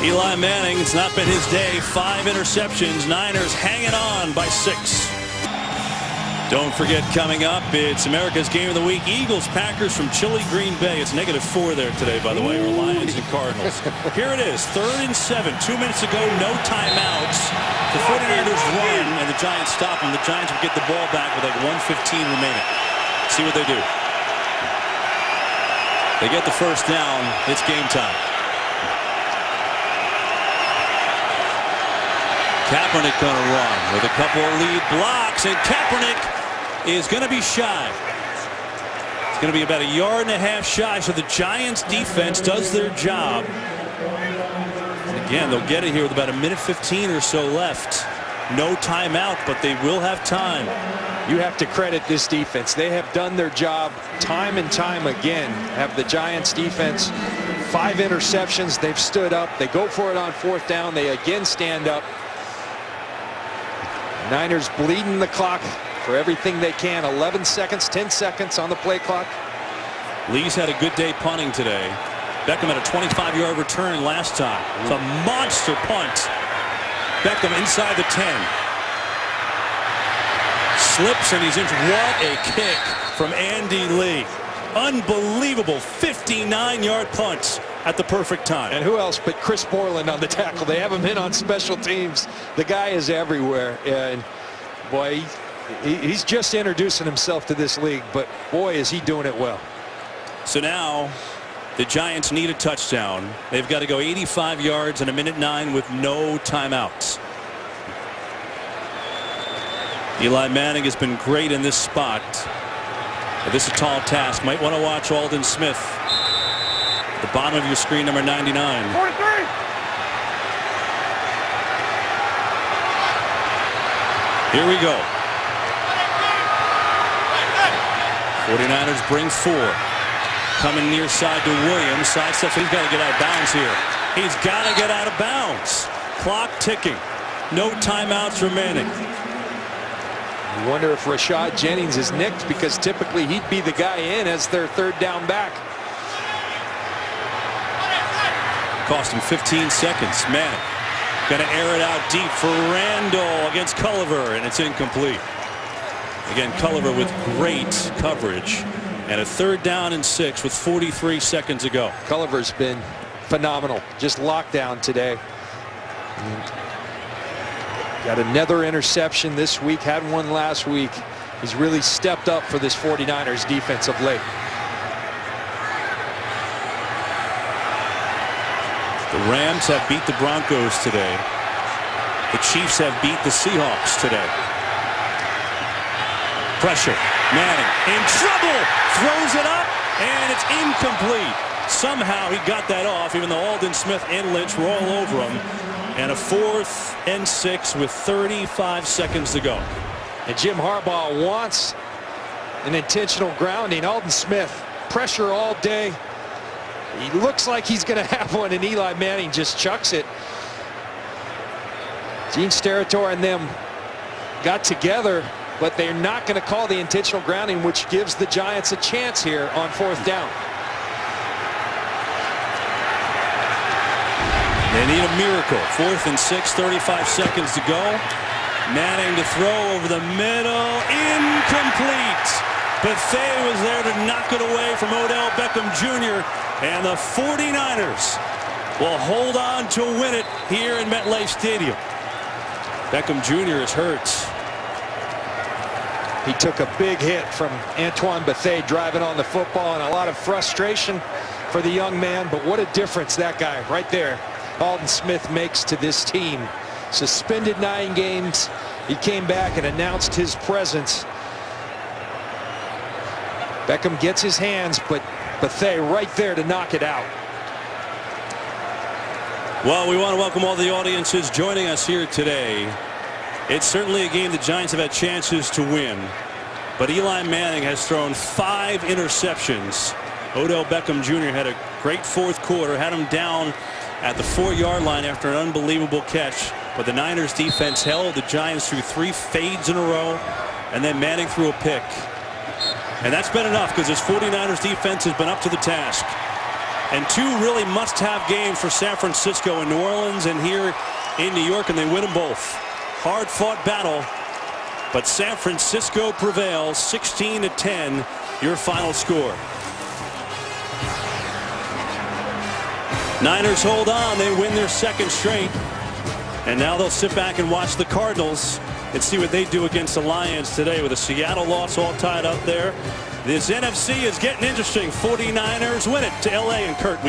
A: Eli Manning, it's not been his day. 5 interceptions. Niners hanging on by 6. Don't forget, coming up, it's America's Game of the Week. Eagles, Packers from chilly Green Bay. It's -4 there today, by the way, or Lions and Cardinals. Here it is, 3rd and 7. 2 minutes ago, no timeouts. The 49ers run, and the Giants stop them. The Giants will get the ball back with like 1:15 remaining. See what they do. They get the first down. It's game time. Kaepernick going to run with a couple of lead blocks, and Kaepernick is going to be shy. It's going to be about 1.5 yards shy, so the Giants defense does their job. And again, they'll get it here with about 1:15 or so left. No timeout, but they will have time.
B: You have to credit this defense. They have done their job time and time again. Have the Giants defense 5 interceptions. They've stood up. They go for it on 4th down. They again stand up. Niners bleeding the clock for everything they can. 11 seconds, 10 seconds on the play clock.
A: Lee's had a good day punting today. Beckham had a 25-yard return last time. It's a monster punt. Beckham inside the 10. Slips and he's in. What a kick from Andy Lee. Unbelievable 59-yard punt at the perfect time.
B: And who else but Chris Borland on the tackle? They have him in on special teams. The guy is everywhere. And boy, he's just introducing himself to this league. But boy, is he doing it well.
A: So now the Giants need a touchdown. They've got to go 85 yards in 1:09 with no timeouts. Eli Manning has been great in this spot. But this is a tall task. Might want to watch Aldon Smith. At the bottom of your screen, number 99.
C: 43.
A: Here we go. 49ers bring 4. Coming near side to Williams. Sidesteps. He's got to get out of bounds here. He's got to get out of bounds. Clock ticking. No timeouts remaining.
B: I wonder if Rashad Jennings is nicked, because typically he'd be the guy in as their 3rd down back.
A: Cost him 15 seconds. Manning going to air it out deep for Randall against Culliver, and it's incomplete. Again, Culliver with great coverage, and a 3rd down and 6 with 43 seconds to go.
B: Culliver's been phenomenal. Just lockdown today. Got another interception this week. Had one last week. He's really stepped up for this 49ers defense of late.
A: The Rams have beat the Broncos today. The Chiefs have beat the Seahawks today. Pressure. Manning in trouble. Throws it up, and it's incomplete. Somehow he got that off, even though Aldon Smith and Lynch were all over him. And a 4th and 6 with 35 seconds to go.
B: And Jim Harbaugh wants an intentional grounding. Aldon Smith, pressure all day. He looks like he's going to have one, and Eli Manning just chucks it. Gene Steratore and them got together, but they're not going to call the intentional grounding, which gives the Giants a chance here on 4th down.
A: They need a miracle. 4th and 6, 35 seconds to go. Manning to throw over the middle. Incomplete. Bethea was there to knock it away from Odell Beckham Jr. And the 49ers will hold on to win it here in MetLife Stadium. Beckham Jr. is hurt.
B: He took a big hit from Antoine Bethea driving on the football, and a lot of frustration for the young man. But what a difference that guy right there, Aldon Smith, makes to this team. Suspended 9 games. He came back and announced his presence. Beckham gets his hands, but Bethea right there to knock it out.
A: Well, we want to welcome all the audiences joining us here today. It's certainly a game the Giants have had chances to win, but Eli Manning has thrown 5 interceptions. Odell Beckham Jr. had a great 4th quarter, had him down at the 4-yard line after an unbelievable catch, but the Niners defense held the Giants through 3 fades in a row, and then Manning threw a pick. And that's been enough, because this 49ers defense has been up to the task. And 2 really must-have games for San Francisco and New Orleans and here in New York, and they win them both. Hard-fought battle, but San Francisco prevails 16-10, your final score. Niners hold on. They win their 2nd straight. And now they'll sit back and watch the Cardinals and see what they do against the Lions today, with a Seattle loss all tied up there. This NFC is getting interesting. 49ers win it to LA, and Kurt.